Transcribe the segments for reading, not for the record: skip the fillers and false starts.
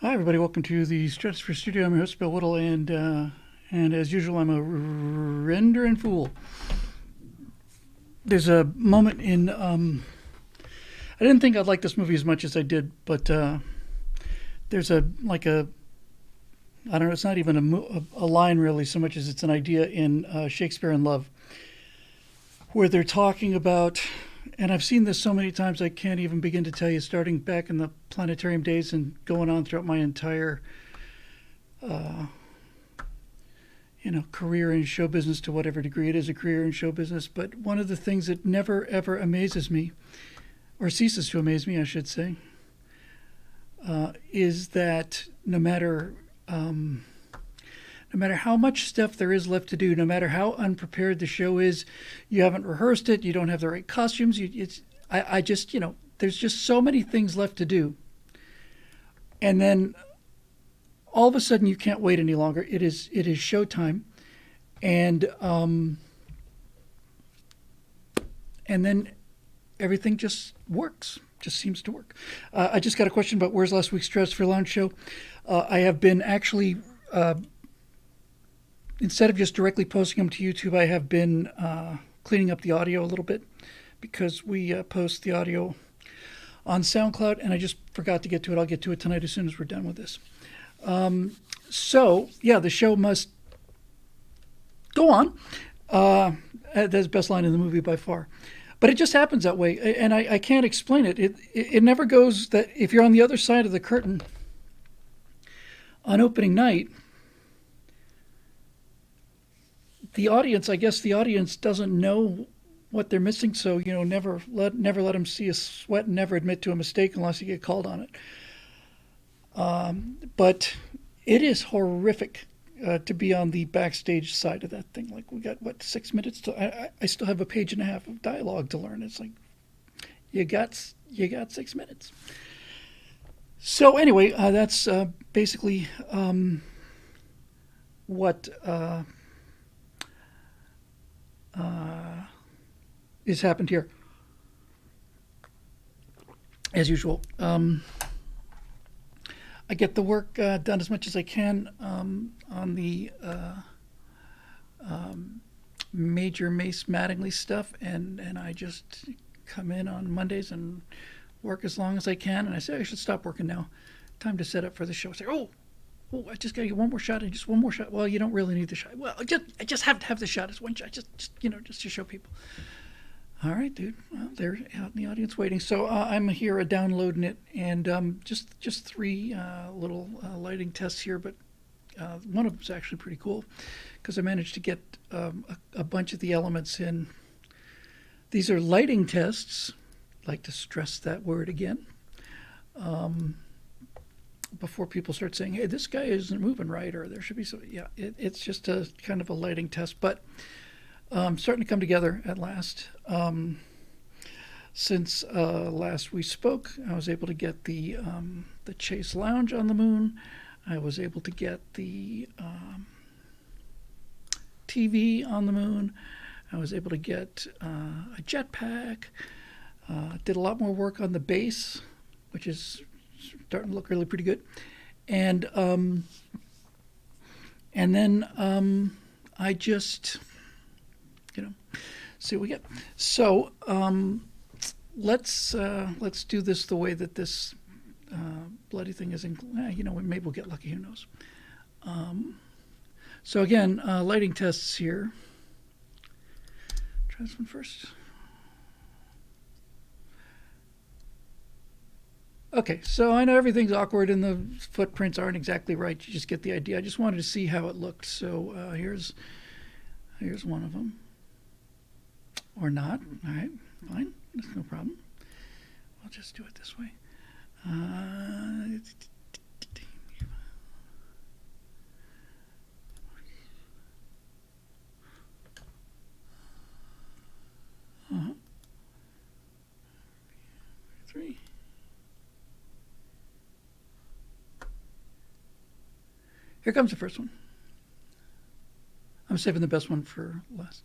Hi, everybody. Welcome to the Stratosphere Studio. I'm your host, Bill Whittle, and as usual, I'm a rendering fool. There's a moment in I didn't think I'd like this movie as much as I did, but there's a I don't know. It's not even a line really, so much as it's an idea in Shakespeare in Love, where they're talking about. And I've seen this so many times I can't even begin to tell you. Starting back in the planetarium days and going on throughout my entire career in show business to whatever degree it is a career in show business. But one of the things that never ever amazes me, or ceases to amaze me, I should say, is that no matter how much stuff there is left to do, no matter how unprepared the show is, you haven't rehearsed it, you don't have the right costumes. I just there's just so many things left to do, and then all of a sudden you can't wait any longer. It is showtime, and then everything just works. Just seems to work. I just got a question about where's last week's Stratosphere Lounge show. I have been actually, instead of just directly posting them to YouTube, I have been cleaning up the audio a little bit because we post the audio on SoundCloud, and I just forgot to get to it. I'll get to it tonight as soon as we're done with this. So, yeah, the show must go on. That's the best line in the movie by far. But it just happens that way, and I can't explain it. It never goes that if you're on the other side of the curtain on opening night, I guess the audience doesn't know what they're missing, so never let them see a sweat and never admit to a mistake unless you get called on it. But it is horrific to be on the backstage side of that thing. Like, we got 6 minutes to. I still have a page and a half of dialogue to learn. It's like you got 6 minutes. So anyway, that's basically what has happened here. As usual, I get the work done as much as I can on the Major Mace Mattingly stuff, and I just come in on Mondays and work as long as I can, and I say I should stop working now. Time to set up for the show. I say, oh, I just got to get one more shot, and just one more shot. Well, you don't really need the shot. Well, I just have to have the shot as one shot, just to show people. All right, dude. Well, they're out in the audience waiting. So I'm here downloading it, and just three little lighting tests here, but one of them's actually pretty cool because I managed to get a bunch of the elements in. These are lighting tests. I'd like to stress that word again. Before people start saying, hey, this guy isn't moving right, or there should be some. Yeah, it's just a kind of a lighting test, but starting to come together at last. Since last we spoke, I was able to get the Chase Lounge on the moon. I was able to get the TV on the moon. I was able to get a jetpack. Did a lot more work on the base, which is starting to look really pretty good. And then I just see what we get. So let's do this the way that this bloody thing is. Maybe we'll get lucky. Who knows? So again, lighting tests here. Try this one first. Okay, so I know everything's awkward and the footprints aren't exactly right. You just get the idea. I just wanted to see how it looked. So here's one of them. Or not. All right, fine. That's no problem. I'll just do it this way. Three. Here comes the first one. I'm saving the best one for last.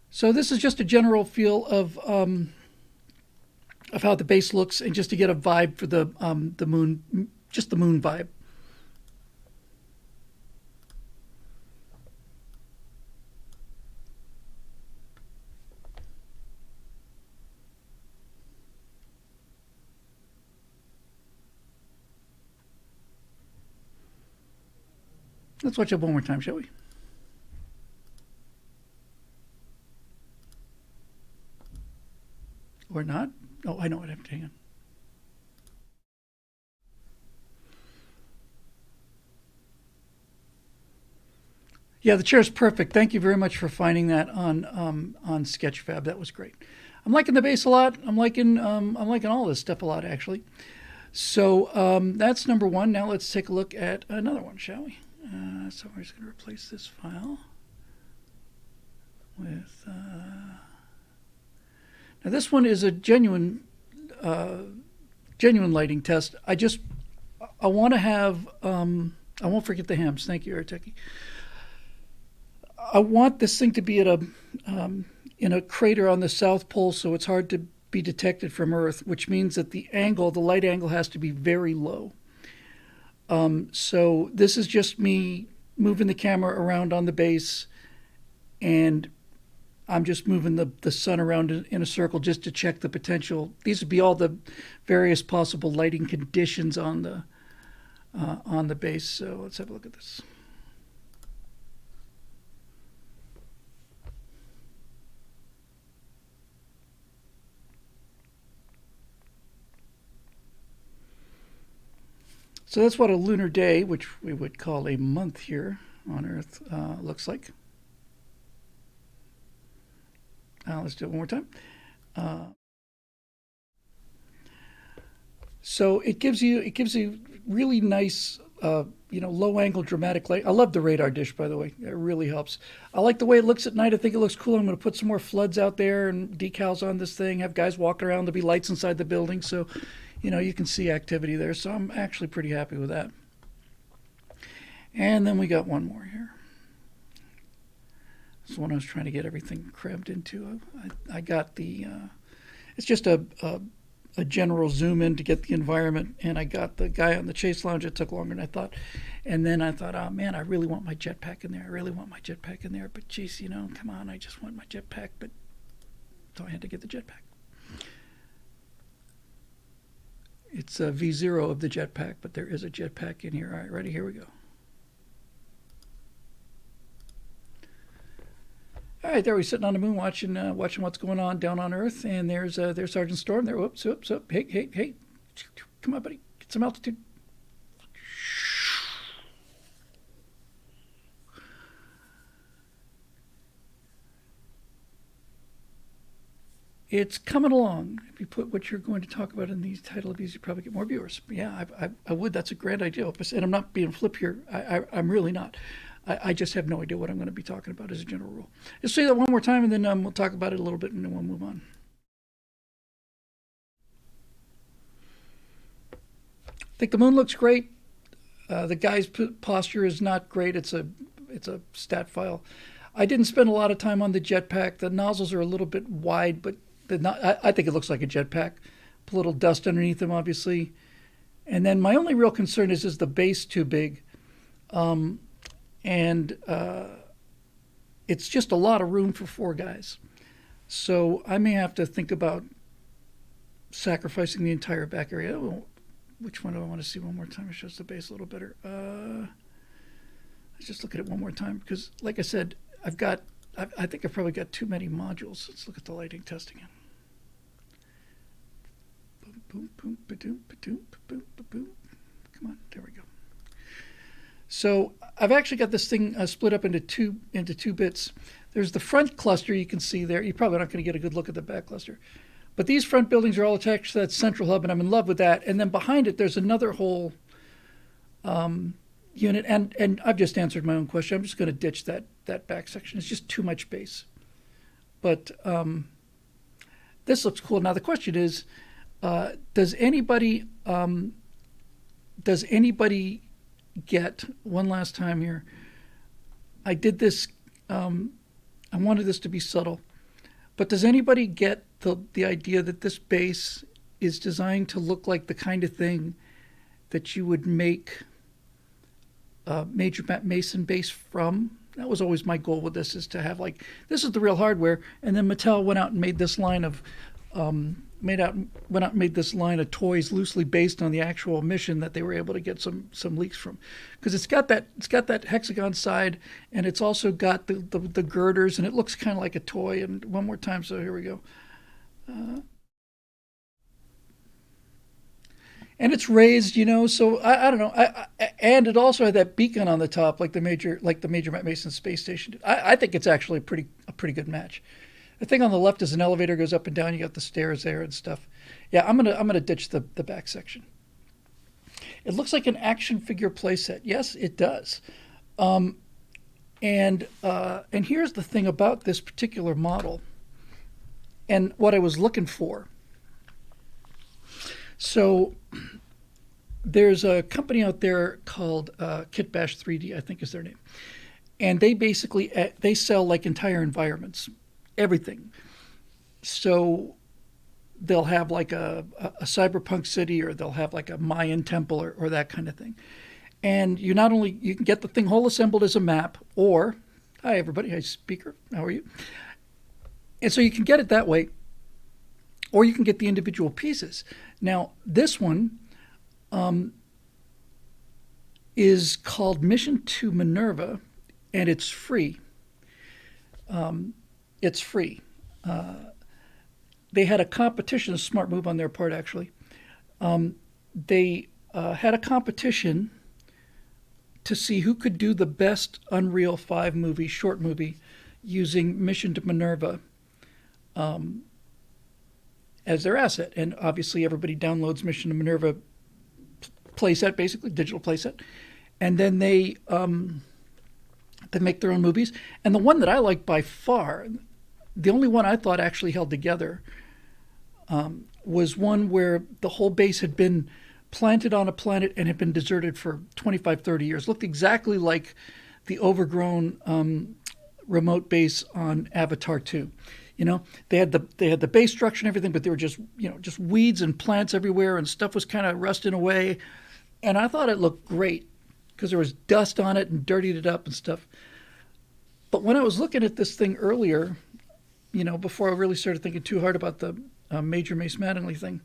So this is just a general feel of of how the base looks, and just to get a vibe for the moon, just the moon vibe. Let's watch it one more time, shall we? Or not? Oh, I know what I have to hang on. Yeah, the chair's perfect. Thank you very much for finding that on Sketchfab. That was great. I'm liking the bass a lot. I'm liking all this stuff a lot, actually. So that's number one. Now let's take a look at another one, shall we? So we're just going to replace this file with. Now this one is a genuine lighting test. I want to have. I won't forget the hams. Thank you, Arateki. I want this thing to be at in a crater on the South Pole, so it's hard to be detected from Earth, which means that the light angle, has to be very low. So this is just me moving the camera around on the base, and I'm just moving the sun around in a circle just to check the potential. These would be all the various possible lighting conditions on the base. So let's have a look at this. So that's what a lunar day, which we would call a month here on Earth, looks like. Let's do it one more time. So it gives you really nice, low angle dramatic light. I love the radar dish, by the way. It really helps. I like the way it looks at night. I think it looks cool. I'm going to put some more floods out there and decals on this thing. Have guys walking around. There'll be lights inside the building, so you can see activity there. So I'm actually pretty happy with that. And then we got one more here. This is one I was trying to get everything crammed into. I got the. It's just a general zoom in to get the environment, and I got the guy on the Chase Lounge. It took longer than I thought, and then I thought, oh man, I really want my jetpack in there. I really want my jetpack in there, but geez, come on, I just want my jetpack. But so I had to get the jetpack. It's a V0 of the jetpack, but there is a jetpack in here. All right, ready? Here we go. All right, there we're sitting on the moon watching what's going on down on Earth, and there's Sergeant Storm there. Whoops, hey, come on, buddy, get some altitude. It's coming along. If you put what you're going to talk about in the title of these, you probably get more viewers. But yeah, I would. That's a grand idea. And I'm not being flip here. I'm really not. I just have no idea what I'm going to be talking about as a general rule. Let's say that one more time, and then we'll talk about it a little bit, and then we'll move on. I think the moon looks great. The guy's posture is not great. It's a stat file. I didn't spend a lot of time on the jetpack. The nozzles are a little bit wide, but I think it looks like a jetpack. A little dust underneath them, obviously. And then my only real concern is the base too big? And it's just a lot of room for 4 guys. So I may have to think about sacrificing the entire back area. Oh, which one do I want to see one more time? It shows the base a little better. Let's just look at it one more time, because like I said, I think I've probably got too many modules. Let's look at the lighting test again. Boom, boom, boom, ba-doom, ba-doom, ba-boom, ba-boom. Come on, there we go. So I've actually got this thing split up into two bits. There's the front cluster you can see there. You're probably not going to get a good look at the back cluster. But these front buildings are all attached to that central hub, and I'm in love with that. And then behind it, there's another whole unit. And I've just answered my own question. I'm just going to ditch that back section. It's just too much base. But this looks cool. Now the question is, does anybody get, one last time here, I did this, I wanted this to be subtle, but does anybody get the idea that this base is designed to look like the kind of thing that you would make a Major Mason base from. That was always my goal with this, is to have like, this is the real hardware. And then Mattel went out and made this line of went out and made this line of toys loosely based on the actual mission that they were able to get some leaks from, because it's got that hexagon side, and it's also got the girders, and it looks kind of like a toy. And one more time, so here we go. And it's raised, so I don't know. And it also had that beacon on the top, like the Major Mason space station did. I think it's actually a pretty good match. The thing on the left is an elevator, goes up and down. You got the stairs there and stuff. Yeah, I'm gonna ditch the back section. It looks like an action figure playset. Yes, it does. And here's the thing about this particular model, and what I was looking for. So there's a company out there called Kitbash 3D, I think is their name, and they basically they sell like entire environments, everything. So they'll have like a cyberpunk city, or they'll have like a Mayan temple, or that kind of thing. And you can get the thing whole assembled as a map, or hi everybody, hi speaker, how are you? And so you can get it that way, or you can get the individual pieces. Now this one is called Mission to Minerva, and it's free. It's free. They had a competition, a smart move on their part actually. They had a competition to see who could do the best Unreal 5 movie, short movie, using Mission to Minerva as their asset. And obviously everybody downloads Mission to Minerva playset, basically digital playset, and then they make their own movies. And the one that I like by far, the only one I thought actually held together, was one where the whole base had been planted on a planet and had been deserted for 25, 30 years. Looked exactly like the overgrown remote base on Avatar 2. They had the base structure and everything, but they were just weeds and plants everywhere, and stuff was kind of rusting away. And I thought it looked great because there was dust on it and dirtied it up and stuff. But when I was looking at this thing earlier, before I really started thinking too hard about the Major Mace Mattingly thing,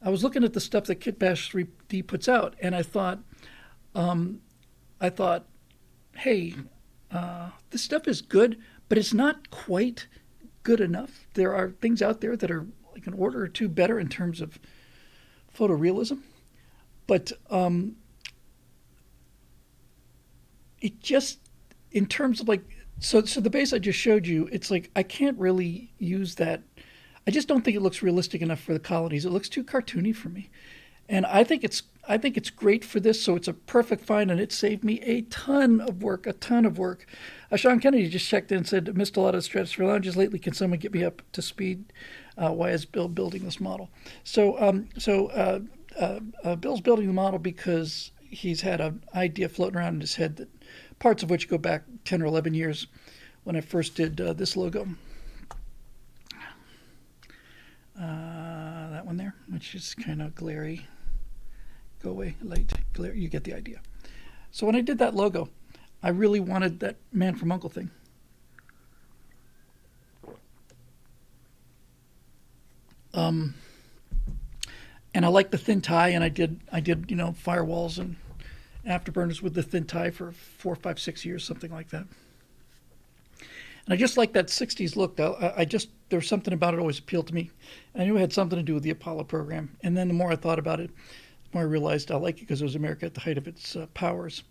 I was looking at the stuff that Kitbash 3D puts out, and I thought, hey, this stuff is good, but it's not quite good enough. There are things out there that are like an order or two better in terms of photorealism, but it just, in terms of like, so the base I just showed you, it's like I can't really use that. I just don't think it looks realistic enough for the colonies. It looks too cartoony for me, and I think it's great for this. So it's a perfect find, and it saved me a ton of work. Sean Kennedy just checked in and said, missed a lot of Stratosphere lounges lately. Can someone get me up to speed? Why is Bill building this model? So Bill's building the model because he's had an idea floating around in his head, that parts of which go back 10 or 11 years when I first did this logo. That one there, which is kind of glary. Go away, light, glare, you get the idea. So when I did that logo, I really wanted that Man from U.N.C.L.E. thing. And I like the thin tie, and I did firewalls and afterburners with the thin tie for 4, 5, 6 years, something like that. And I just like that 60s look. There's something about it always appealed to me. I knew it had something to do with the Apollo program. And then the more I thought about it, the more I realized I like it because it was America at the height of its powers.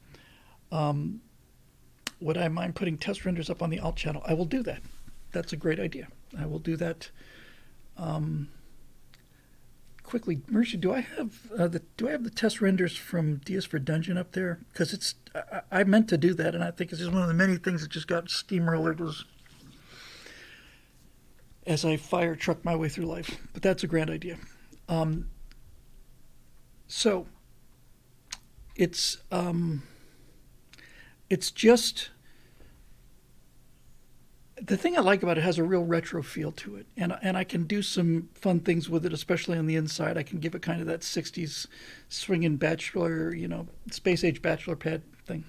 Would I mind putting test renders up on the alt channel? I will do that. That's a great idea. I will do that. Quickly, Marisha, do I have the test renders from DS for Dungeon up there? Because I meant to do that, and I think it's just one of the many things that just got steamrolled as I fire truck my way through life. But that's a grand idea. So it's just The thing I like about it has a real retro feel to it, and I can do some fun things with it, especially on the inside. I can give it kind of that '60s swinging bachelor, space age bachelor pad thing.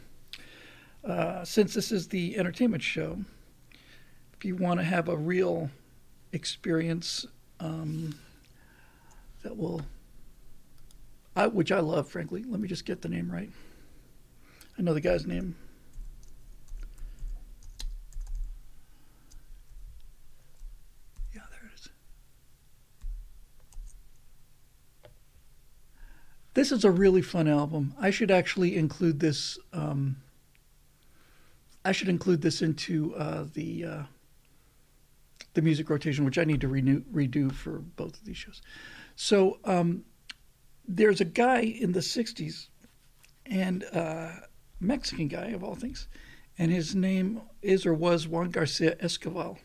Since this is the entertainment show, if you want to have a real experience that will, which I love, frankly. Let me just get the name right. I know the guy's name. Yeah, there it is. This is a really fun album. I should actually include this. I should include this into the music rotation, which I need to redo for both of these shows. So there's a guy in the '60s, and Mexican guy of all things, and his name is or was Juan Garcia Esquivel.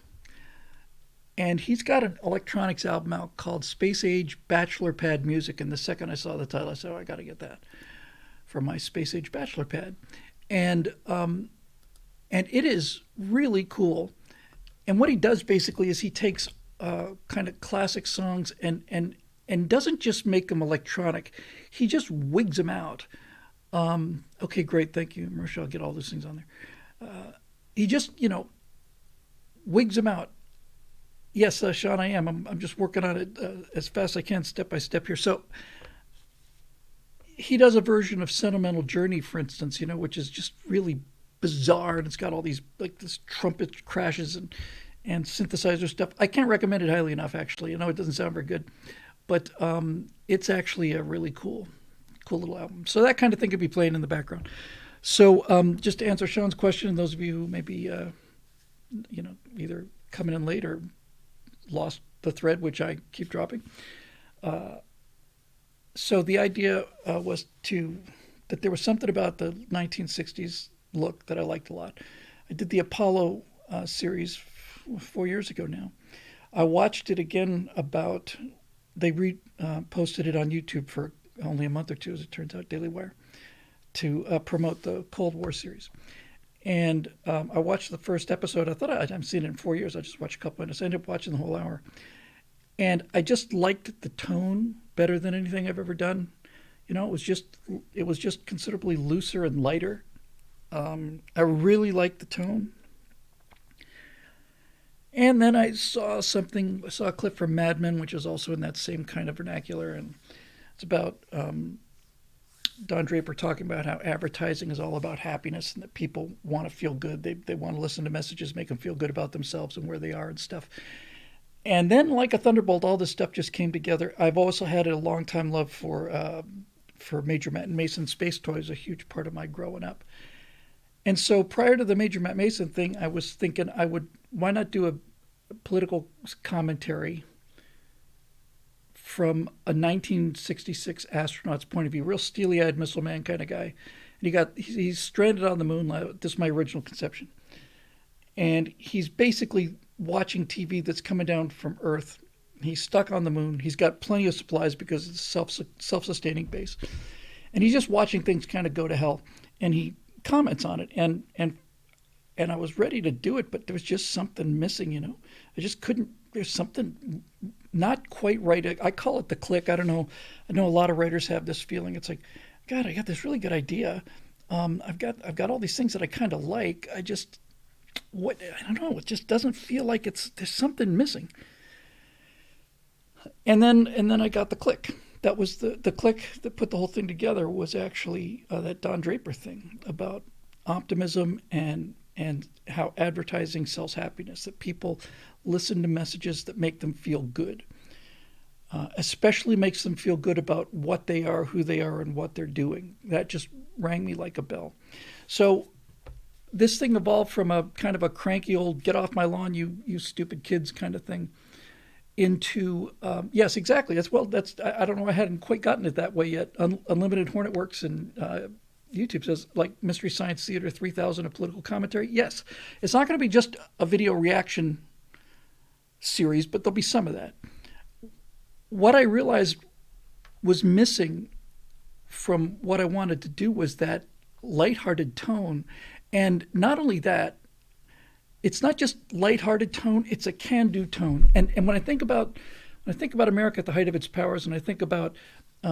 And he's got an electronics album out called Space Age Bachelor Pad Music. And the second I saw the title, I said, "Oh, I got to get that for my Space Age Bachelor Pad." And it is really cool. And what he does basically is he takes kind of classic songs and doesn't just make them electronic. He just wigs them out. Okay, great, thank you, Marisha. I'll get all those things on there. He just, wigs them out. Yes, Sean, I am. I'm just working on it as fast as I can, step by step here. So he does a version of Sentimental Journey, for instance, which is just really bizarre, and it's got all these like this trumpet crashes and synthesizer stuff. I can't recommend it highly enough, actually. I know it doesn't sound very good, but it's actually a really cool little album. So that kind of thing could be playing in the background. So just to answer Sean's question, and those of you who maybe either coming in late or lost the thread, which I keep dropping. So the idea was that there was something about the 1960s look that I liked a lot. I did the Apollo series 4 years ago now. I watched it again they posted it on YouTube for only a month or two, as it turns out, Daily Wire, to promote the Cold War series. And I watched the first episode. I thought I hadn't seen it in 4 years. I just watched a couple minutes. I ended up watching the whole hour. And I just liked the tone better than anything I've ever done. It was just considerably looser and lighter. I really liked the tone. And then I saw a clip from Mad Men, which is also in that same kind of vernacular. And it's about Don Draper talking about how advertising is all about happiness and that people want to feel good. They want to listen to messages, make them feel good about themselves and where they are and stuff. And then, like a thunderbolt, all this stuff just came together. I've also had a long time love for Major Matt Mason space toys, a huge part of my growing up. And so prior to the Major Matt Mason thing, I was thinking why not do a political commentary from a 1966 astronaut's point of view, real steely-eyed missile man kind of guy. And he's stranded on the moon. This is my original conception. And he's basically watching TV that's coming down from Earth. He's stuck on the moon. He's got plenty of supplies because it's a self-sustaining base. And he's just watching things kind of go to hell. And he comments on it. And I was ready to do it, but there was just something missing, I just couldn't. There's something not quite right. I call it the click. I don't know. I know a lot of writers have this feeling. It's like, God, I got this really good idea. I've got all these things that I kind of like. I don't know. It just doesn't feel like there's something missing. And then I got the click. That was the click that put the whole thing together was actually that Don Draper thing about optimism and how advertising sells happiness, that people listen to messages that make them feel good, especially makes them feel good about what they are, who they are, and what they're doing. That just rang me like a bell. So this thing evolved from a kind of a cranky old get off my lawn, you stupid kids kind of thing, into yes, exactly. That's I don't know. I hadn't quite gotten it that way yet. Unlimited Hornet Works and YouTube says, like Mystery Science Theater 3000 of political commentary. Yes, it's not going to be just a video reaction series, but there'll be some of that. What I realized was missing from what I wanted to do was that lighthearted tone. And not only that, it's not just lighthearted tone; it's a can-do tone. And when I think about America at the height of its powers, and I think about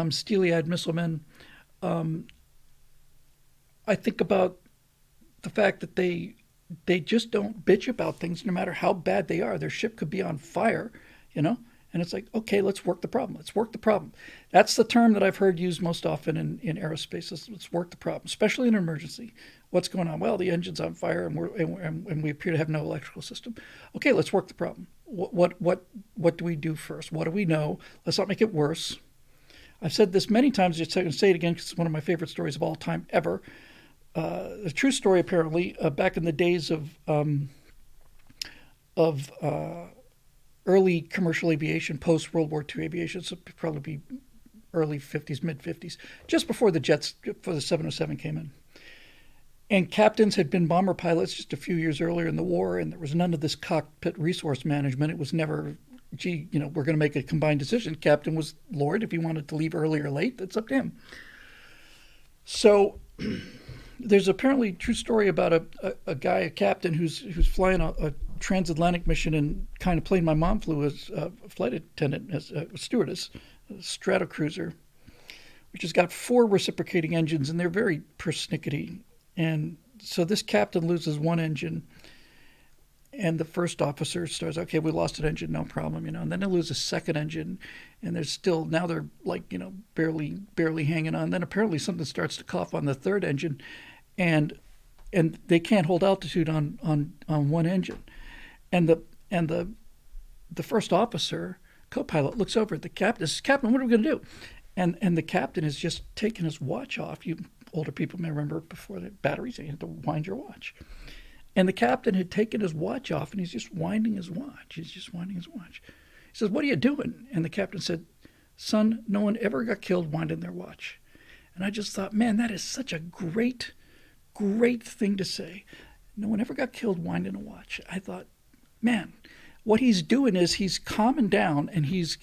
steely-eyed missile men, I think about the fact that they just don't bitch about things no matter how bad they are. Their ship could be on fire, you know? And it's like, okay, let's work the problem. Let's work the problem. That's the term that I've heard used most often in aerospace. Let's work the problem, especially in an emergency. What's going on? Well, the engine's on fire and we appear to have no electrical system. Okay, let's work the problem. What do we do first? What do we know? Let's not make it worse. I've said this many times. Just going to say it again because it's one of my favorite stories of all time ever. A true story, apparently, back in the days of early commercial aviation, post World War II aviation, so it'd probably be early 50s, mid 50s, just before the jets for the 707 came in. And captains had been bomber pilots just a few years earlier in the war, and there was none of this cockpit resource management. It was never, gee, we're going to make a combined decision. Captain was Lord. If he wanted to leave early or late, that's up to him. So there's apparently a true story about a guy, a captain, who's flying a transatlantic mission and kind of plane my mom flew as a flight attendant, as a stewardess, a Stratocruiser, which has got 4 reciprocating engines, and they're very persnickety. And so this captain loses one engine, and the first officer starts, okay, we lost an engine, no problem, and then they lose a second engine, and they're still, now they're like, barely hanging on. Then apparently something starts to cough on the third engine, and they can't hold altitude on one engine. And the first officer, co-pilot, looks over at the captain. Says, Captain, what are we going to do? And the captain has just taken his watch off. You older people may remember before the batteries, you had to wind your watch. And the captain had taken his watch off, and he's just winding his watch. He says, what are you doing? And the captain said, son, no one ever got killed winding their watch. And I just thought, man, that is such a great thing to say. No one ever got killed winding a watch. I thought, man, what he's doing is he's calming down, and he's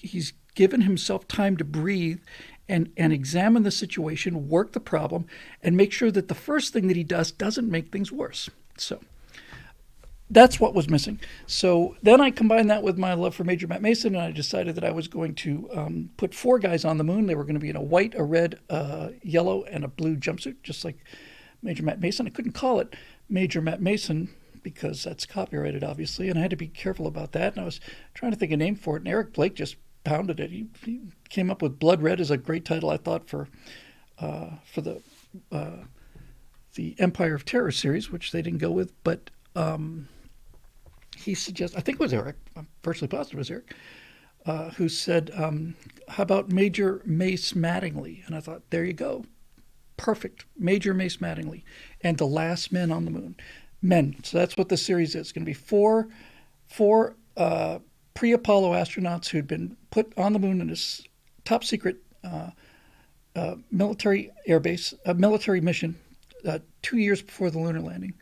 given himself time to breathe and examine the situation, work the problem, and make sure that the first thing that he does doesn't make things worse. So that's what was missing. So then I combined that with my love for Major Matt Mason, and I decided that I was going to put 4 guys on the moon. They were going to be in a white, a red, yellow, and a blue jumpsuit, just like Major Matt Mason. I couldn't call it Major Matt Mason because that's copyrighted, obviously, and I had to be careful about that. And I was trying to think of a name for it, and Eric Blake just pounded it. He came up with Blood Red as a great title, I thought, for the Empire of Terror series, which they didn't go with, but he suggested, I think it was Eric, I'm virtually positive it was Eric, who said, how about Major Mace Mattingly? And I thought, there you go. Perfect. Major Mace Mattingly. And the last men on the moon. Men. So that's what the series is. It's going to be four pre-Apollo astronauts who'd been put on the moon in this top secret military airbase, military mission 2 years before the lunar landing,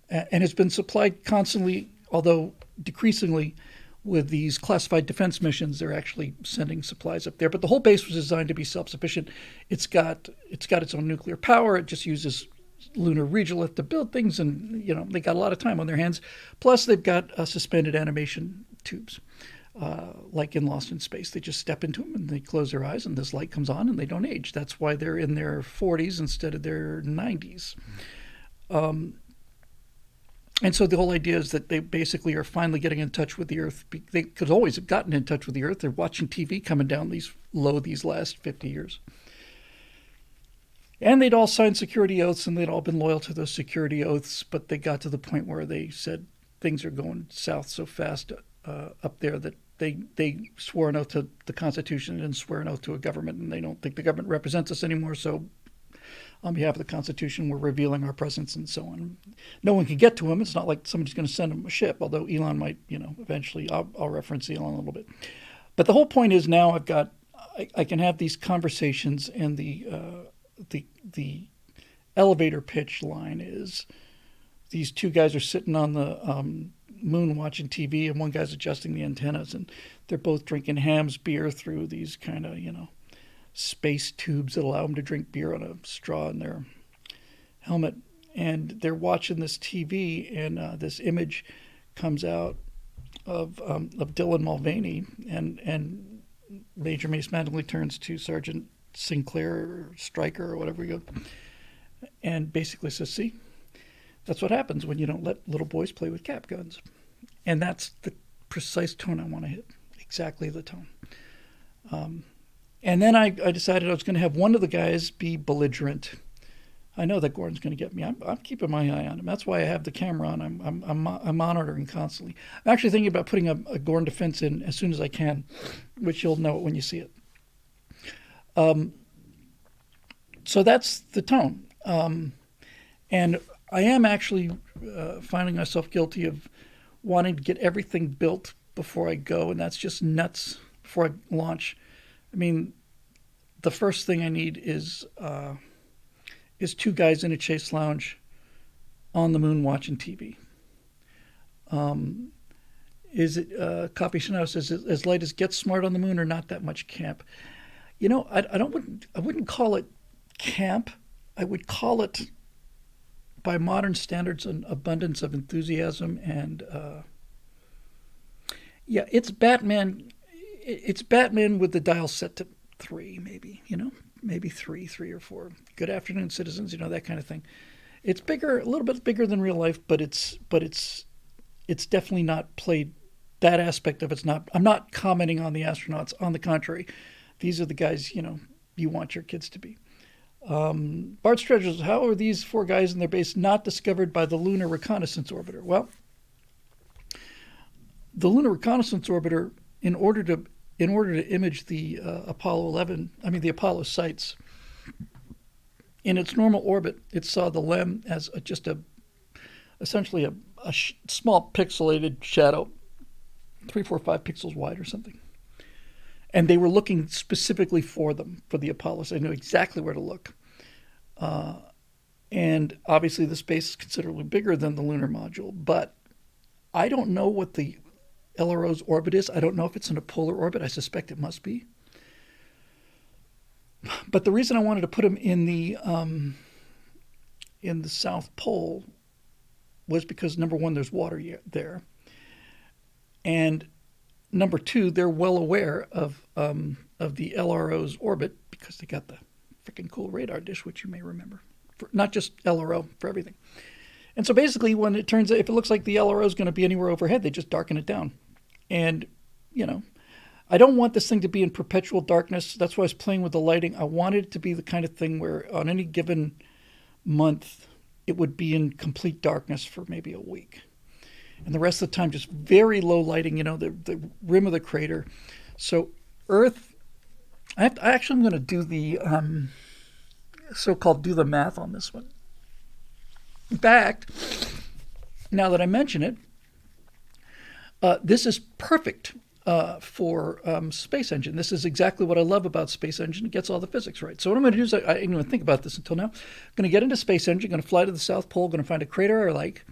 and has been supplied constantly, although decreasingly, with these classified defense missions. They're actually sending supplies up there. But the whole base was designed to be self-sufficient. It's got its own nuclear power. It just uses lunar regolith to build things, and they got a lot of time on their hands. Plus, they've got suspended animation tubes, like in Lost in Space. They just step into them and they close their eyes, and this light comes on, and they don't age. That's why they're in their 40s instead of their 90s. And so the whole idea is that they basically are finally getting in touch with the Earth. They could always have gotten in touch with the Earth. They're watching TV coming down these last 50 years. And they'd all signed security oaths, and they'd all been loyal to those security oaths, but they got to the point where they said things are going south so fast up there that they swore an oath to the Constitution and swear an oath to a government, and they don't think the government represents us anymore, so on behalf of the Constitution, we're revealing our presence and so on. No one can get to him. It's not like somebody's going to send him a ship, although Elon might, eventually. I'll reference Elon a little bit. But the whole point is now I can have these conversations, and the elevator pitch line is these 2 guys are sitting on the moon watching TV, and one guy's adjusting the antennas, and they're both drinking Ham's beer through these kind of, space tubes that allow them to drink beer on a straw in their helmet. And they're watching this TV, and this image comes out of Dylan Mulvaney, and Major Mace Mattingly turns to Sergeant Sinclair or Stryker or whatever you go, and basically says, "See, that's what happens when you don't let little boys play with cap guns," and that's the precise tone I want to hit. Exactly the tone. And then I decided I was going to have one of the guys be belligerent. I know that Gordon's going to get me. I'm keeping my eye on him. That's why I have the camera on. I'm monitoring constantly. I'm actually thinking about putting a Gordon defense in as soon as I can, which you'll know it when you see it. So that's the tone. And I am actually finding myself guilty of wanting to get everything built before I go, and that's just nuts before I launch. I mean, the first thing I need is two guys in a chase lounge on the moon watching TV. Is it Copy Chanel says as light as Get Smart on the moon or not that much camp? You know, I wouldn't call it camp. I would call it, by modern standards, an abundance of enthusiasm and yeah, it's Batman. It's Batman with the dial set to 3, maybe, maybe 3 or 4. Good afternoon, citizens, that kind of thing. It's bigger, a little bit bigger than real life, but it's definitely not played. That aspect of it's not. I'm not commenting on the astronauts. On the contrary, these are the guys you want your kids to be. Bart Stretchers, how are these 4 guys in their base not discovered by the Lunar Reconnaissance Orbiter? Well, the Lunar Reconnaissance Orbiter, in order to image the the Apollo sites, in its normal orbit, it saw the LEM as essentially a small pixelated shadow, 3, 4, 5 pixels wide or something. And they were looking specifically for them, for the Apollos. They knew exactly where to look. And obviously the space is considerably bigger than the lunar module, but I don't know what the LRO's orbit is. I don't know if it's in a polar orbit. I suspect it must be. But the reason I wanted to put them in the South Pole was because, number one, there's water there, and number two, they're well aware of the LRO's orbit because they got the freaking cool radar dish, which you may remember, for not just LRO, for everything. And so basically, when it turns out, if it looks like the LRO is going to be anywhere overhead, they just darken it down. And, I don't want this thing to be in perpetual darkness. That's why I was playing with the lighting. I wanted it to be the kind of thing where on any given month, it would be in complete darkness for maybe a week. And the rest of the time, just very low lighting, the rim of the crater. So Earth, I'm going to do the so-called do the math on this one. In fact, now that I mention it, this is perfect for Space Engine. This is exactly what I love about Space Engine. It gets all the physics right. So what I'm going to do is, I didn't even think about this until now. I'm going to get into Space Engine, going to fly to the South Pole, going to find a crater I like.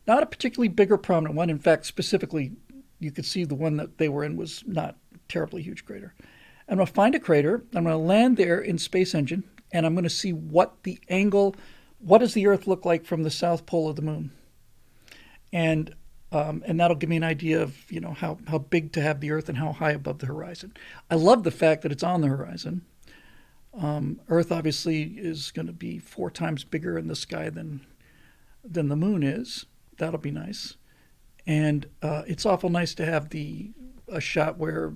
Not a particularly big or prominent one. In fact, specifically, you could see the one that they were in was not a terribly huge crater. I'm going to find a crater. I'm going to land there in Space Engine, and I'm going to see what does the Earth look like from the South Pole of the Moon. And that'll give me an idea of, how big to have the Earth and how high above the horizon. I love the fact that it's on the horizon. Earth obviously is going to be 4 times bigger in the sky than the Moon is. That'll be nice. And it's awful nice to have a shot where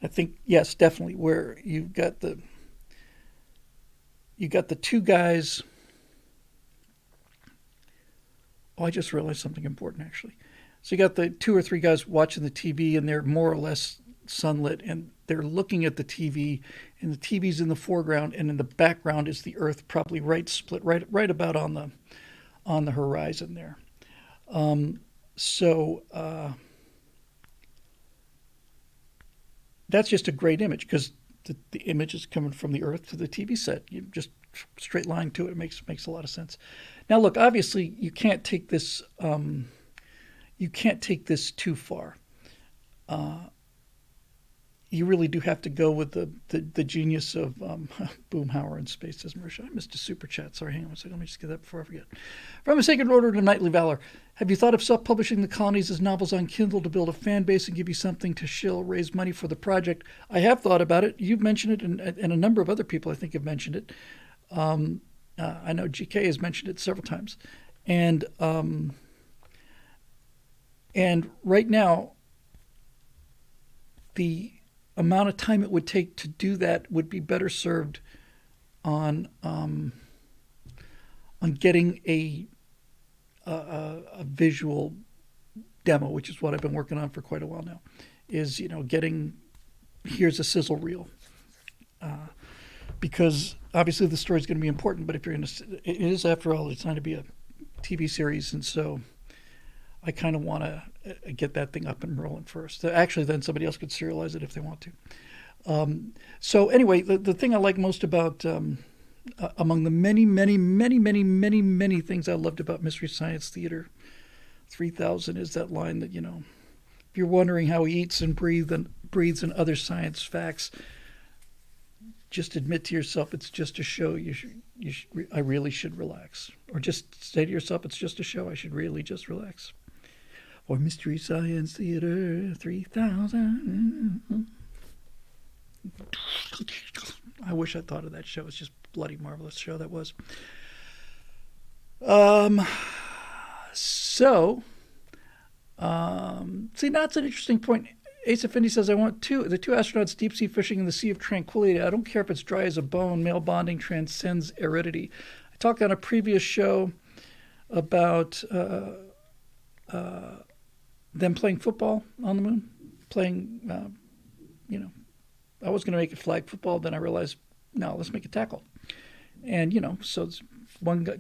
I think, yes, definitely, where you've got the 2 guys. Oh, I just realized something important, actually. So you got the 2 or 3 guys watching the TV, and they're more or less sunlit, and they're looking at the TV, and the TV's in the foreground, and in the background is the Earth, probably right about on the horizon there. That's just a great image because the image is coming from the Earth to the TV set. You just straight line to it. It makes a lot of sense. Now, look, obviously, you can't take this. You can't take this too far. you really do have to go with the genius of Boomhauer and Space Says Marisha. I missed a super chat. Sorry, hang on a second. Let me just get that before I forget. From a Sacred Order to Knightly Valor. Have you thought of self-publishing the colonies as novels on Kindle to build a fan base and give you something to shill, raise money for the project? I have thought about it. You've mentioned it, and a number of other people I think have mentioned it. I know GK has mentioned it several times. And right now, the amount of time it would take to do that would be better served on getting a visual demo, which is what I've been working on for quite a while now. Is getting here's a sizzle reel, because obviously the story is going to be important. But if you're it is, after all, it's going to be a TV series, and so I kind of want to get that thing up and rolling first. Actually, then somebody else could serialize it if they want to. So anyway, the thing I like most about, among the many, many, many, many, many, many things I loved about Mystery Science Theater 3000 is that line that, if you're wondering how he eats and breathes and other science facts, just admit to yourself it's just a show. I really should relax. Or just say to yourself, it's just a show. I should really just relax. Or Mystery Science Theater 3000. I wish I thought of that show. It's just a bloody marvelous show that was. See, that's an interesting point. Ace Affinity says, I want the two astronauts deep sea fishing in the Sea of Tranquility. I don't care if it's dry as a bone. Male bonding transcends aridity. I talked on a previous show about them playing football on the moon. I was going to make it flag football. Then I realized, no, let's make it tackle. And, so it's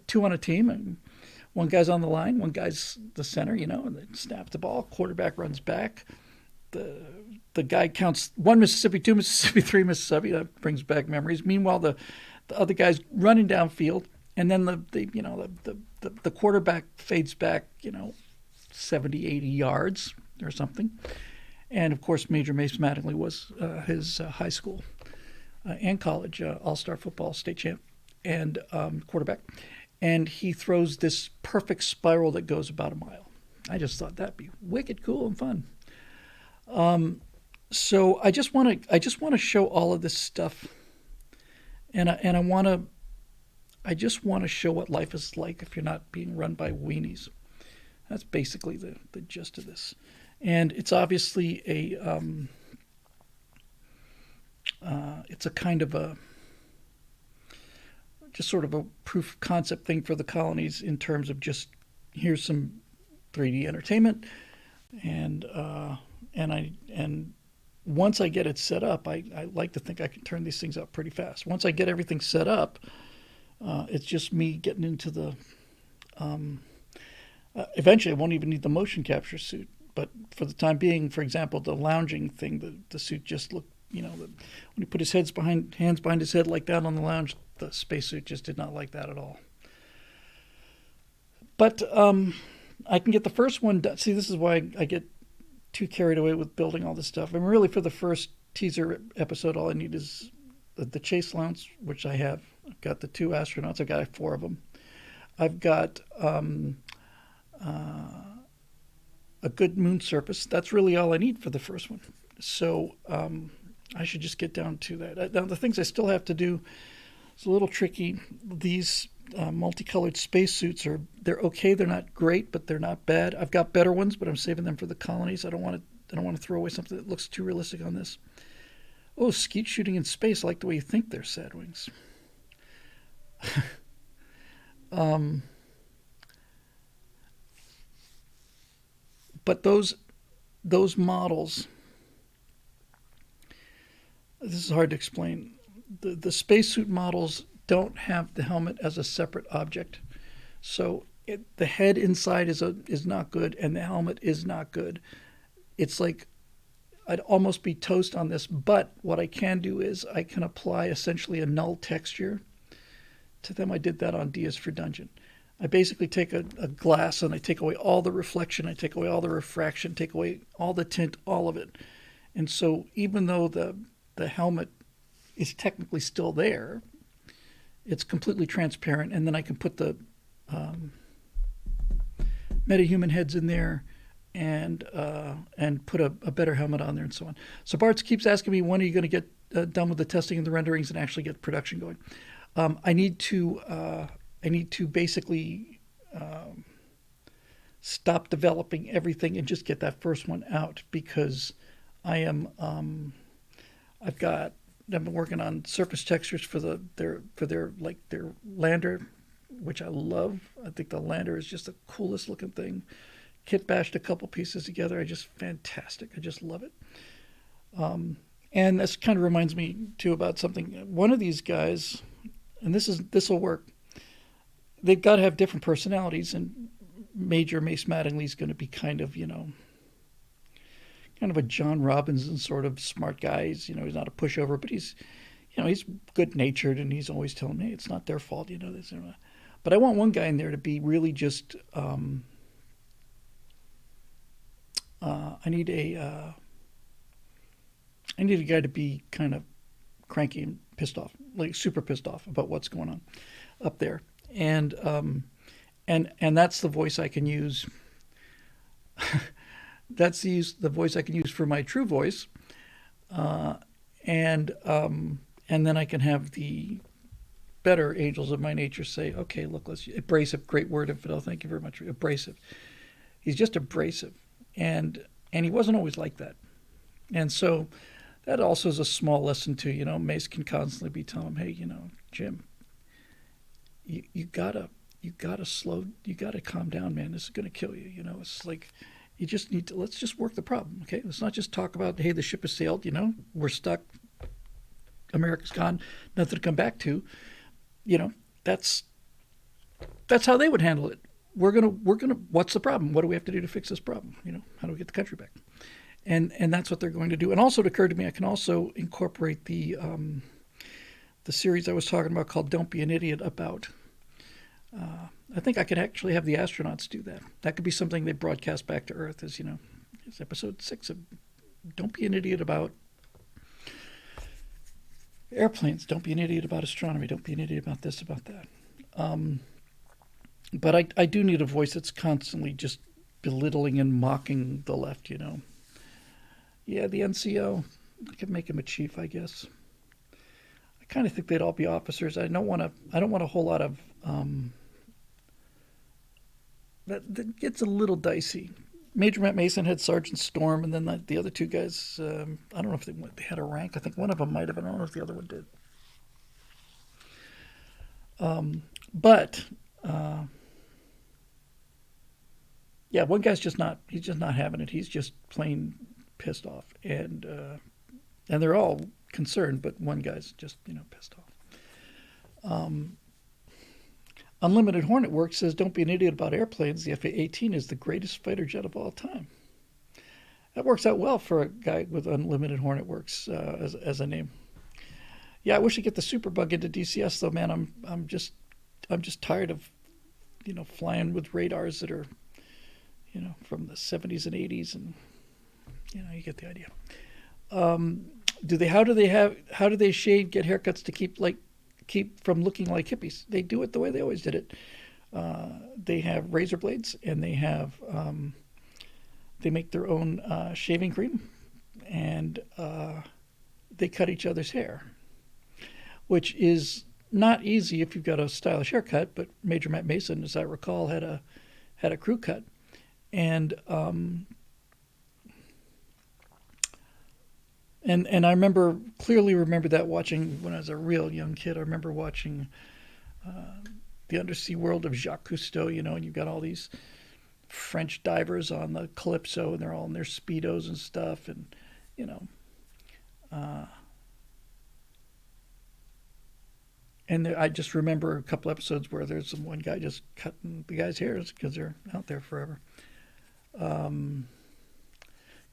two on a team, and one guy's on the line, one guy's the center, and they snap the ball. Quarterback runs back. The guy counts 1 Mississippi, 2 Mississippi, 3 Mississippi. That brings back memories. Meanwhile, the other guy's running downfield, and then the quarterback fades back, 70, 80 yards or something. And of course, Major Mace Mattingly was his high school and college all-star football state champ and quarterback. And he throws this perfect spiral that goes about a mile. I just thought that'd be wicked cool and fun. So I just want to show all of this stuff, and I just want to show what life is like if you're not being run by weenies. That's basically the gist of this, and it's obviously it's a kind of a just sort of a proof of concept thing for the colonies in terms of just here's some 3D entertainment, and once I get it set up, I like to think I can turn these things up pretty fast. Once I get everything set up, it's just me getting into the. Eventually, I won't even need the motion capture suit. But for the time being, for example, the lounging thing, the suit just looked, when he put his hands behind his head like that on the lounge, the spacesuit just did not like that at all. But I can get the first one done. See, this is why I get too carried away with building all this stuff. I mean, really, for the first teaser episode, all I need is the chase lounge, which I have. I've got the 2 astronauts. I've got 4 of them. I've got a good moon surface. That's really all I need for the first one. So I should just get down to that. Now, the things I still have to do is a little tricky. These multicolored spacesuits they're okay. They're not great, but they're not bad. I've got better ones, but I'm saving them for the colonies. I don't want to throw away something that looks too realistic on this. Oh, skeet shooting in space. I like the way you think there, Sad Wings. But those models, this is hard to explain. The spacesuit models don't have the helmet as a separate object. So the head inside is not good, and the helmet is not good. It's like I'd almost be toast on this, but what I can do is I can apply essentially a null texture to them. I did that on Dias for Dungeon. I basically take a glass and I take away all the reflection, I take away all the refraction, take away all the tint, all of it. And so even though the helmet is technically still there, it's completely transparent, and then I can put the metahuman heads in there and put a better helmet on there and so on. So Bart keeps asking me, when are you going to get done with the testing and the renderings and actually get production going? I need to basically stop developing everything and just get that first one out, because I've been working on surface textures for their lander, which I love. I think the lander is just the coolest looking thing. Kit bashed a couple pieces together. Fantastic. I just love it. And this kind of reminds me too about something. One of these guys, and this will work. They've got to have different personalities, and Major Mace Mattingly's going to be kind of a John Robinson sort of smart guy. He's not a pushover, but he's good natured, and he's always telling me it's not their fault, this. But I want one guy in there to be really just. I need a guy to be kind of cranky and pissed off, like super pissed off about what's going on up there, and that's the voice I can use. That's the voice I can use for my true voice, and then I can have the better angels of my nature say, okay, look, let's abrasive, great word, Infidel. Thank you very much. Abrasive. He's just abrasive, and he wasn't always like that, and so that also is a small lesson too. Mace can constantly be telling him, hey, Jim, you gotta calm down, man. This is gonna kill you. It's like. You just need to, let's just work the problem, okay? Let's not just talk about, hey, the ship has sailed, we're stuck, America's gone, nothing to come back to. That's how they would handle it. We're gonna, what's the problem? What do we have to do to fix this problem? How do we get the country back? And that's what they're going to do. And also it occurred to me, I can also incorporate the series I was talking about called Don't Be an Idiot About. I think I could actually have the astronauts do that. That could be something they broadcast back to Earth it's episode 6 of Don't Be an Idiot About airplanes. Don't be an idiot about astronomy. Don't be an idiot about this, about that. But I do need a voice that's constantly just belittling and mocking the left, Yeah, the NCO, I could make him a chief, I guess. I kind of think they'd all be officers. I don't want a whole lot of... That gets a little dicey. Major Matt Mason had Sergeant Storm, and then the other two guys, I don't know if they had a rank. I think one of them might have, I don't know if the other one did. Yeah, one guy's he's just not having it. He's just plain pissed off. And they're all concerned, but one guy's just, pissed off. Unlimited Hornet Works says, don't be an idiot about airplanes. The F-18 is the greatest fighter jet of all time. That works out well for a guy with Unlimited Hornet Works as a name. Yeah, I wish I could get the Superbug into DCS though, man. I'm just tired of, flying with radars that are, from the 70s and 80s, and you get the idea. How do they shave, get haircuts to keep from looking like hippies? They do it the way they always did it. They have razor blades, and they have they make their own shaving cream, and they cut each other's hair, which is not easy if you've got a stylish haircut. But Major Matt Mason, as I recall, had a crew cut, and I clearly remember that watching when I was a real young kid. I remember watching the undersea world of Jacques Cousteau, and you've got all these French divers on the Calypso, and they're all in their Speedos and stuff, and, I just remember a couple episodes where there's one guy just cutting the guy's hairs because they're out there forever.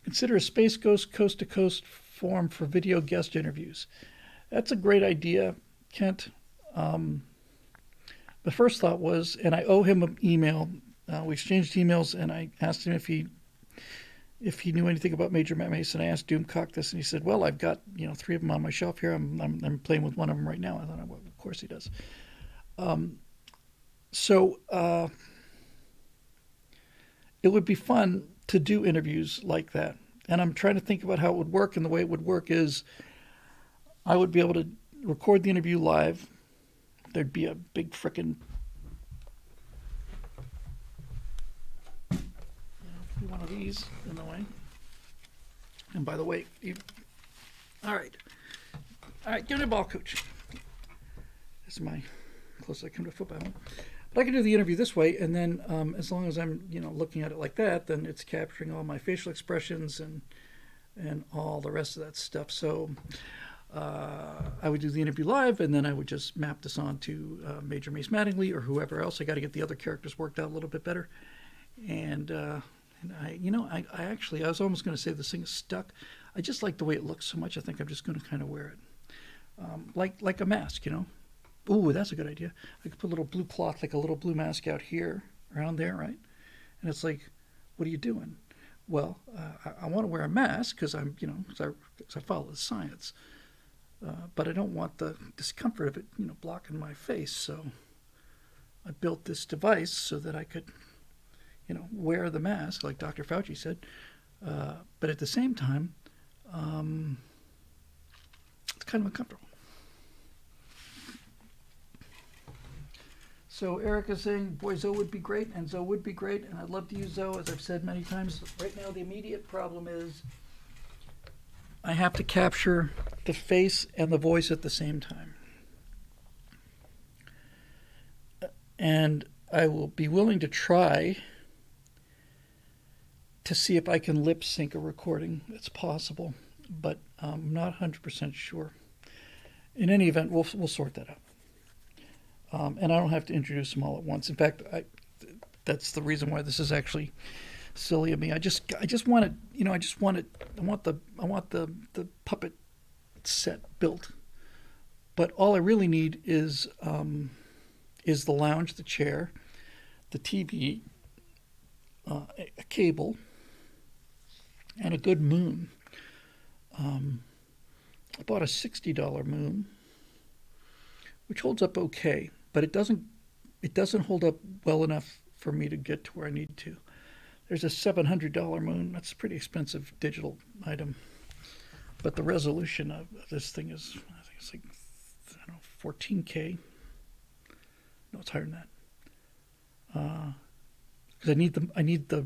Consider a Space Ghost coast-to-coast form for video guest interviews. That's a great idea, Kent. The first thought was, and I owe him an email. We exchanged emails, and I asked him if he if he knew anything about Major Matt Mason. I asked Doomcock this, and he said, "Well, I've got 3 of them on my shelf here. I'm playing with one of them right now." I thought, well, of course he does. So it would be fun to do interviews like that, and I'm trying to think about how it would work. And the way it would work is, I would be able to record the interview live. There'd be a big frickin' one of these in the way. And by the way, all right, give me a ball, coach. This is my closest I come to football. But I can do the interview this way, and then as long as I'm looking at it like that, then it's capturing all my facial expressions and all the rest of that stuff. So I would do the interview live, and then I would just map this onto Major Mace Mattingly or whoever else. I got to get the other characters worked out a little bit better. And I actually, I was almost going to say this thing is stuck. I just like the way it looks so much. I think I'm just going to kind of wear it, like a mask. Ooh, that's a good idea. I could put a little blue cloth, like a little blue mask out here, around there, right? And it's like, what are you doing? Well, I want to wear a mask because because I follow the science. But I don't want the discomfort of it, blocking my face. So I built this device so that I could, wear the mask, like Dr. Fauci said. But at the same time, it's kind of uncomfortable. So Eric is saying, boy, Zoe would be great, and Zoe would be great, and I'd love to use Zoe, as I've said many times. Right now, the immediate problem is I have to capture the face and the voice at the same time. And I will be willing to try to see if I can lip sync a recording. It's possible, but I'm not 100% sure. In any event, we'll sort that out. And I don't have to introduce them all at once. In fact, that's the reason why this is actually silly of me. I just want it. I want the puppet set built. But all I really need is the lounge, the chair, the TV, a cable, and a good moon. I bought a $60 moon, which holds up okay, but it doesn't hold up well enough for me to get to where I need to. There's a $700 moon. That's a pretty expensive digital item, but the resolution of this thing is, I think it's like, 14K. No, it's higher than that. Because I need the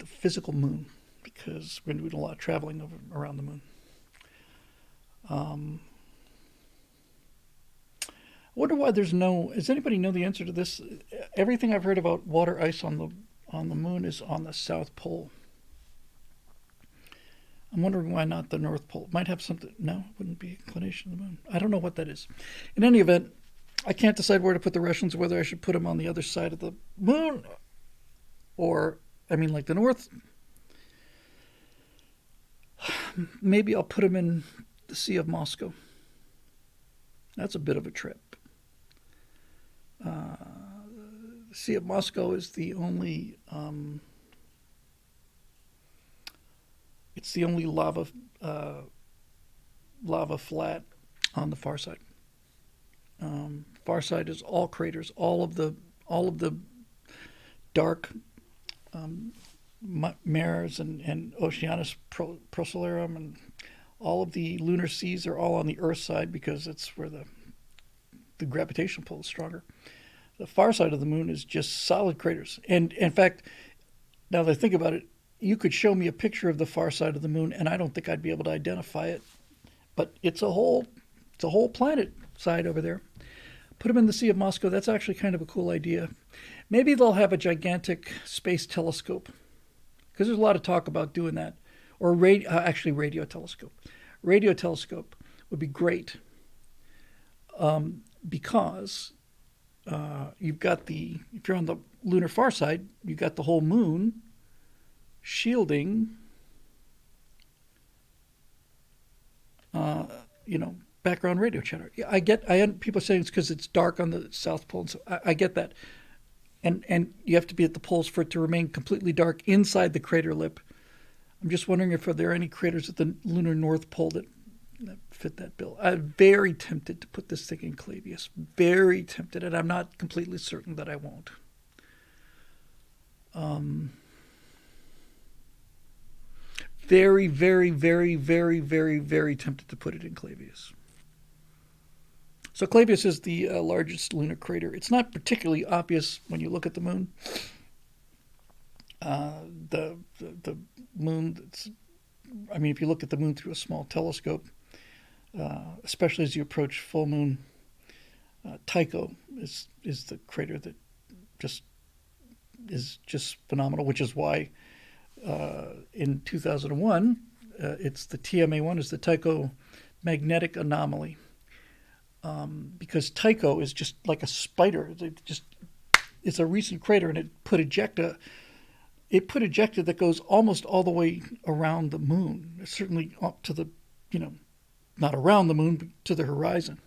physical moon, because we're going to be doing a lot of traveling around the moon. I wonder why there's no. Does anybody know the answer to this? Everything I've heard about water ice on the moon is on the South Pole. I'm wondering why not the North Pole. It might have something. No, it wouldn't be inclination of the moon. I don't know what that is. In any event, I can't decide where to put the Russians, whether I should put them on the other side of the moon, or like the North. Maybe I'll put them in the Sea of Moscow. That's a bit of a trip. The Sea of Moscow is the only. It's the only lava flat on the far side. Far side is all craters. All of the dark mares and Oceanus Procellarum and all of the lunar seas are all on the Earth side, because it's where the gravitational pull is stronger. The far side of the moon is just solid craters. And in fact, now that I think about it, you could show me a picture of the far side of the moon, and I don't think I'd be able to identify it. But it's a whole planet side over there. Put them in the Sea of Moscow. That's actually kind of a cool idea. Maybe they'll have a gigantic space telescope, because there's a lot of talk about doing that. Or radio telescope. Radio telescope would be great, because you've got if you're on the lunar far side, you've got the whole moon shielding, background radio chatter. Yeah, people are saying it's because it's dark on the South Pole, and so I get that. and you have to be at the poles for it to remain completely dark inside the crater lip. I'm just wondering if there are any craters at the lunar North Pole that fit that bill. I'm very tempted to put this thing in Clavius. Very tempted, and I'm not completely certain that I won't. Very, very, very, very, very, very tempted to put it in Clavius. So Clavius is the largest lunar crater. It's not particularly obvious when you look at the moon. The moon, if you look at the moon through a small telescope, especially as you approach full moon, Tycho is the crater that is just phenomenal, which is why in 2001, it's the TMA1 is the Tycho magnetic anomaly. Because Tycho is just like a spider. It's a recent crater, and it put ejecta that goes almost all the way around the moon. Certainly up to the, not around the moon, but to the horizon.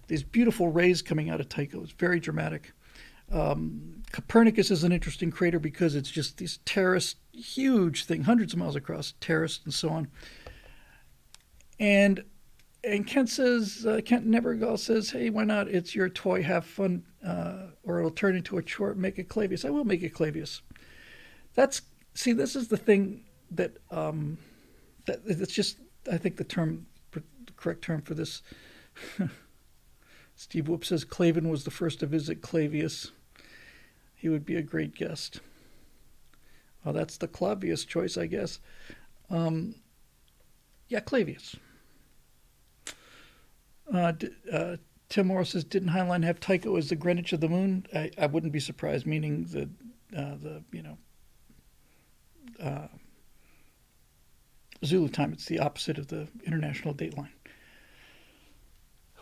These beautiful rays coming out of Tycho. It's very dramatic. Copernicus is an interesting crater because it's just these terraced, huge thing, hundreds of miles across, terraced and so on. And Kent Nevergall says, hey, why not? It's your toy. Have fun, or it'll turn into a chore. Make it Clavius. I will make it Clavius. This is the thing that it's just, I think the correct term for this. Steve Whoop says Clavin was the first to visit Clavius. He would be a great guest. Well, that's the Clavius choice, I guess. Clavius. Tim Morris says, didn't Heinlein have Tycho as the Greenwich of the moon? I wouldn't be surprised, meaning Zulu time. It's the opposite of the international dateline.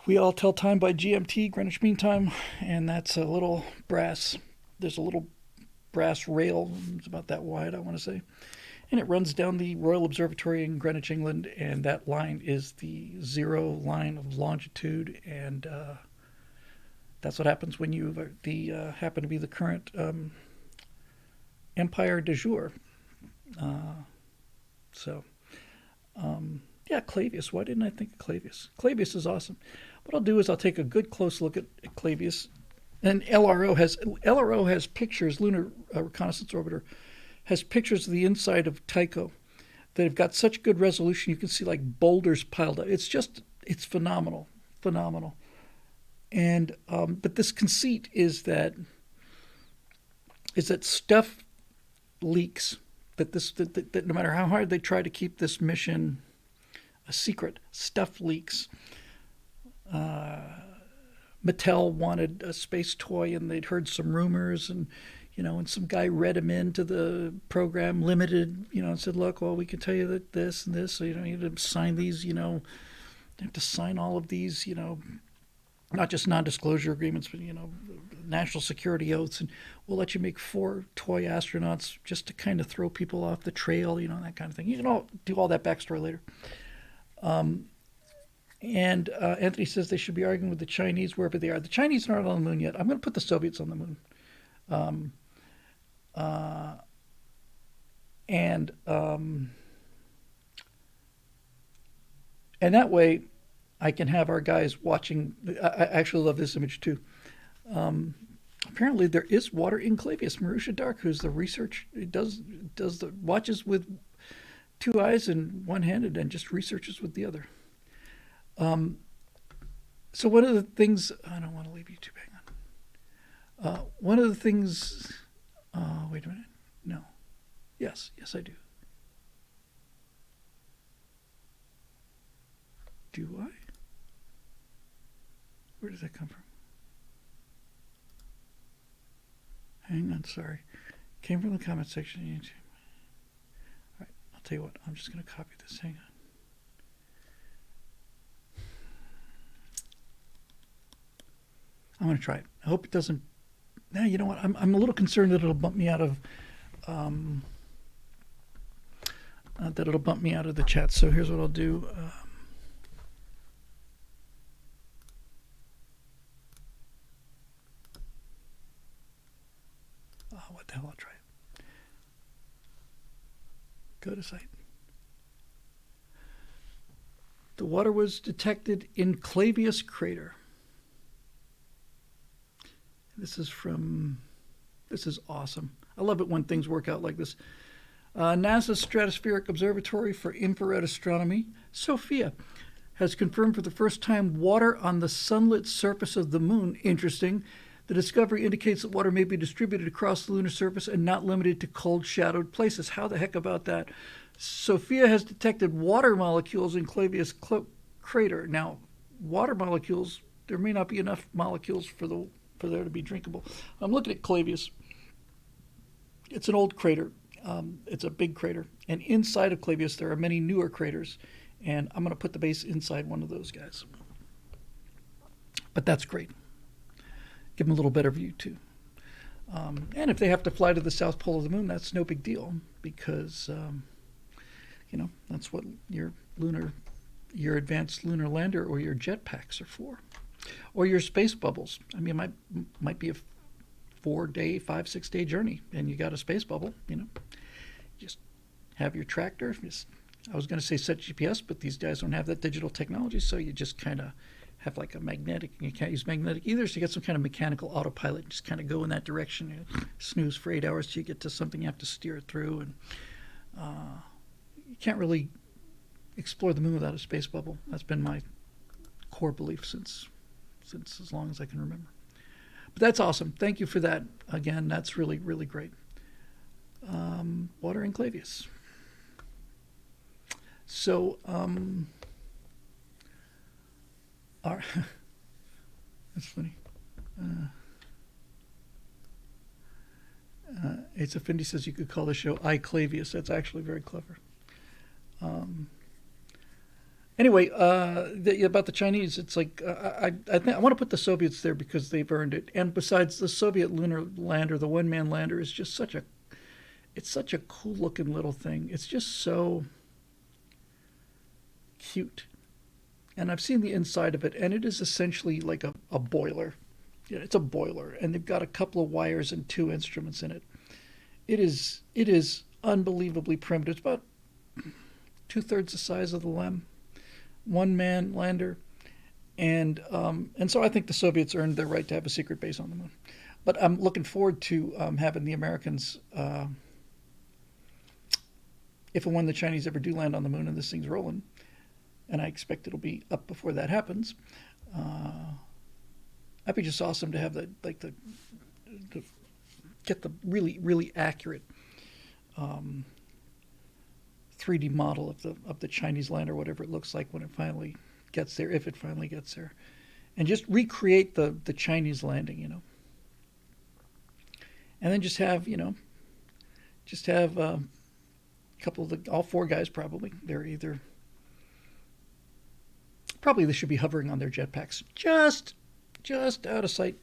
We all tell time by GMT, Greenwich Mean Time, and that's a little brass. There's a little brass rail. It's about that wide, I want to say. And it runs down the Royal Observatory in Greenwich, England, and that line is the zero line of longitude, and that's what happens when you happen to be the current Empire de jour. Clavius. Why didn't I think of Clavius? Clavius is awesome. What I'll do is I'll take a good close look at Clavius, and LRO has pictures. Lunar Reconnaissance Orbiter has pictures of the inside of Tycho that have got such good resolution you can see like boulders piled up. It's phenomenal. And but this conceit is that stuff leaks. That no matter how hard they try to keep this mission a secret, stuff leaks. Mattel wanted a space toy, and they'd heard some rumors, and some guy read him into the program limited, and said, look, well, we can tell you that this and this, so you need to sign these, you have to sign all of these, not just non-disclosure agreements, but, national security oaths, and we'll let you make 4 toy astronauts just to kind of throw people off the trail, that kind of thing. You can all do all that backstory later. And Anthony says they should be arguing with the Chinese wherever they are. The Chinese aren't on the moon yet. I'm going to put the Soviets on the moon. And that way I can have our guys watching. I actually love this image too. Apparently there is water in Clavius. Marusha Dark, who's the research, does the watches with 2 eyes and 1 hand and just researches with the other. So one of the things, I don't want to leave YouTube, hang on. One of the things, wait a minute, no. Yes, I do. Do I? Where does that come from? Hang on, sorry. Came from the comment section of YouTube. All right, I'll tell you what, I'm just going to copy this, hang on. I'm going to try it. I hope it doesn't. Now, you know what? I'm a little concerned that it'll bump me out of the chat. So here's what I'll do. Go to site. The water was detected in Clavius crater. This is awesome. I love it when things work out like this. NASA's Stratospheric Observatory for Infrared Astronomy, SOFIA, has confirmed for the first time water on the sunlit surface of the moon. Interesting. The discovery indicates that water may be distributed across the lunar surface and not limited to cold, shadowed places. How the heck about that? SOFIA has detected water molecules in Clavius crater. Now, water molecules, there may not be enough molecules for there to be drinkable. I'm looking at Clavius. It's an old crater. It's a big crater. And inside of Clavius, there are many newer craters. And I'm going to put the base inside one of those guys. But that's great. Give them a little better view, too. And if they have to fly to the south pole of the moon, that's no big deal. Because, that's what your advanced lunar lander or your jetpacks are for. Or your space bubbles. I mean, it might be a 4-day, 5-6-day journey, and you got a space bubble, Just have your tractor. I was going to say set GPS, but these guys don't have that digital technology, so you just kind of have like a magnetic. You can't use magnetic either, so you get some kind of mechanical autopilot. Just kind of go in that direction. You snooze for 8 hours till you get to something you have to steer it through, and you can't really explore the moon without a space bubble. That's been my core belief since as long as I can remember. But that's awesome. Thank you for that. Again, that's really, really great. Water in Clavius. So, that's funny. It's a Findy says you could call the show I Clavius. That's actually very clever. Anyway, about the Chinese, it's like I want to put the Soviets there because they've earned it. And besides, the Soviet lunar lander, the one-man lander, is just such a cool-looking little thing. It's just so cute. And I've seen the inside of it, and it is essentially like a boiler. Yeah, it's a boiler, and they've got a couple of wires and 2 instruments in it. It is unbelievably primitive. It's about 2/3 the size of the LEM. One-man lander, and so I think the Soviets earned their right to have a secret base on the moon. But I'm looking forward to having the Americans, if and when the Chinese ever do land on the moon and this thing's rolling, and I expect it'll be up before that happens. That'd be just awesome to have get the really, really accurate 3D model of the Chinese land or whatever it looks like when it finally gets there, if it finally gets there, and just recreate the Chinese landing, and then just have a couple of all 4 guys probably. They're either probably they should be hovering on their jetpacks, just out of sight,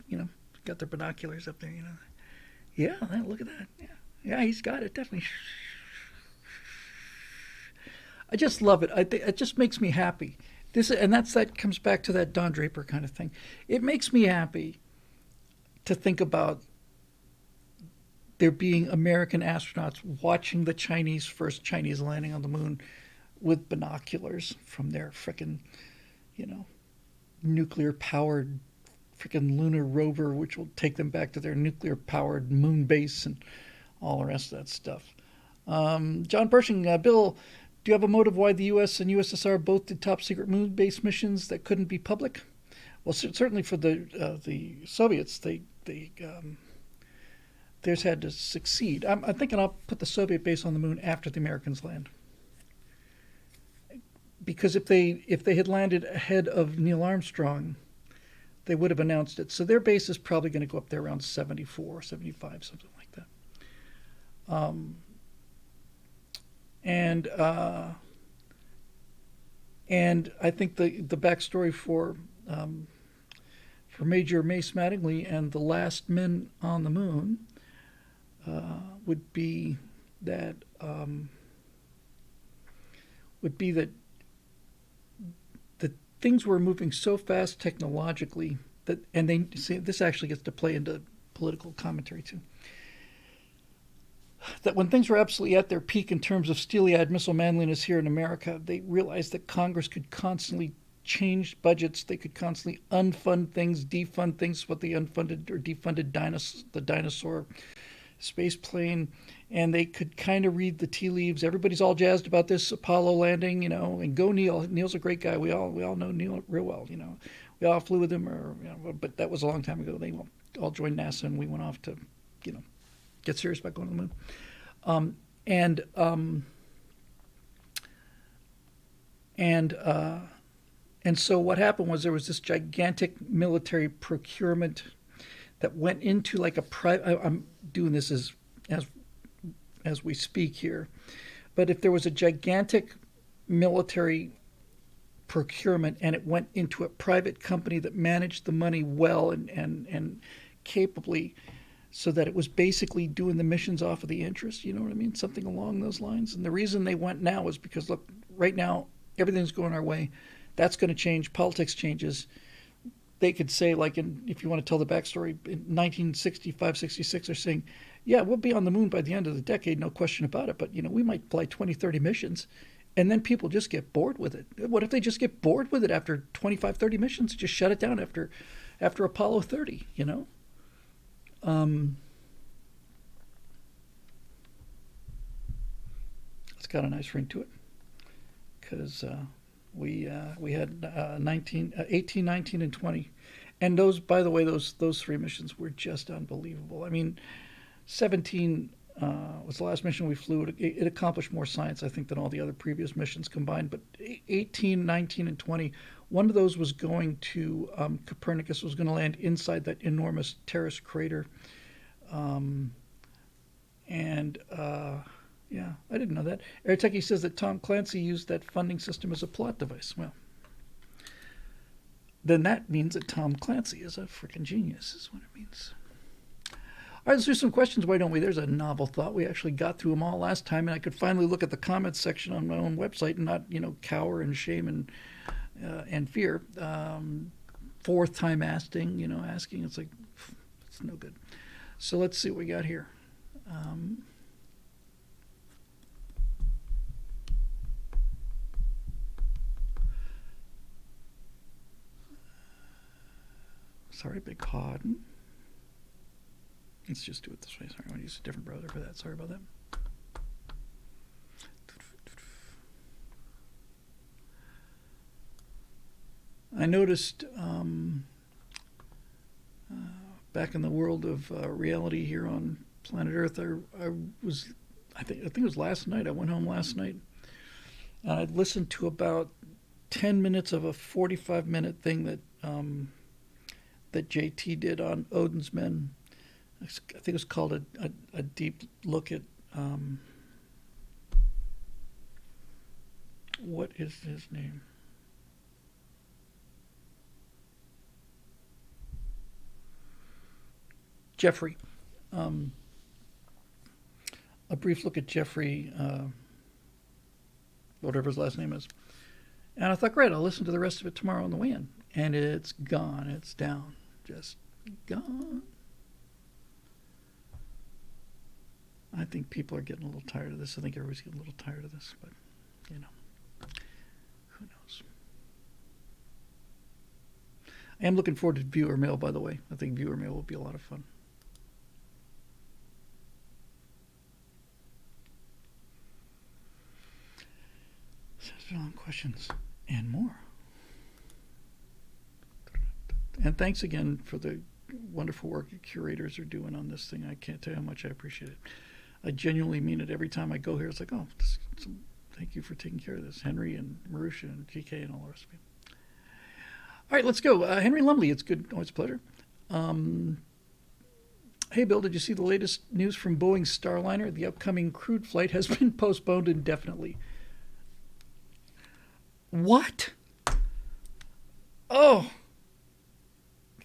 got their binoculars up there, Yeah, look at that. Yeah, he's got it definitely. I just love it. It just makes me happy. That comes back to that Don Draper kind of thing. It makes me happy to think about there being American astronauts watching the first Chinese landing on the moon with binoculars from their frickin', nuclear-powered frickin' lunar rover, which will take them back to their nuclear-powered moon base and all the rest of that stuff. John Pershing, Bill, do you have a motive why the U.S. and USSR both did top-secret moon base missions that couldn't be public? Well, certainly for the Soviets, theirs had to succeed. I'm thinking I'll put the Soviet base on the moon after the Americans land, because if they had landed ahead of Neil Armstrong, they would have announced it. So their base is probably going to go up there around 74, 75, something like that. And I think the backstory for Major Mace Mattingly and the last men on the moon would be that things were moving so fast technologically that, and they see this actually gets to play into political commentary too. that when things were absolutely at their peak in terms of steely-eyed missile manliness here in America, they realized that Congress could constantly change budgets. They could constantly unfund things, defund things, what the unfunded or defunded the dinosaur space plane, and they could kind of read the tea leaves. Everybody's all jazzed about this Apollo landing, and go Neil. Neil's a great guy. We all know Neil real well. We all flew with him, but that was a long time ago. They all joined NASA, and we went off to, get serious about going to the moon. Um, and um, and and so what happened was there was this gigantic military procurement that went into like a private. I'm doing this as we speak here, but if there was a gigantic military procurement and it went into a private company that managed the money well and capably, so that it was basically doing the missions off of the interest, you know what I mean? Something along those lines. And the reason they went now is because, look, right now, everything's going our way. That's going to change. Politics changes. They could say, like, if you want to tell the backstory, in 1965, 66, they're saying, yeah, we'll be on the moon by the end of the decade, no question about it. But, we might fly 20, 30 missions. And then people just get bored with it. What if they just get bored with it after 25, 30 missions? Just shut it down after Apollo 30, It's got a nice ring to it because we had 18, 19, and 20, and those, by the way, those three missions were just unbelievable. I mean, 17 was the last mission we flew. It accomplished more science, I think, than all the other previous missions combined. But 18, 19, and 20, one of those was going to Copernicus, was going to land inside that enormous Terrace crater. Yeah, I didn't know that. Airtechie says that Tom Clancy used that funding system as a plot device. Well, then that means that Tom Clancy is a freaking genius, is what it means. All right, let's do some questions, why don't we? There's a novel thought. We actually got through them all last time, and I could finally look at the comments section on my own website and not, cower and shame and fear. Fourth time asking, it's like, it's no good. So let's see what we got here. Sorry, big pardon. Let's just do it this way. Sorry, I want to use a different browser for that. Sorry about that. I noticed back in the world of reality here on planet Earth, I think it was last night. I went home last night and I listened to about 10 minutes of a 45-minute thing that JT did on Odin's Men. I think it was called a deep look at what is his name? Jeffrey. A brief look at Jeffrey, whatever his last name is. And I thought, great, I'll listen to the rest of it tomorrow on the way in. And it's gone. It's down. Just gone. I think people are getting a little tired of this. I think everybody's getting a little tired of this, but, who knows? I am looking forward to viewer mail, by the way. I think viewer mail will be a lot of fun. Questions and more. And thanks again for the wonderful work the curators are doing on this thing. I can't tell you how much I appreciate it. I genuinely mean it. Every time I go here, it's like, thank you for taking care of this. Henry and Marusha and GK and all the rest of you. All right, let's go. Henry Lumley, it's good. Always a pleasure. Hey, Bill, did you see the latest news from Boeing's Starliner? The upcoming crewed flight has been postponed indefinitely. What? Oh,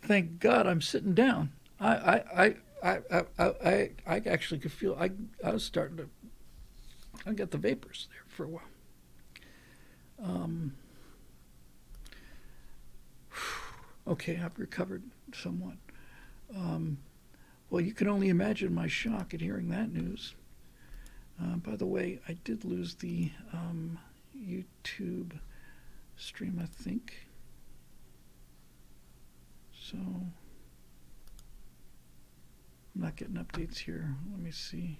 thank God I'm sitting down. I actually could feel I was starting to. I got the vapors there for a while. Okay, I've recovered somewhat. Well, you can only imagine my shock at hearing that news. By the way, I did lose the YouTube stream, I think. So I'm not getting updates here. Let me see.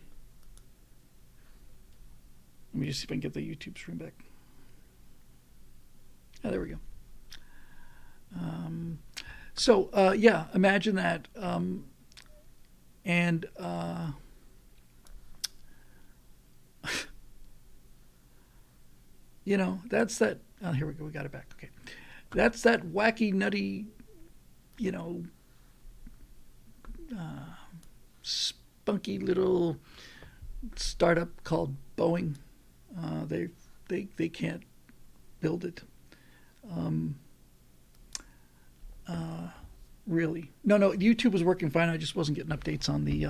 Let me just see if I can get the YouTube stream back. Oh, there we go. Yeah, imagine that. And you know, that's that. Oh, here we go. We got it back. Okay. That's that wacky, nutty, you know, spunky little startup called Boeing. They can't build it. Really, no. YouTube was working fine. I just wasn't getting updates on the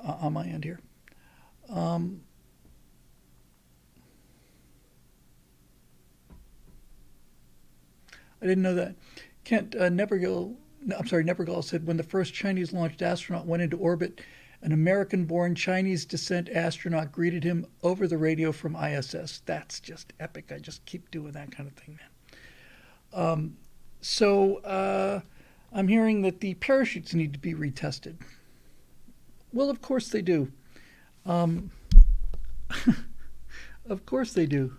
on my end here. I didn't know that. Kent Nevergill, I'm sorry, Nevergill said when the first Chinese launched astronaut went into orbit, an American-born Chinese descent astronaut greeted him over the radio from ISS. That's just epic. I just keep doing that kind of thing, man. I'm hearing that the parachutes need to be retested. Well, of course they do. Of course they do.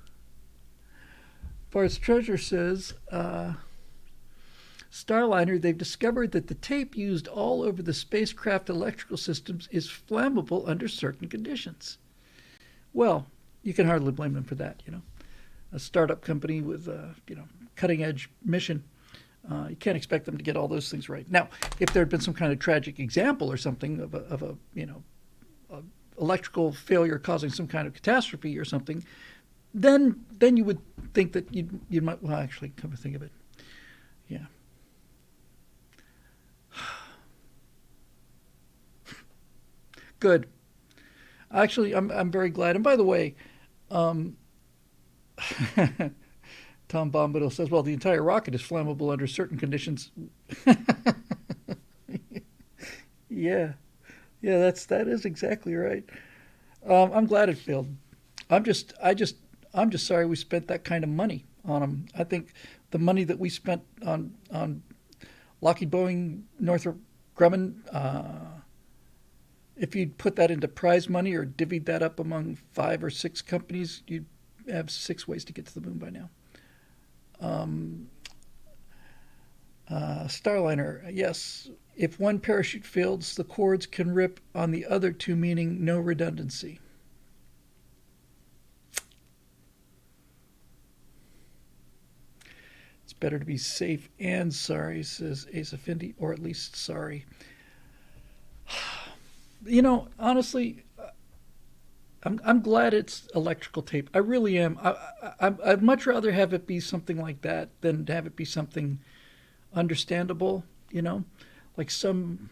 Bart's Treasure says, Starliner, they've discovered that the tape used all over the spacecraft electrical systems is flammable under certain conditions. Well, you can hardly blame them for that, you know. A startup company with a, cutting edge mission. You can't expect them to get all those things right. Now, if there had been some kind of tragic example or something of a electrical failure causing some kind of catastrophe or something, then you would think that you might, well, actually, come to think of it, yeah. Good. Actually, I'm very glad. And by the way, Tom Bombadil says, well, the entire rocket is flammable under certain conditions. Yeah. Yeah, that is exactly right. I'm glad it failed. I'm just sorry we spent that kind of money on them. I think the money that we spent on Lockheed Boeing, Northrop Grumman, if you'd put that into prize money or divvied that up among 5 or 6 companies, you'd have 6 ways to get to the moon by now. Starliner, yes. If one parachute fails, the cords can rip on the other 2, meaning no redundancy. It's better to be safe and sorry, says Asa Findi, or at least sorry. Honestly, I'm glad it's electrical tape. I really am. I'd much rather have it be something like that than to have it be something understandable, like some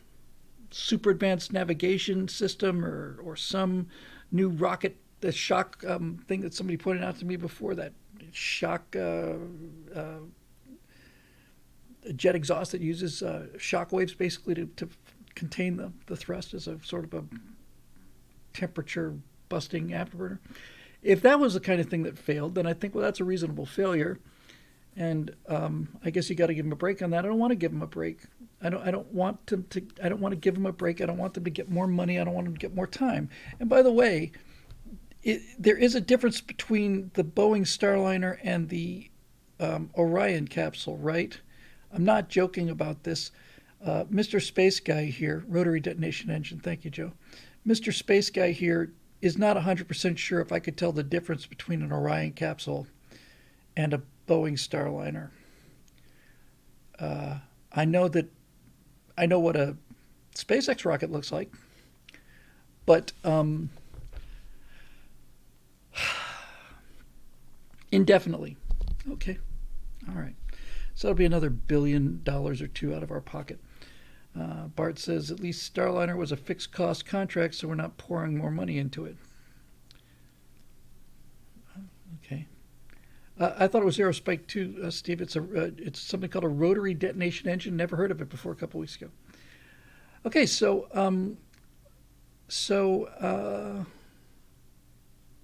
super advanced navigation system or some new rocket, the shock thing that somebody pointed out to me before, that shock jet exhaust that uses shock waves basically to contain the thrust as a sort of a temperature busting afterburner. If that was the kind of thing that failed, then I think, well, that's a reasonable failure. And I guess you got to give them a break on that. I don't want to give them a break. I don't want to give them a break. I don't want them to get more money. I don't want them to get more time. And by the way, there is a difference between the Boeing Starliner and the Orion capsule, right? I'm not joking about this. Mr. Space Guy here, rotary detonation engine. Thank you, Joe. Mr. Space Guy here is not 100% sure if I could tell the difference between an Orion capsule and a Boeing Starliner. I know what a SpaceX rocket looks like, but indefinitely. Okay, all right. So that'll be another $1 billion or 2 out of our pocket. Bart says at least Starliner was a fixed cost contract, so we're not pouring more money into it. Okay. I thought it was Aerospike too, Steve. It's something called a rotary detonation engine. Never heard of it before a couple weeks ago. Okay, so So,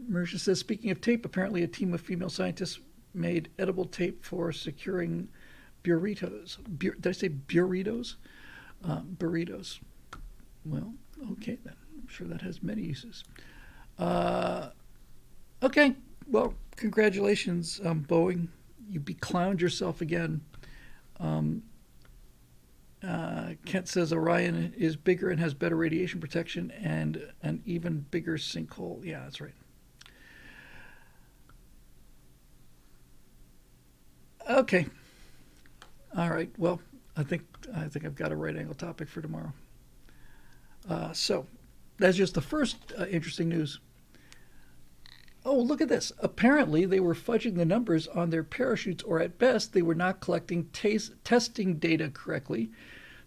Marisha says, speaking of tape, apparently a team of female scientists made edible tape for securing burritos. Did I say burritos? Burritos. Well, okay then. I'm sure that has many uses. Uh, okay. Well, congratulations, Boeing. You beclowned yourself again. Um, Kent says Orion is bigger and has better radiation protection and an even bigger sinkhole. Yeah, that's right. Okay. All right. Well, I think I've got a right angle topic for tomorrow. So that's just the first interesting news. Oh, look at this. Apparently, they were fudging the numbers on their parachutes, or at best, they were not collecting testing data correctly.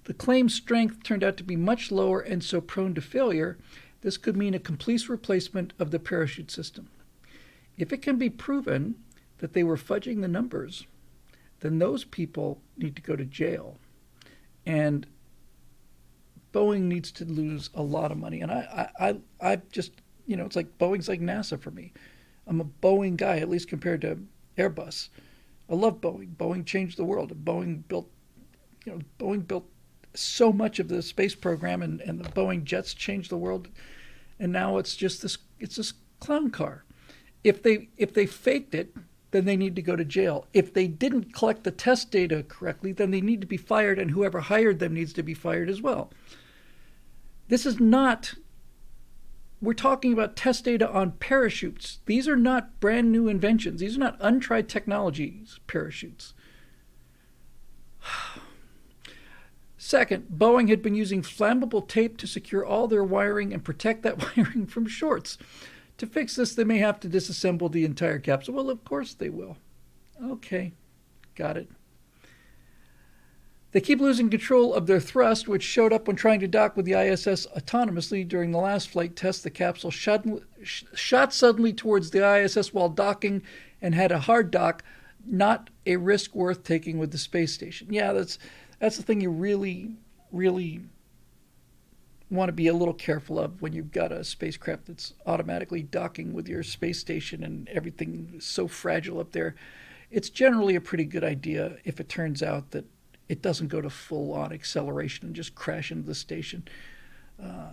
The claimed strength turned out to be much lower and so prone to failure. This could mean a complete replacement of the parachute system. If it can be proven that they were fudging the numbers, then those people need to go to jail. And Boeing needs to lose a lot of money. And I just, it's like Boeing's like NASA for me. I'm a Boeing guy, at least compared to Airbus. I love Boeing. Boeing changed the world. Boeing built so much of the space program, and the Boeing jets changed the world. And now it's this clown car. If they faked it, then they need to go to jail. If they didn't collect the test data correctly, then they need to be fired, and whoever hired them needs to be fired as well. This is not, we're talking about test data on parachutes. These are not brand new inventions. These are not untried technologies, parachutes. Second, Boeing had been using flammable tape to secure all their wiring and protect that wiring from shorts. To fix this, they may have to disassemble the entire capsule. Well, of course they will. Okay, got it. They keep losing control of their thrust, which showed up when trying to dock with the ISS autonomously. During the last flight test, the capsule shot suddenly towards the ISS while docking and had a hard dock, not a risk worth taking with the space station. Yeah, that's the thing you really, really want to be a little careful of when you've got a spacecraft that's automatically docking with your space station and everything is so fragile up there. It's generally a pretty good idea if it turns out that it doesn't go to full-on acceleration and just crash into the station. I'm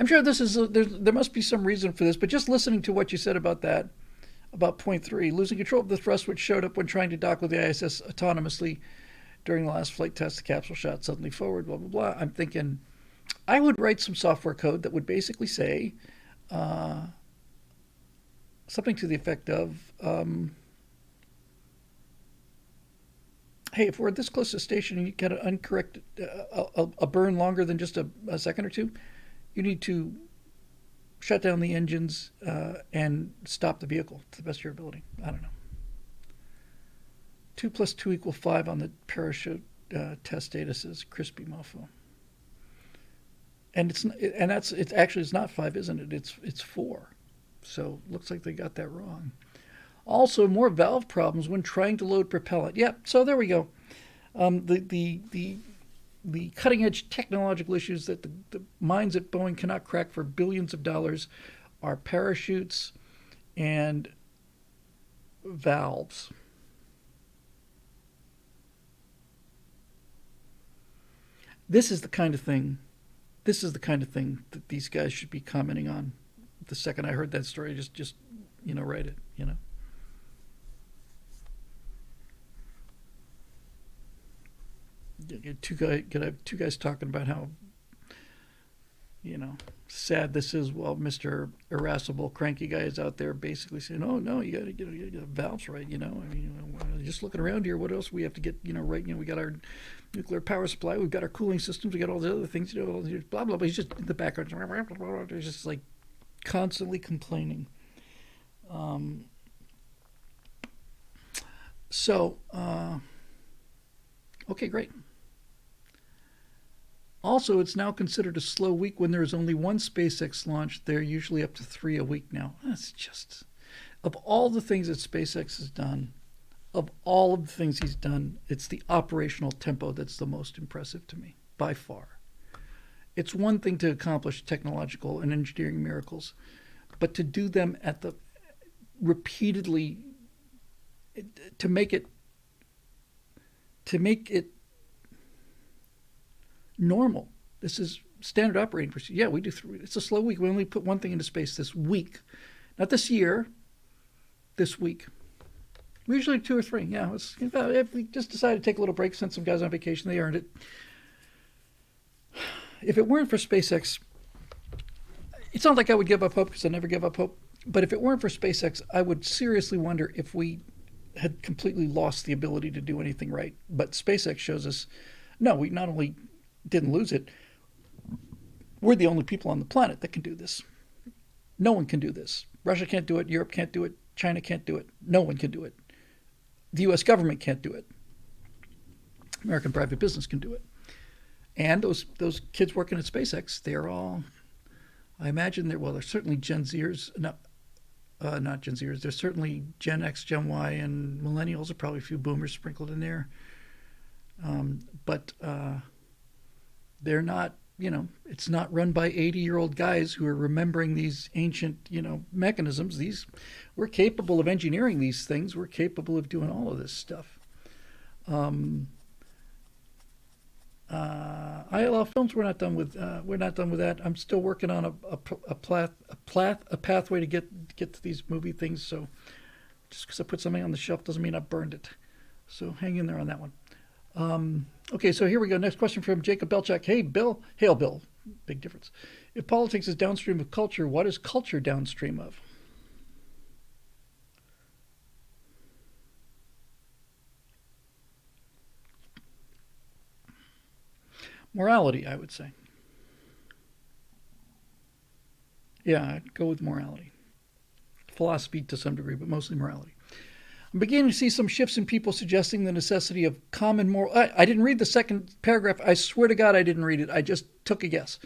sure there must be some reason for this, but just listening to what you said about that, about point 3, losing control of the thrust which showed up when trying to dock with the ISS autonomously. During the last flight test, the capsule shot suddenly forward, blah, blah, blah. I'm thinking I would write some software code that would basically say something to the effect of, hey, if we're this close to the station and you get an uncorrected, a burn longer than just a second or two, you need to shut down the engines and stop the vehicle to the best of your ability. I don't know. 2 plus 2 equal 5 on the parachute test data, says Crispy Mofo. And it's not 5, isn't it? It's 4. So looks like they got that wrong. Also, more valve problems when trying to load propellant. Yep. So there we go. The cutting edge technological issues that the minds at Boeing cannot crack for billions of dollars are parachutes and valves. This is the kind of thing that these guys should be commenting on. The second I heard that story, just write it. Two guys talking about how sad this is, while Mr. Irascible cranky guy is out there basically saying, oh no, you got to get valves right. Just looking around here, what else we have to get right? We got our nuclear power supply, we've got our cooling systems, we got all the other things, blah blah blah. He's just in the background, he's just like constantly complaining. Okay, great. Also, it's now considered a slow week when there is only one SpaceX launch. They're usually up to 3 a week now. That's just, of all the things that SpaceX has done, of all of the things he's done, it's the operational tempo that's the most impressive to me, by far. it's one thing to accomplish technological and engineering miracles, but to do them at the repeatedly to make it to make it normal. This is standard operating procedure. Yeah, we do three. It's a slow week. We only put one thing into space this week, not this year. This week, we usually two or three. Yeah, if we just decided to take a little break, send some guys on vacation, they earned it. If it weren't for SpaceX, it's not like I would give up hope because I never give up hope. But if it weren't for SpaceX, I would seriously wonder if we had completely lost the ability to do anything right. But SpaceX shows us, no, we not only didn't lose it, we're the only people on the planet that can do this. No one can do this. Russia can't do it. Europe can't do it. China can't do it. No one can do it. The U.S. government can't do it. American private business can do it. And those kids working at SpaceX, they're all, I imagine they're certainly Gen Zers, not Gen Zers. There's certainly Gen X, Gen Y, and millennials. Are probably a few boomers sprinkled in there. But they're not, it's not run by 80-year-old guys who are remembering these ancient, mechanisms. We're capable of engineering these things. We're capable of doing all of this stuff. ILL Films, we're not done with that. I'm still working on a pathway to get to these movie things. So just because I put something on the shelf doesn't mean I burned it. So hang in there on that one. Okay, so here we go. Next question from Jacob Belchak. Hey, Bill. Hail, Bill. Big difference. If politics is downstream of culture, what is culture downstream of? Morality, I would say. Yeah, I'd go with morality. Philosophy to some degree, but mostly morality. I'm beginning to see some shifts in people suggesting the necessity of common moral. I didn't read the second paragraph. I swear to God I didn't read it. I just took a guess.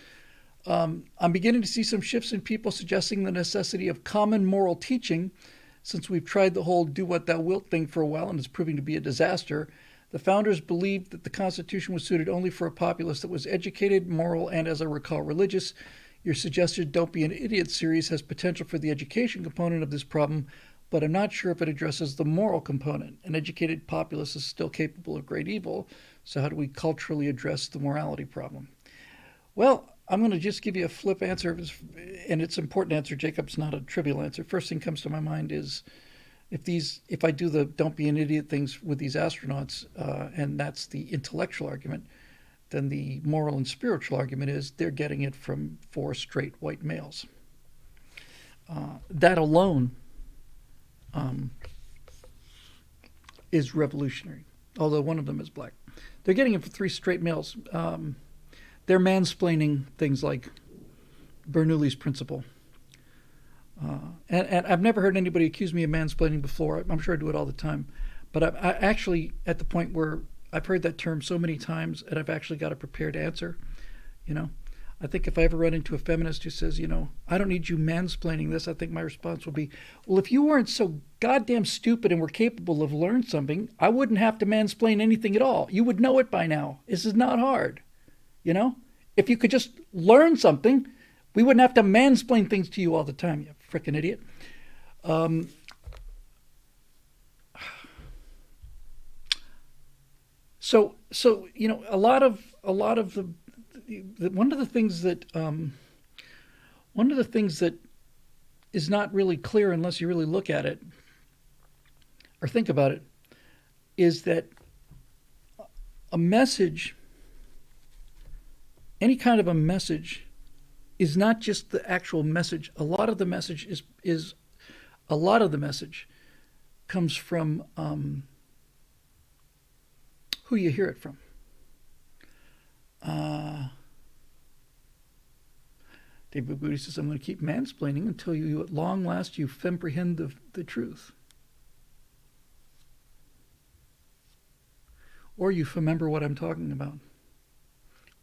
I'm beginning to see some shifts in people suggesting the necessity of common moral teaching, since we've tried the whole do what thou wilt thing for a while and it's proving to be a disaster. The founders believed that the Constitution was suited only for a populace that was educated, moral, and, as I recall, religious. Your suggested Don't Be an Idiot series has potential for the education component of this problem, but I'm not sure if it addresses the moral component. An educated populace is still capable of great evil, so how do we culturally address the morality problem? Well, I'm going to just give you a flip answer, and it's an important answer, Jacob. It's not a trivial answer. First thing comes to my mind is, if I do the don't be an idiot things with these astronauts, and that's the intellectual argument, then the moral and spiritual argument is they're getting it from 4 straight white males. That alone is revolutionary, although one of them is black. They're getting it from 3 straight males. They're mansplaining things like Bernoulli's principle. And I've never heard anybody accuse me of mansplaining before. I'm sure I do it all the time. But I'm actually at the point where I've heard that term so many times and I've actually got a prepared answer. I think if I ever run into a feminist who says, I don't need you mansplaining this, I think my response will be, well, if you weren't so goddamn stupid and were capable of learning something, I wouldn't have to mansplain anything at all. You would know it by now. This is not hard. If you could just learn something, we wouldn't have to mansplain things to you all the time, you frickin' idiot. So a lot of the one of the things that is not really clear unless you really look at it or think about it is that a message, any kind of a message, is not just the actual message. A lot of the message comes from who you hear it from. David Booty says, I'm going to keep mansplaining until you at long last you comprehend the truth. Or you remember what I'm talking about.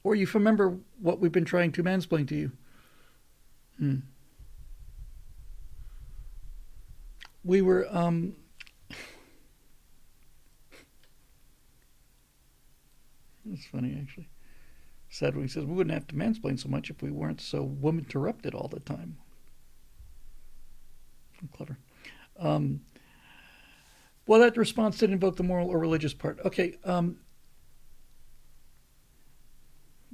Or you remember what we've been trying to mansplain to you. We were that's funny actually. said when he says we wouldn't have to mansplain so much if we weren't so woman-interrupted all the time. Clever. Well, that response didn't invoke the moral or religious part. Okay.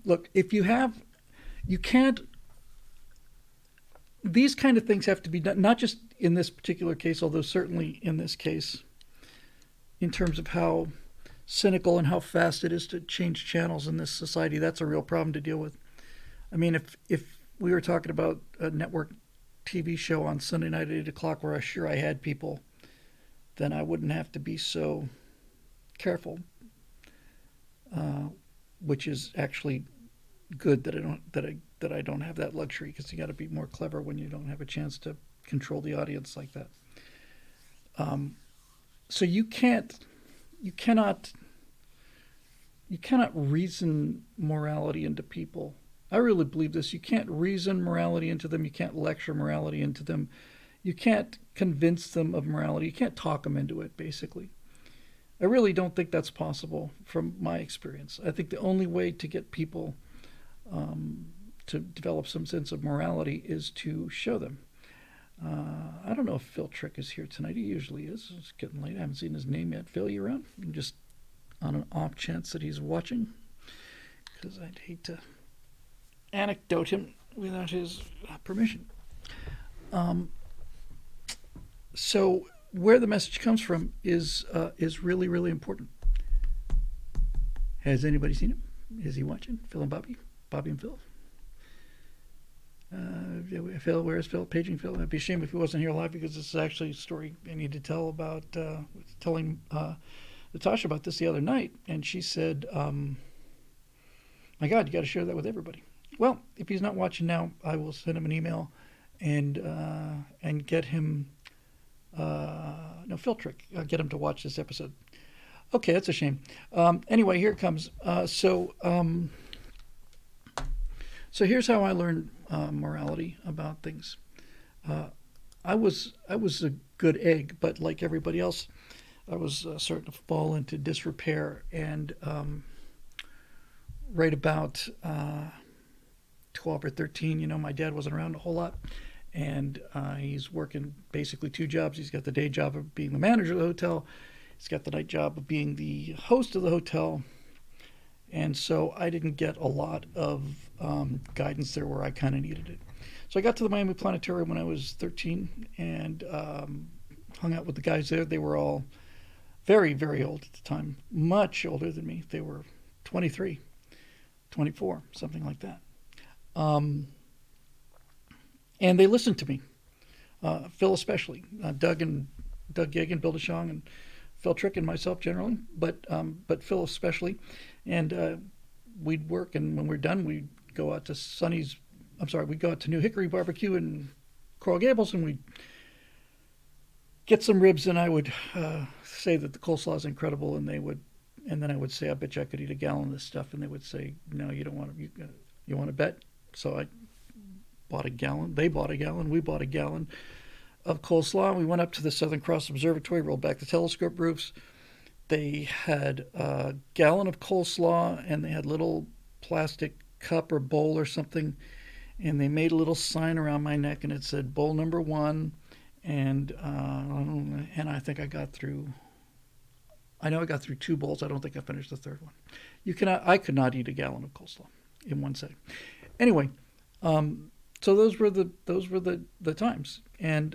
Look, if you can't. These kind of things have to be done, not just in this particular case, although certainly in this case, in terms of how cynical and how fast it is to change channels in this society. That's a real problem to deal with. I mean, if we were talking about a network TV show on Sunday night at 8 o'clock where I had people, then I wouldn't have to be so careful, which is actually good that I don't have that luxury, because you got to be more clever when you don't have a chance to control the audience like that. So you cannot reason morality into people. I really believe this. You can't reason morality into them. You can't lecture morality into them. You can't convince them of morality. You can't talk them into it, basically. I really don't think that's possible from my experience. I think the only way to get people to develop some sense of morality is to show them. I don't know if Phil Trick is here tonight. He usually is. It's getting late. I haven't seen his name yet. Phil, you around? Just on an off chance that he's watching, because I'd hate to anecdote him without his permission. So where the message comes from is really, really important. Has anybody seen him? Is he watching? Phil and Bobby? Bobby and Phil? Phil, where is Phil? Paging Phil. It'd be a shame if he wasn't here live, because this is actually a story I need to tell about, telling Natasha about this the other night. And she said, my God, you got to share that with everybody. Well, if he's not watching now, I will send him an email and get him, Phil Trick, get him to watch this episode. Okay, that's a shame. Anyway, here it comes. So here's how I learned morality about things. I was a good egg, but like everybody else, I was starting to fall into disrepair. And right about 12 or 13, my dad wasn't around a whole lot, and he's working basically two jobs. He's got the day job of being the manager of the hotel. He's got the night job of being the host of the hotel. And so I didn't get a lot of guidance there where I kind of needed it. So I got to the Miami Planetarium when I was 13 and hung out with the guys there. They were all very, very old at the time, much older than me. They were 23, 24, something like that. And they listened to me, Phil especially, Doug Gagin, Bill DeShong, and Phil Trick and myself generally, but Phil especially. And we'd work, and when we're done, we'd go out to we'd go out to New Hickory Barbecue in Coral Gables, and we'd get some ribs, and I would say that the coleslaw is incredible, and then I would say, I bet you I could eat a gallon of this stuff, and they would say, no, you don't want to. You want to bet? So I bought a gallon. They bought a gallon. We bought a gallon of coleslaw. We went up to the Southern Cross Observatory, rolled back the telescope roofs. They had a gallon of coleslaw, and they had a little plastic cup or bowl or something, and they made a little sign around my neck, and it said bowl number 1. And I think I got through. I know I got through 2 bowls. I don't think I finished the third one. I could not eat a gallon of coleslaw in one setting. Anyway, so those were the times, and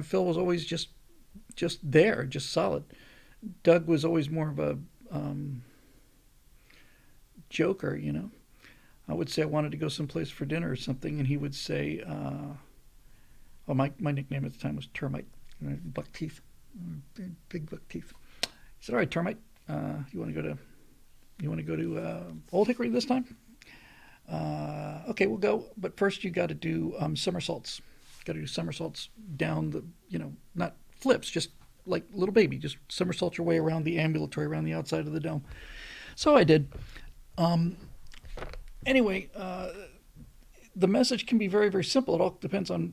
Phil was always just there, just solid. Doug was always more of a joker, I would say I wanted to go someplace for dinner or something, and he would say, my nickname at the time was Termite, buck teeth, big buck teeth. He said, all right, Termite, you want to go to Old Hickory this time? Okay, we'll go, but first you got to do somersaults. Got to do somersaults down the, not flips, just like little baby, just somersault your way around the ambulatory, around the outside of the dome. So I did. Anyway, the message can be very, very simple. It all depends on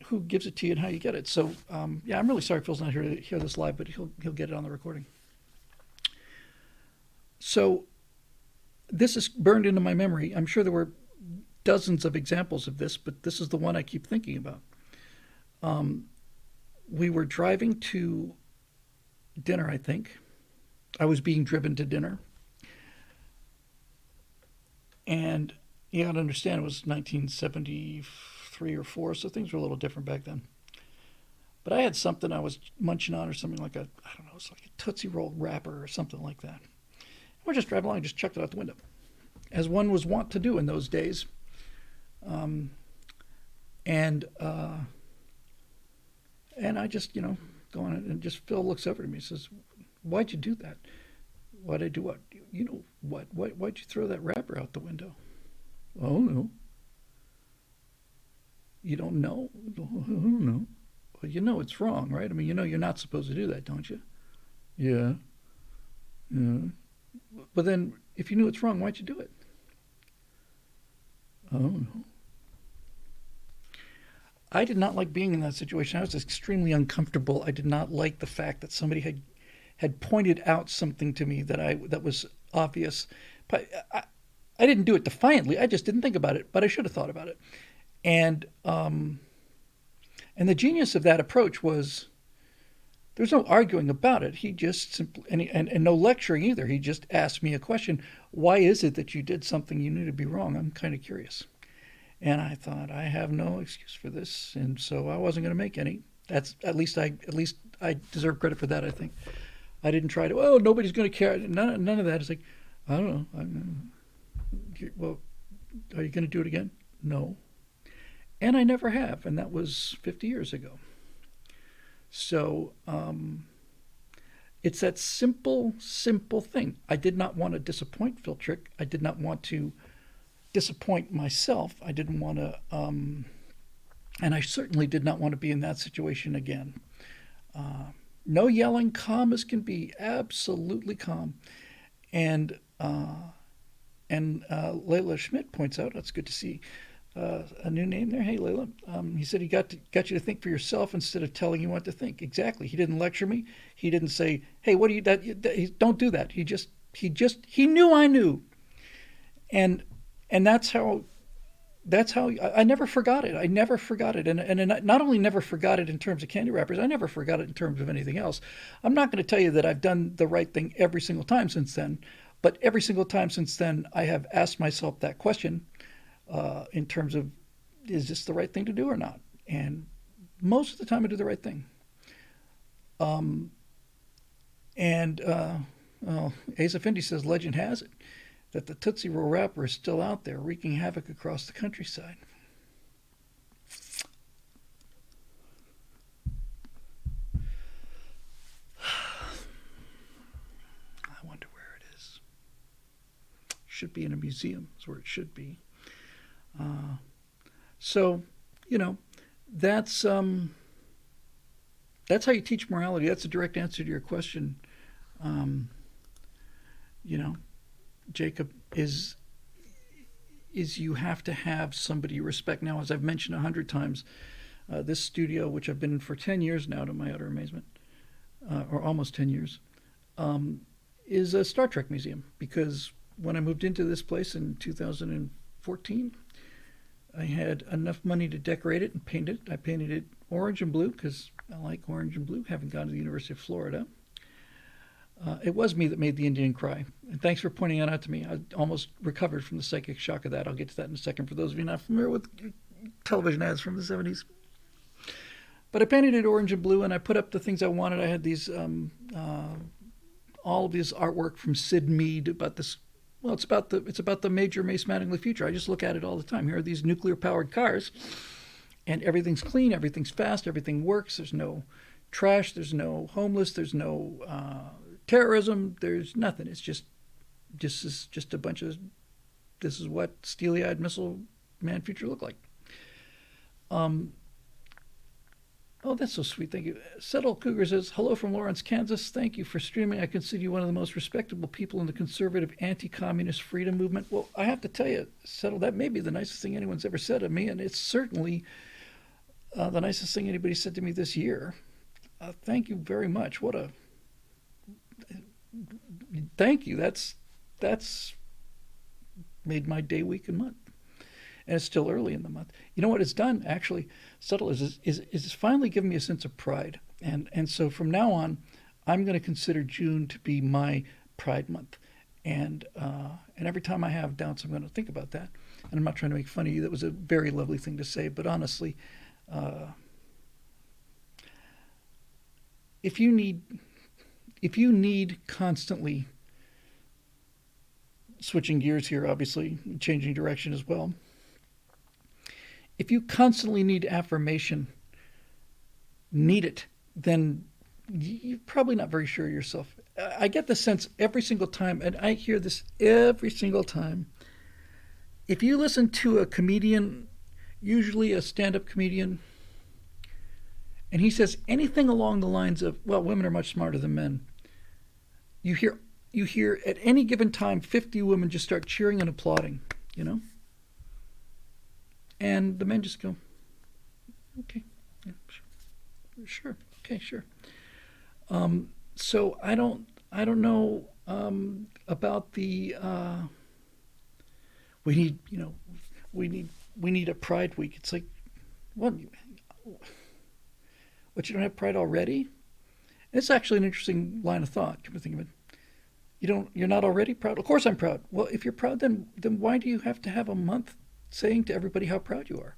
who gives it to you and how you get it. So I'm really sorry Phil's not here to hear this live, but he'll get it on the recording. So this is burned into my memory. I'm sure there were dozens of examples of this, but this is the one I keep thinking about. We were driving to dinner, I think. I was being driven to dinner. And you got to understand, it was 1973 or 4, so things were a little different back then. But I had something I was munching on, or something like I don't know, it's like a Tootsie Roll wrapper or something like that. We're just driving along, just chucked it out the window, as one was wont to do in those days. Um, and and I just, go on it, and just Phil looks over to me and says, "Why'd you do that? Why'd I do what? You know what? Why'd you throw that wrapper out the window?" "Oh no." "You don't know?" "Oh no." "Well, you know it's wrong, right? I mean, you know you're not supposed to do that, don't you?" "Yeah, yeah." "But then, if you knew it's wrong, why'd you do it?" "Oh no." I did not like being in that situation. I was extremely uncomfortable. I did not like the fact that somebody had pointed out something to me that was obvious. But I didn't do it defiantly. I just didn't think about it. But I should have thought about it. And and the genius of that approach was there's no arguing about it. He just simply and no lecturing either. He just asked me a question. "Why is it that you did something you knew to be wrong? I'm kind of curious." And I thought, I have no excuse for this, and so I wasn't going to make any. That's at least I deserve credit for that. I think I didn't try to. Oh, nobody's going to care. None of that. It's like, I don't know. Well, are you going to do it again? No, and I never have, and that was 50 years ago. So it's that simple thing. I did not want to disappoint Philtrick. I did not want to disappoint myself. I didn't want to, and I certainly did not want to be in that situation again. No yelling, calm as can be, absolutely calm. And Layla Schmidt points out, that's good to see, a new name there. Hey, Layla. He said he got you to think for yourself instead of telling you what to think. Exactly. He didn't lecture me. He didn't say, "Hey, what do you don't do that." He knew I knew, and that's how I never forgot it. I never forgot it, and not only never forgot it in terms of candy wrappers, I never forgot it in terms of anything else. I'm not going to tell you that I've done the right thing every single time since then, but every single time since then, I have asked myself that question in terms of, is this the right thing to do or not? And most of the time, I do the right thing. And well, Asa Findi says, legend has it that the Tootsie Roll wrapper is still out there wreaking havoc across the countryside. I wonder where it is. Should be in a museum, is where it should be. So, you know, that's that's how you teach morality. That's a direct answer to your question. Um, you know, Jacob, is you have to have somebody you respect. Now, as I've mentioned 100 times, this studio, which I've been in for 10 years now, to my utter amazement, or almost 10 years, is a Star Trek museum. Because when I moved into this place in 2014, I had enough money to decorate it and paint it. I painted it orange and blue because I like orange and blue, having gone to the University of Florida. It was me that made the Indian cry. And thanks for pointing that out to me. I almost recovered from the psychic shock of that. I'll get to that in a second for those of you not familiar with television ads from the 70s. But I painted it orange and blue, and I put up the things I wanted. I had these, all of this artwork from Sid Mead about this. Well, it's about the major Mace Mattingly future. I just look at it all the time. Here are these nuclear-powered cars, and everything's clean, everything's fast, everything works. There's no trash, there's no homeless, there's no terrorism, there's nothing. It's just a bunch of, this is what steely-eyed missile man future looked like. Oh, that's so sweet. Thank you. Settle Cougar says, hello from Lawrence, Kansas. Thank you for streaming. I consider you one of the most respectable people in the conservative anti-communist freedom movement. Well, I have to tell you, Settle, that may be the nicest thing anyone's ever said of me, and it's certainly the nicest thing anybody said to me this year. Thank you very much. Thank you. That's made my day, week, and month. And it's still early in the month. You know what it's done, actually, subtle, is it's finally given me a sense of pride. And so from now on, I'm going to consider June to be my Pride Month. And every time I have doubts, I'm going to think about that. And I'm not trying to make fun of you. That was a very lovely thing to say. But honestly, if you need constantly switching gears here, obviously changing direction as well. If you constantly need affirmation, need it, then you're probably not very sure of yourself. I get the sense every single time, and I hear this every single time. If you listen to a comedian, usually a stand-up comedian, and he says anything along the lines of, well, women are much smarter than men, you hear at any given time 50 women just start cheering and applauding, you know? And the men just go, okay, yeah, sure, okay, sure. So I don't know about the we need a Pride Week. It's like, what you don't have Pride already? It's actually an interesting line of thought. Come to think of it, you're not already proud. Of course I'm proud. Well, if you're proud, then why do you have to have a month saying to everybody how proud you are?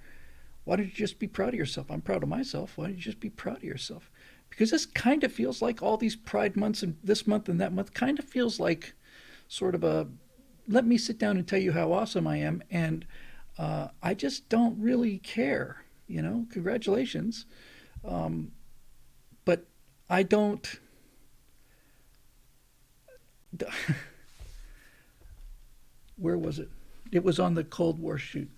Why don't you just be proud of yourself? I'm proud of myself. Why don't you just be proud of yourself? Because this kind of feels like all these Pride months and this month and that month kind of feels like sort of a, let me sit down and tell you how awesome I am. And I just don't really care, congratulations. But I don't, where was it? It was on the Cold War shoot.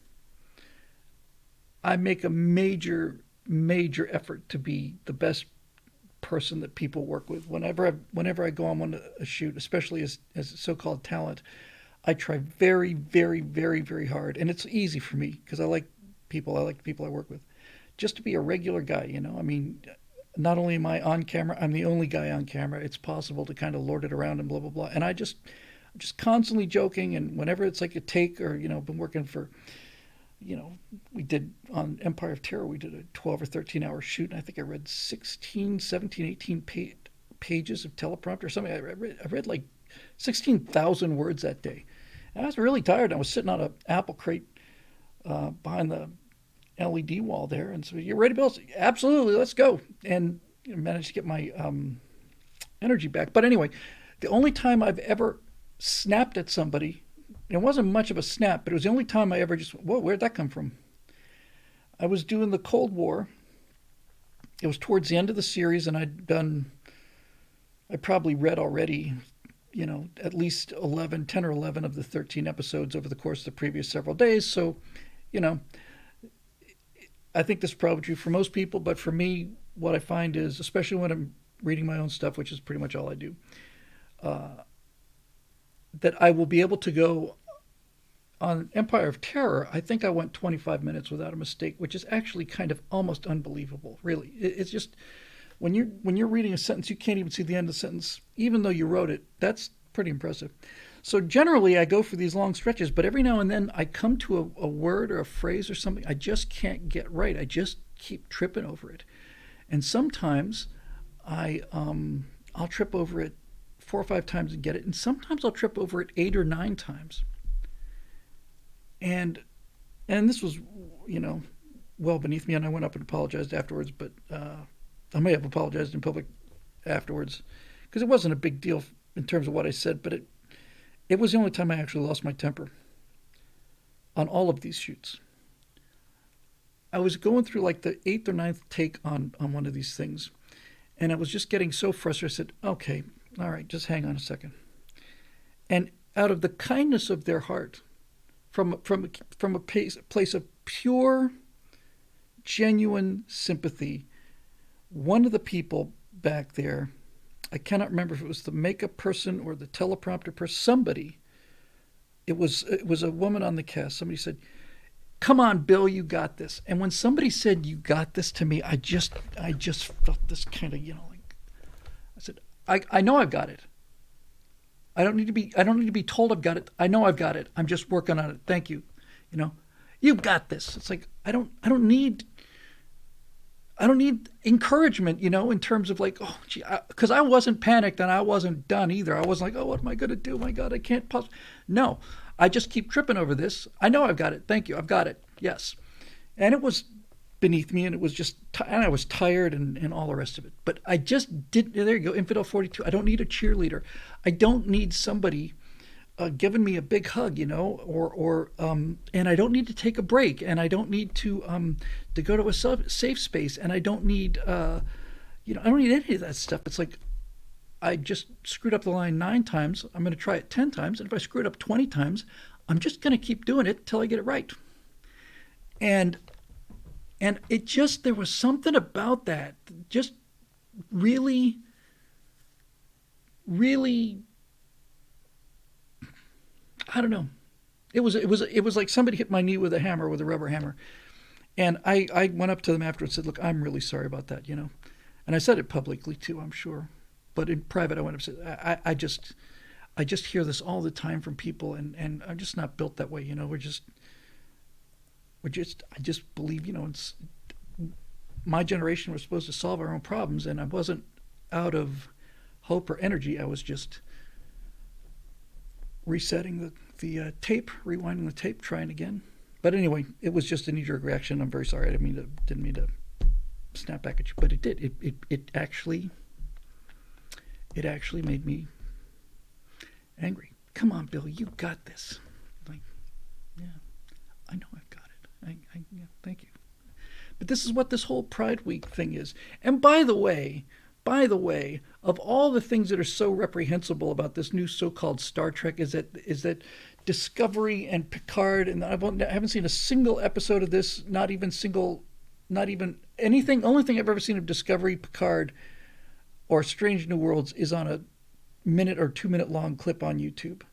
I make a major effort to be the best person that people work with. Whenever I go on a shoot, especially as so-called talent, I try very, very, very, very hard. And it's easy for me because I like the people I work with. Just to be a regular guy, I mean, not only am I on camera, I'm the only guy on camera. It's possible to kind of lord it around and blah, blah, blah. And I'm just constantly joking. And whenever it's like a take or, been working for, we did on Empire of Terror, we did a 12 or 13 hour shoot. And I think I read 16, 17, 18 pages of teleprompter or something. I read like 16,000 words that day. And I was really tired. I was sitting on an apple crate behind the LED wall there. And so, you're ready, Bill? Absolutely, let's go. And managed to get my energy back. But anyway, the only time I've ever snapped at somebody, it wasn't much of a snap, but it was the only time I ever just, whoa, where'd that come from? I was doing the Cold War. It was towards the end of the series, and I probably read already, at least 10 or 11 of the 13 episodes over the course of the previous several days. So, I think this is probably true for most people, but for me, what I find is, especially when I'm reading my own stuff, which is pretty much all I do, that I will be able to go on Empire of Terror. I think I went 25 minutes without a mistake, which is actually kind of almost unbelievable, really. It's just, when you're reading a sentence, you can't even see the end of the sentence, even though you wrote it. That's pretty impressive. So generally I go for these long stretches, but every now and then I come to a word or a phrase or something I just can't get right. I just keep tripping over it. And sometimes I'll trip over it 4 or 5 times and get it. And sometimes I'll trip over it 8 or 9 times. And this was, well beneath me, and I went up and apologized afterwards, but I may have apologized in public afterwards because it wasn't a big deal in terms of what I said, but it was the only time I actually lost my temper on all of these shoots. I was going through like the 8th or 9th take on one of these things, and I was just getting so frustrated. I said, okay, all right, just hang on a second. And out of the kindness of their heart, from a place of pure, genuine sympathy, one of the people back there, I cannot remember if it was the makeup person or the teleprompter person, somebody, it was a woman on the cast. Somebody said, come on, Bill, you got this. And when somebody said, you got this to me, I just felt this kind of, like, I said, I know I've got it. I don't need to be told I've got it. I know I've got it. I'm just working on it. Thank you. You know, you've got this. It's like I don't need encouragement, in terms of like, oh, gee, because I wasn't panicked and I wasn't done either. I wasn't like, oh, what am I going to do? My God, I can't possibly. No, I just keep tripping over this. I know I've got it. Thank you. I've got it. Yes. And it was beneath me and it was just, and I was tired and all the rest of it. But I just did, there you go, Infidel 42. I don't need a cheerleader. I don't need somebody giving me a big hug, and I don't need to take a break, and I don't need to go to a safe space, and I don't need, I don't need any of that stuff. It's like I just screwed up the line 9 times. I'm going to try it 10 times, and if I screw it up 20 times, I'm just going to keep doing it till I get it right. And it just, there was something about that, just really, really, I don't know. It was like somebody hit my knee with a rubber hammer. And I went up to them after and said, look, I'm really sorry about that, And I said it publicly too, I'm sure. But in private, I went up and said, I just hear this all the time from people, and I'm just not built that way, I just believe, it's, my generation was supposed to solve our own problems, and I wasn't out of hope or energy. I was just resetting the tape, rewinding the tape, trying again. But anyway, it was just a knee-jerk reaction. I'm very sorry. I didn't mean to snap back at you, but it did. It actually made me angry. Come on, Bill, you got this. Like, yeah, I know I've got it. Yeah, thank you. But this is what this whole Pride Week thing is. And by the way, of all the things that are so reprehensible about this new so-called Star Trek is that Discovery and Picard, and I haven't seen a single episode of this, not even anything. Only thing I've ever seen of Discovery, Picard, or Strange New Worlds is on a minute or 2 minute long clip on YouTube.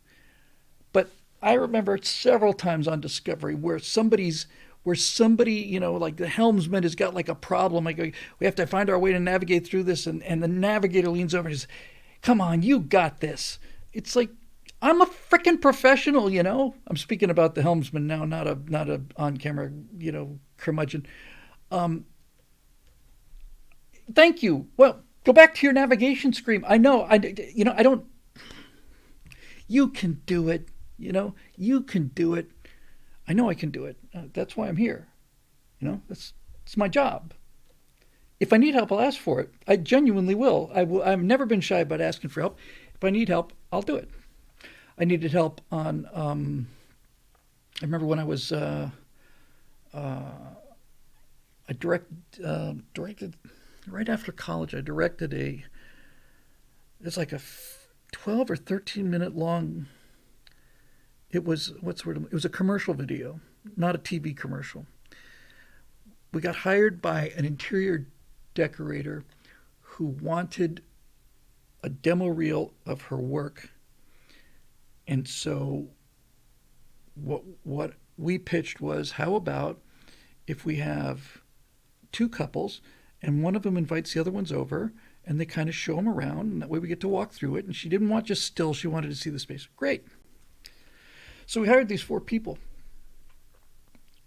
But I remember several times on Discovery where somebody, like the helmsman has got like a problem. Like, we have to find our way to navigate through this. And the navigator leans over and says, come on, you got this. It's like, I'm a freaking professional, I'm speaking about the helmsman now, not a on camera, curmudgeon. Thank you. Well, go back to your navigation screen. I know, I don't, you can do it, you can do it. I know I can do it. That's why I'm here. It's my job. If I need help, I'll ask for it. I genuinely will. I've never been shy about asking for help. If I need help, I'll do it. I needed help on. I remember when I was. I directed right after college. I directed it's like a 12 or 13 minute long. It was It was a commercial video, not a TV commercial. We got hired by an interior decorator who wanted a demo reel of her work. And so what we pitched was, how about if we have 2 couples and one of them invites the other ones over and they kind of show them around, and that way we get to walk through it. And she didn't want just still, she wanted to see the space. Great. So we hired these 4 people,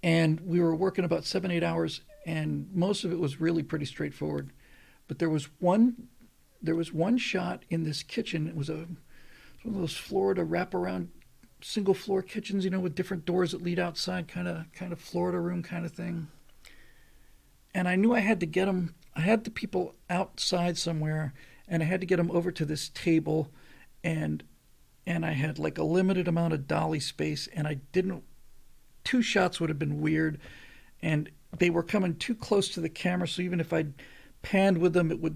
and we were working about 7-8 hours, and most of it was really pretty straightforward. But there was one shot in this kitchen. It was one of those Florida wraparound single floor kitchens, with different doors that lead outside, kind of Florida room kind of thing. And I knew I had to get them. I had the people outside somewhere, and I had to get them over to this table, and I had like a limited amount of dolly space, and 2 shots would have been weird, and they were coming too close to the camera, so even if I panned with them, it would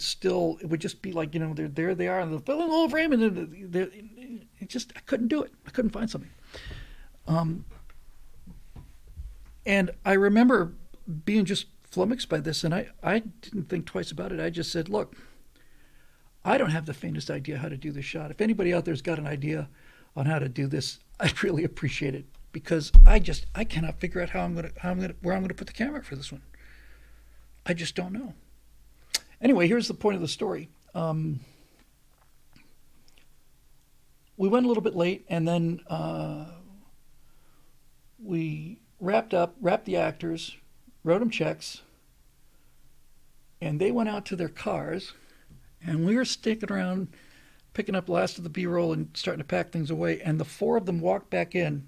just be like, there they are in the whole frame, and I couldn't do it. I couldn't find something. And I remember being just flummoxed by this, and I didn't think twice about it. I just said, look, I don't have the faintest idea how to do this shot. If anybody out there's got an idea on how to do this, I'd really appreciate it, because I cannot figure out where I'm going to put the camera for this one. I just don't know. Anyway, here's the point of the story. One we went a little bit late, and then we wrapped the actors, wrote them checks, and they went out to their cars, and we were sticking around, picking up the last of the B-roll and starting to pack things away. And the four of them walked back in.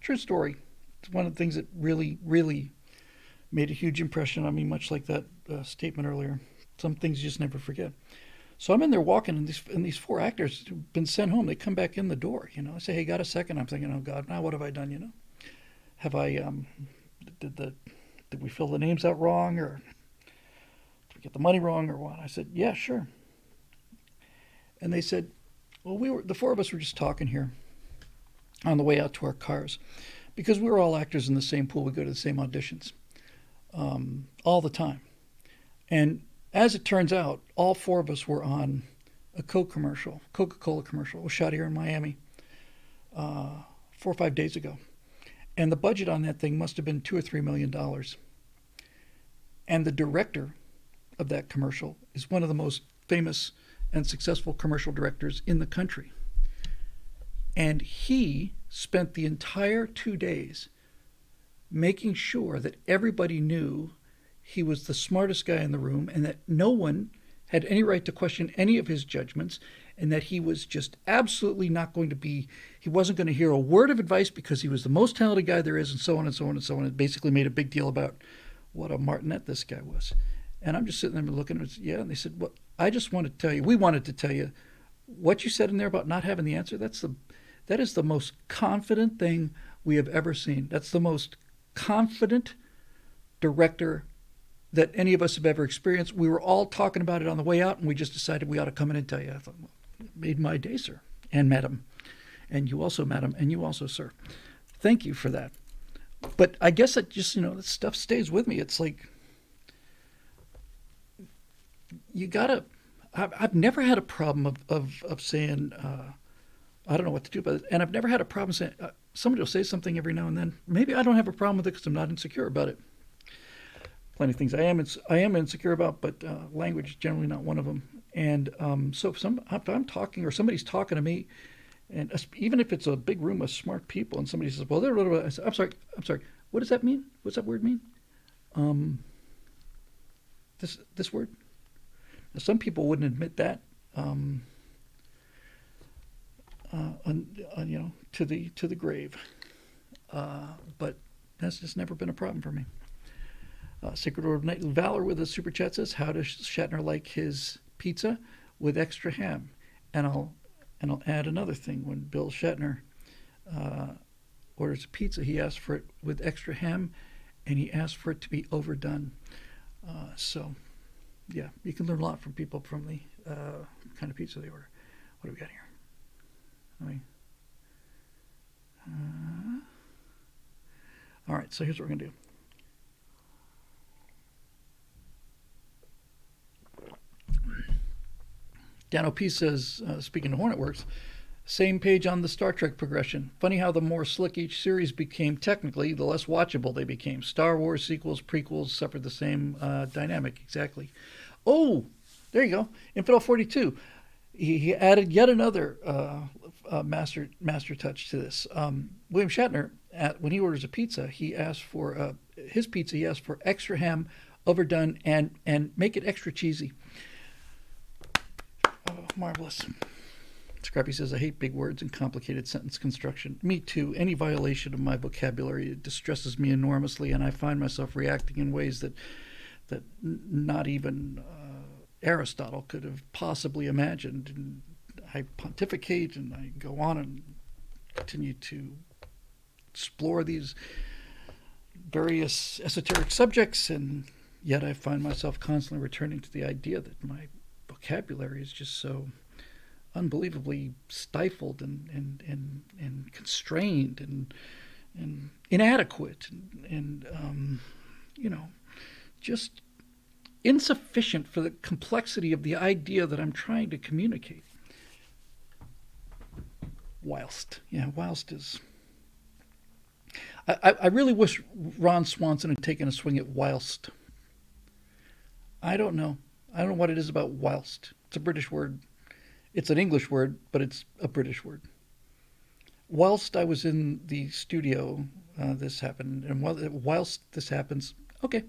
True story. It's one of the things that really, really made a huge impression on me, much like that statement earlier. Some things you just never forget. So I'm in there walking, and these four actors who've been sent home, they come back in the door. I say, "Hey, got a second?" I'm thinking, "Oh God, now what have I done? Have I did we fill the names out wrong, or did we get the money wrong, or what?" I said, "Yeah, sure." And they said, "Well, the four of us were just talking here on the way out to our cars, because we were all actors in the same pool. We go to the same auditions all the time, and as it turns out, all four of us were on a Coca-Cola commercial. It was shot here in Miami 4 or 5 days ago. And the budget on that thing must have been $2 or $3 million. And the director of that commercial is one of the most famous and successful commercial directors in the country. And he spent the entire 2 days making sure that everybody knew he was the smartest guy in the room, and that no one had any right to question any of his judgments, and that he was just absolutely not going to be, he wasn't going to hear a word of advice because he was the most talented guy there is, and so on and so on and so on. It basically made a big deal about what a martinet this guy was. And I'm just sitting there looking at it, yeah, and they said, "Well, I just want to tell you, we wanted to tell you, what you said in there about not having the answer, that is the most confident thing we have ever seen. That's the most confident director that any of us have ever experienced. We were all talking about it on the way out, and we just decided we ought to come in and tell you." I thought, well, it made my day, sir, and madam, and you also, madam, and you also, sir. Thank you for that. But I guess it just, that stuff stays with me. It's like, you gotta, I've never had a problem of saying, I don't know what to do about it. And I've never had a problem saying, somebody will say something every now and then. Maybe I don't have a problem with it because I'm not insecure about it. Plenty of things I am insecure about, but language is generally not one of them. And so if I'm talking, or somebody's talking to me, and even if it's a big room of smart people, and somebody says, "Well, I say, I'm sorry. What does that mean? What's that word mean? This word." Now, some people wouldn't admit that, to the grave, but that's just never been a problem for me. Sacred Order of Knightly Valor with a super chat says, "How does Shatner like his pizza with extra ham?" And I'll add another thing. When Bill Shatner orders a pizza, he asks for it with extra ham, and he asks for it to be overdone. So, yeah, you can learn a lot from people from the kind of pizza they order. What do we got here? All right, so here's what we're going to do. Dan O.P. says, speaking of Hornet Works, same page on the Star Trek progression. Funny how the more slick each series became technically, the less watchable they became. Star Wars sequels, prequels suffered the same dynamic. Exactly. Oh, there you go. Infidel 42. He added yet another master touch to this. William Shatner, when he orders a pizza, he asks for his pizza. He asks for extra ham, overdone, and make it extra cheesy. Oh, marvelous. Scrappy says, "I hate big words and complicated sentence construction." Me too. Any violation of my vocabulary distresses me enormously, and I find myself reacting in ways that not even Aristotle could have possibly imagined. And I pontificate, and I go on and continue to explore these various esoteric subjects, and yet I find myself constantly returning to the idea that my vocabulary is just so unbelievably stifled and constrained and inadequate and just insufficient for the complexity of the idea that I'm trying to communicate. Whilst is... I really wish Ron Swanson had taken a swing at whilst. I don't know what it is about whilst. It's a British word. It's an English word, but it's a British word. Whilst I was in the studio, this happened, and whilst this happens, okay,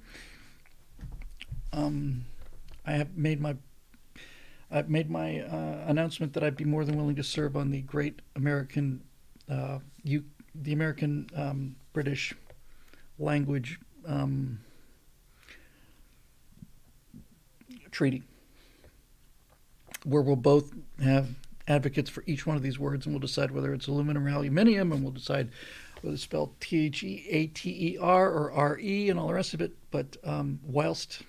um, I have made my I've made my announcement that I'd be more than willing to serve on the great American, the American British language treaty, where we'll both have advocates for each one of these words, and we'll decide whether it's aluminum or aluminium, and we'll decide whether it's spelled Theater or RE and all the rest of it. But whilst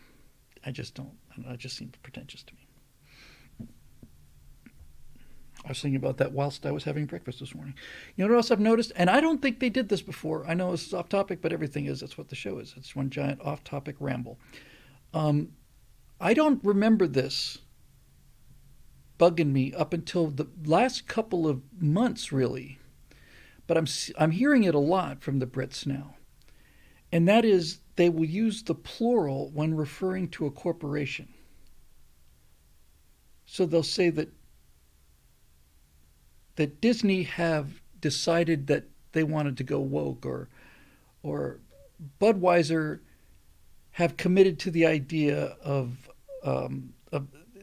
I just don't, it just seems pretentious to me. I was thinking about that whilst I was having breakfast this morning. You know what else I've noticed? And I don't think they did this before. I know this is off topic, but everything is. That's what the show is. It's one giant off topic ramble. I don't remember this bugging me up until the last couple of months, really. But I'm hearing it a lot from the Brits now. And that is they will use the plural when referring to a corporation. So they'll say that Disney have decided that they wanted to go woke, or Budweiser have committed to the idea of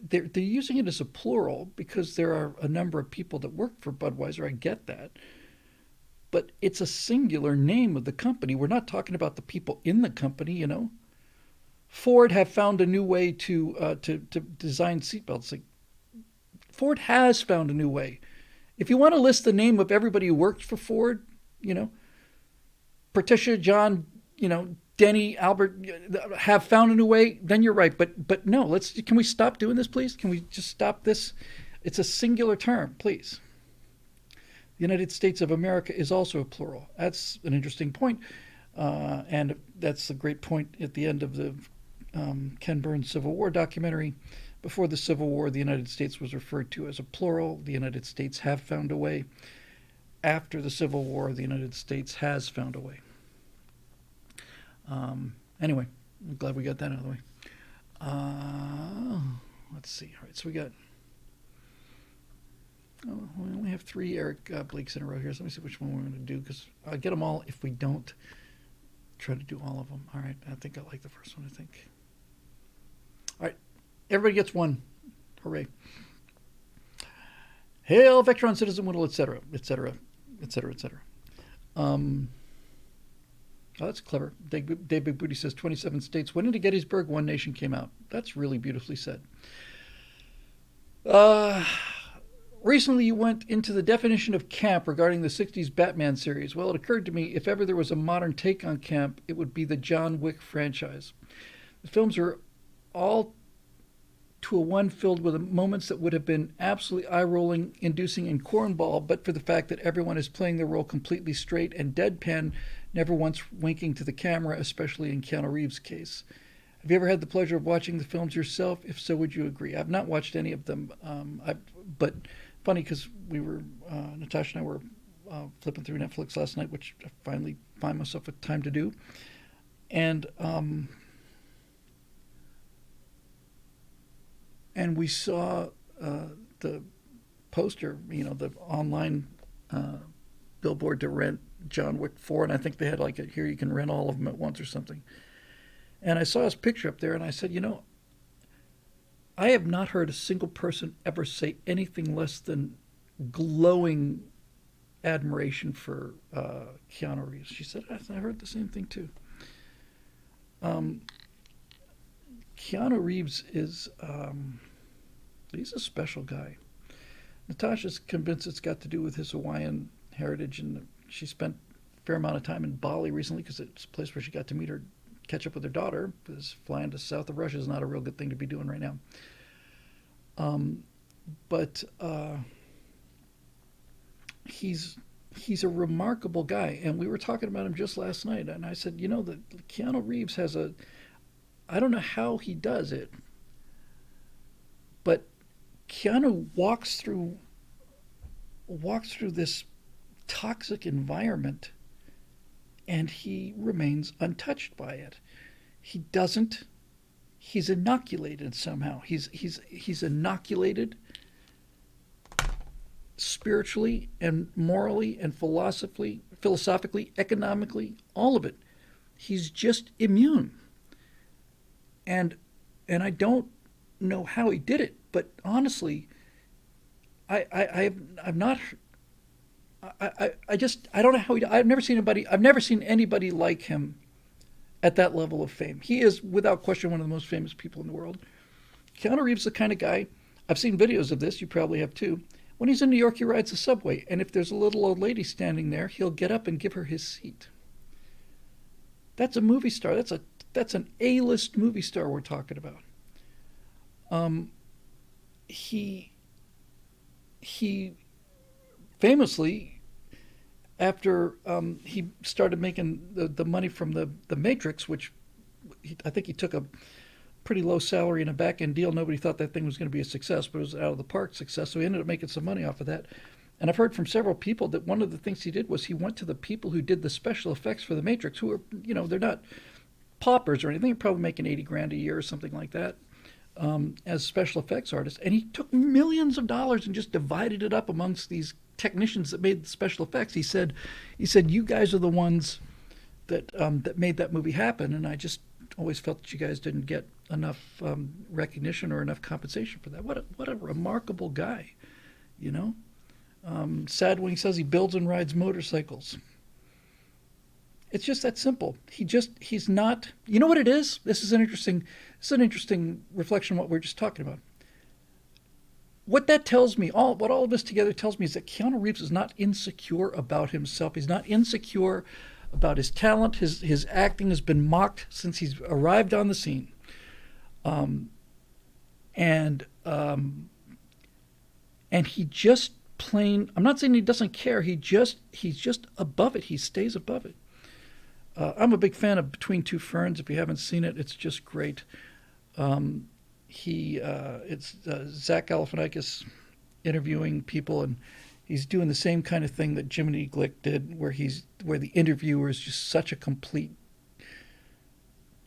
they're using it as a plural because there are a number of people that work for Budweiser. I get that, but it's a singular name of the company. We're not talking about the people in the company, you know. Ford have found a new way to design seatbelts. Like, Ford has found a new way. If you want to list the name of everybody who worked for Ford, you know, Patricia, John, you know, Denny, Albert have found a new way, then you're right. But no, can we stop doing this, please? Can we just stop this? It's a singular term, please. The United States of America is also a plural. That's an interesting point. And that's a great point at the end of the Ken Burns Civil War documentary. Before the Civil War, the United States was referred to as a plural. The United States have found a way. After the Civil War, the United States has found a way. Anyway, I'm glad we got that out of the way. Let's see. All right, so we got... Oh, we only have 3 Eric Blakes in a row here, so let me see which one we're going to do, because I'll get them all if we don't try to do all of them. All right, I think I like the first one, I think. All right. Everybody gets one. Hooray. Hail, Vectron, Citizen Whittle, etc., etc., etc., etc. Oh, that's clever. Dave Big Booty says 27 states went into Gettysburg, one nation came out. That's really beautifully said. Recently, you went into the definition of camp regarding the 60s Batman series. Well, it occurred to me, if ever there was a modern take on camp, it would be the John Wick franchise. The films are all to a one filled with moments that would have been absolutely eye-rolling, inducing, and cornball, but for the fact that everyone is playing their role completely straight and deadpan, never once winking to the camera, especially in Keanu Reeves' case. Have you ever had the pleasure of watching the films yourself? If so, would you agree? I've not watched any of them, but funny because we were, Natasha and I were flipping through Netflix last night, which I finally find myself with time to do, and we saw the poster, you know, the online billboard to rent John Wick 4, and I think they had like here you can rent all of them at once or something. And I saw his picture up there, and I said, you know, I have not heard a single person ever say anything less than glowing admiration for Keanu Reeves. She said, I heard the same thing too. Keanu Reeves is, he's a special guy. Natasha's convinced it's got to do with his Hawaiian heritage, and she spent a fair amount of time in Bali recently because it's a place where she got to catch up with her daughter, because flying to south of Russia is not a real good thing to be doing right now. But he's a remarkable guy, and we were talking about him just last night, and I said, you know, that Keanu Reeves has I don't know how he does it, but Keanu walks through this toxic environment and he remains untouched by it. He's inoculated somehow. He's inoculated spiritually and morally and philosophically, economically, all of it. He's just immune. And I don't know how he did it, but honestly, I've not. I don't know how he. I've never seen anybody like him at that level of fame. He is without question one of the most famous people in the world. Keanu Reeves is the kind of guy. I've seen videos of this. You probably have too. When he's in New York, he rides the subway, and if there's a little old lady standing there, he'll get up and give her his seat. That's a movie star. That's an A-list movie star we're talking about. He famously, after he started making the money from the Matrix, which I think he took a pretty low salary in a back end deal. Nobody thought that thing was going to be a success, but it was out of the park success. So he ended up making some money off of that. And I've heard from several people that one of the things he did was he went to the people who did the special effects for the Matrix, who are, they're not paupers or anything. They're probably making 80 grand a year or something like that, as special effects artists. And he took millions of dollars and just divided it up amongst these technicians that made the special effects. He said, you guys are the ones that made that movie happen. And I just always felt that you guys didn't get enough recognition or enough compensation for that. What a remarkable guy, Sad when he says he builds and rides motorcycles. It's just that simple. He's not. You know what it is? This is an interesting reflection on what we're just talking about. What that tells me, what all of this together tells me, is that Keanu Reeves is not insecure about himself. He's not insecure about his talent. His acting has been mocked since he's arrived on the scene. And he just plain. I'm not saying he doesn't care. He's just above it. He stays above it. I'm a big fan of Between Two Ferns. If you haven't seen it, it's just great. It's Zach Galifianakis interviewing people, and he's doing the same kind of thing that Jiminy Glick did, where the interviewer is just such a complete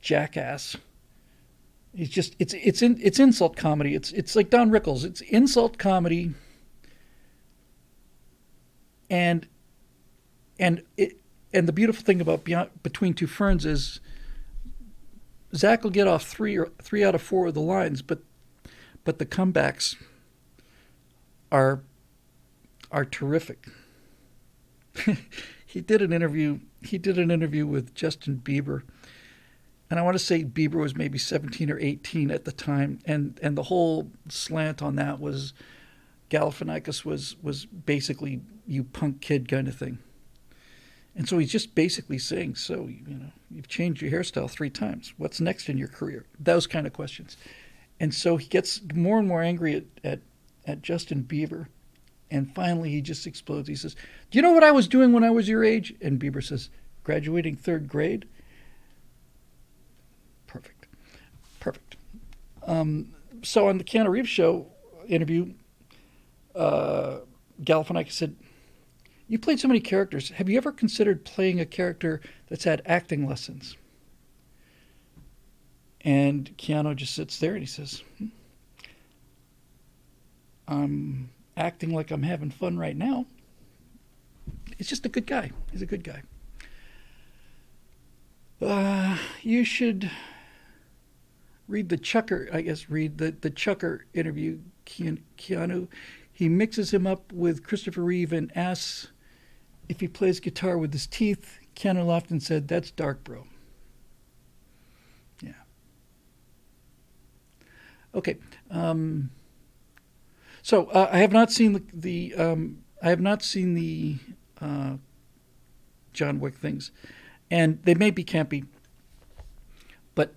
jackass. It's insult comedy. It's like Don Rickles. It's insult comedy, and the beautiful thing about Between Two Ferns is Zach will get off three out of four of the lines, but the comebacks are terrific. He did an interview with Justin Bieber, and I want to say Bieber was maybe 17 or 18 at the time, and the whole slant on that was Galifianakis was basically, you punk kid kind of thing. And so he's just basically saying, so, you've changed your hairstyle 3 times. What's next in your career? Those kind of questions. And so he gets more and more angry at Justin Bieber. And finally he just explodes. He says, do you know what I was doing when I was your age? And Bieber says, graduating 3rd grade. Perfect. So on the Keanu Reeves show interview, Galifianakis said, you played so many characters. Have you ever considered playing a character that's had acting lessons? And Keanu just sits there and he says, I'm acting like I'm having fun right now. He's just a good guy. He's a good guy. You should read the Chucker, read the Chucker interview, Keanu. He mixes him up with Christopher Reeve and asks if he plays guitar with his teeth. Keanu laughed and said, that's dark, bro. Yeah. Okay. So I have not seen the John Wick things, and they may be campy, but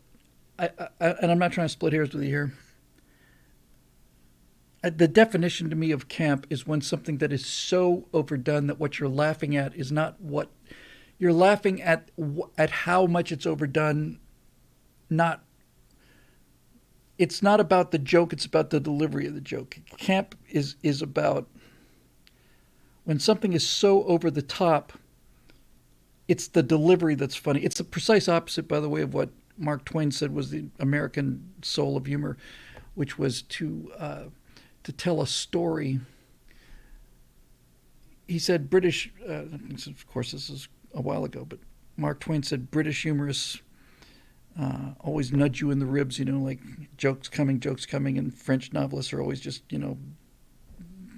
and I'm not trying to split hairs with you here. The definition to me of camp is when something that is so overdone that what you're laughing at is not what you're laughing at how much it's overdone. It's not about the joke, it's about the delivery of the joke. Camp is about when something is so over the top, it's the delivery that's funny. It's the precise opposite, by the way, of what Mark Twain said was the American soul of humor, which was to tell a story he said British, of course this is a while ago, but Mark Twain said British humorists always nudge you in the ribs, like jokes coming, and French novelists are always just,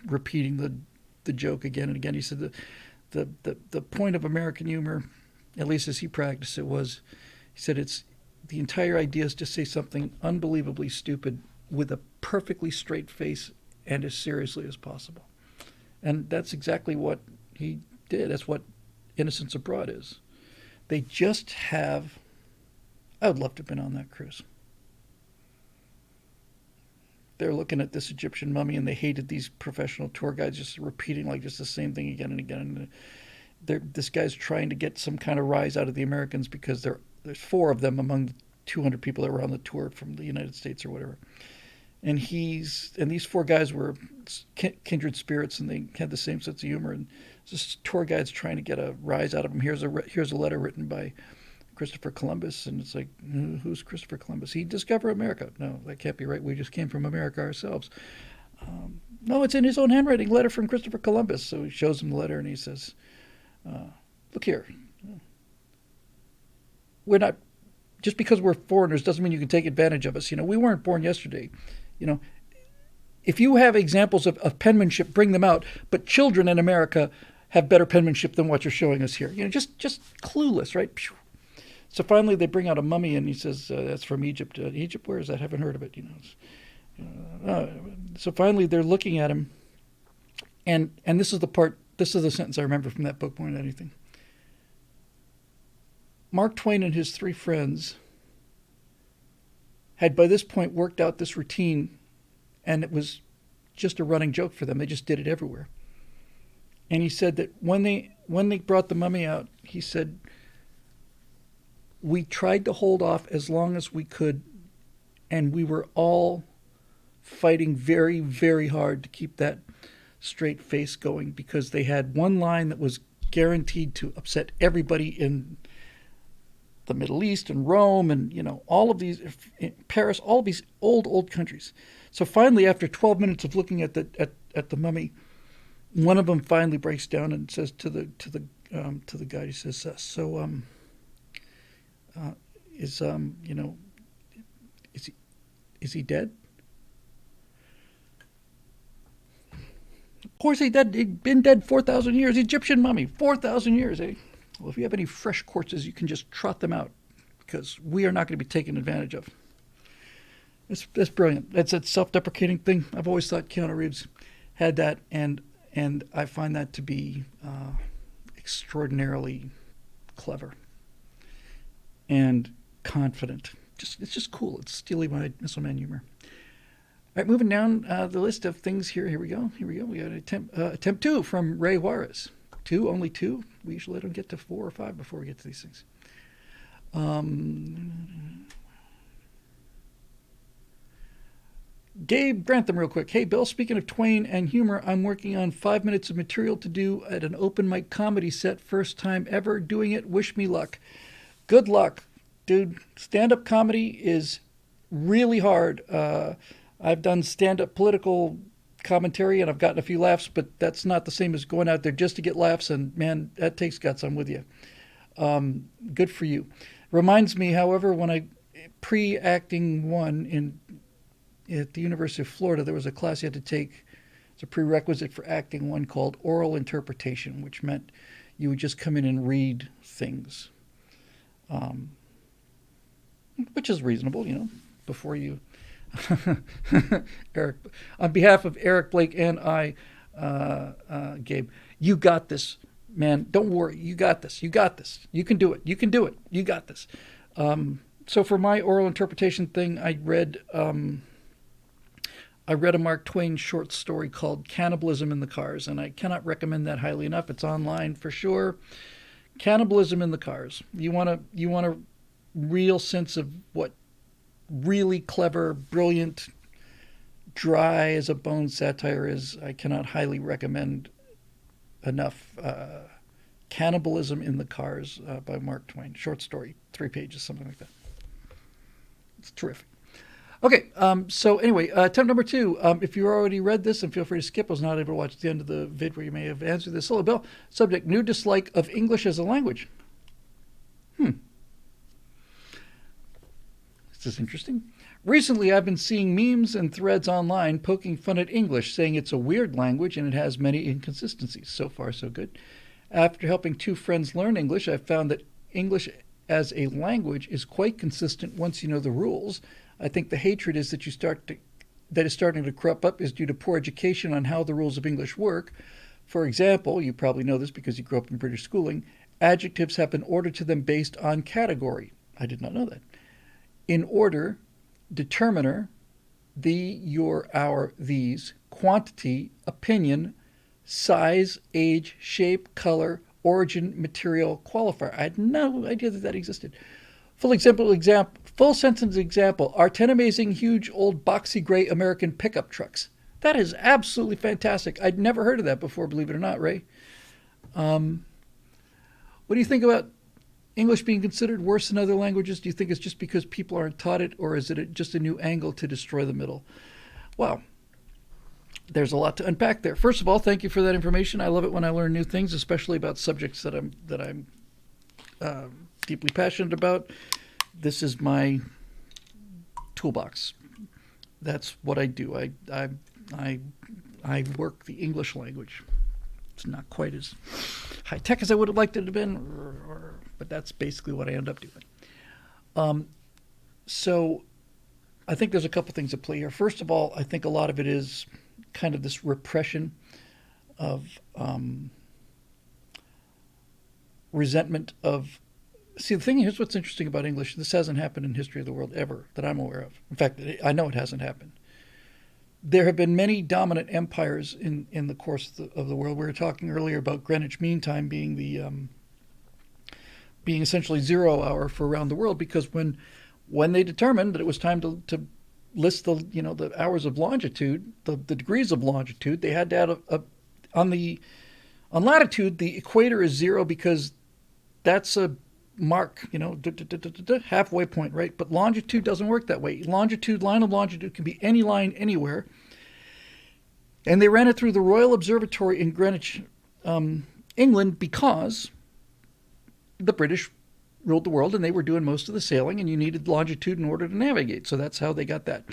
repeating the joke again and again. He said the point of American humor, at least as he practiced it, was, he said, it's the entire idea is to say something unbelievably stupid with a perfectly straight face and as seriously as possible. And that's exactly what he did. That's what Innocents Abroad is. They just have... I would love to have been on that cruise. They're looking at this Egyptian mummy, and they hated these professional tour guides just repeating like just the same thing again and again. And this guy's trying to get some kind of rise out of the Americans because there's 4 of them among the 200 people that were on the tour from the United States or whatever. And these 4 guys were kindred spirits, and they had the same sense of humor. And this tour guide's trying to get a rise out of them. Here's a letter written by Christopher Columbus, and it's like, who's Christopher Columbus? He discovered America. No, that can't be right. We just came from America ourselves. No, it's in his own handwriting, letter from Christopher Columbus. So he shows him the letter, and he says, look here. We're not, just because we're foreigners doesn't mean you can take advantage of us. We weren't born yesterday. If you have examples of penmanship, bring them out. But children in America have better penmanship than what you're showing us here. Just clueless, right? So finally they bring out a mummy, and he says, that's from Egypt. Egypt, where is that? I haven't heard of it. So finally they're looking at him, and this is the sentence I remember from that book more than anything. Mark Twain and his 3 friends had by this point worked out this routine, and it was just a running joke for them. They just did it everywhere. And he said that when they brought the mummy out, he said, we tried to hold off as long as we could, and we were all fighting very, very hard to keep that straight face going, because they had one line that was guaranteed to upset everybody in the Middle East and Rome and, all of these, Paris, all of these old countries. So finally, after 12 minutes of looking at the mummy, one of them finally breaks down and says to the guy, he says, is he dead? Of course he's dead. He'd been dead 4,000 years. Egyptian mummy, 4,000 years, eh? Well, if you have any fresh corpses, you can just trot them out, because we are not going to be taken advantage of. That's brilliant. That's a self-deprecating thing. I've always thought Keanu Reeves had that, and I find that to be extraordinarily clever and confident. It's just cool. It's steely-eyed missile-man humor. All right, moving down the list of things here. Here we go. We got attempt 2 from Ray Juarez. Only 2. We usually let them get to 4 or 5 before we get to these things. Gabe Grantham, real quick. Hey, Bill, speaking of Twain and humor, I'm working on 5 minutes of material to do at an open mic comedy set. First time ever doing it. Wish me luck. Good luck, dude. Stand-up comedy is really hard. I've done stand-up political commentary, and I've gotten a few laughs, but that's not the same as going out there just to get laughs, and man, that takes guts. I'm with you. Good for you. Reminds me, however, when I pre-acting 1 at the University of Florida, there was a class you had to take. It's a prerequisite for acting 1 called oral interpretation, which meant you would just come in and read things, which is reasonable, before you. Eric, on behalf of Eric, Blake, and I, Gabe, you got this, man. Don't worry. You got this. You got this. You can do it. You can do it. You got this. So for my oral interpretation thing, I read a Mark Twain short story called Cannibalism in the Cars, and I cannot recommend that highly enough. It's online for sure. Cannibalism in the Cars. You want a real sense of what really clever, brilliant, dry as a bone satire is. I cannot highly recommend enough. Cannibalism in the Cars by Mark Twain. Short story, 3 pages, something like that. It's terrific. Okay, so anyway, attempt number two. If you already read this, and feel free to skip. I was not able to watch the end of the vid where you may have answered this. Hello, Bill. Subject: new dislike of English as a language. This is interesting. Recently, I've been seeing memes and threads online poking fun at English, saying it's a weird language and it has many inconsistencies. So far, so good. After helping two friends learn English, I've found that English as a language is quite consistent once you know the rules. I think the hatred is that is starting to crop up is due to poor education on how the rules of English work. For example, you probably know this because you grew up in British schooling, adjectives have been ordered to them based on category. I did not know that. In order, determiner, the, your, our, these, quantity, opinion, size, age, shape, color, origin, material, qualifier. I had no idea that that existed. Full sentence example. Are 10 amazing, huge, old, boxy, gray American pickup trucks. That is absolutely fantastic. I'd never heard of that before, believe it or not, Ray. What do you think about English being considered worse than other languages? Do you think it's just because people aren't taught it, or is it just a new angle to destroy the middle? Well, there's a lot to unpack there. First of all, thank you for that information. I love it when I learn new things, especially about subjects that I'm deeply passionate about. This is my toolbox. That's what I do. I work the English language. It's not quite as high tech as I would have liked it to have been, but that's basically what I end up doing. So I think there's a couple things at play here. First of all, I think a lot of it is kind of this repression of resentment of. See, the thing here's what's interesting about English. This hasn't happened in history of the world ever that I'm aware of. In fact, I know it hasn't happened. There have been many dominant empires in the course of the world. We were talking earlier about Greenwich Mean Time being being essentially 0 hour for around the world, because when they determined that it was time to list the hours of longitude, the degrees of longitude, they had to add on latitude the equator is 0 because that's a mark, halfway point, right? But longitude doesn't work that way. Line of longitude can be any line anywhere. And they ran it through the Royal Observatory in Greenwich, England, because the British ruled the world and they were doing most of the sailing, and you needed longitude in order to navigate. So that's how they got that.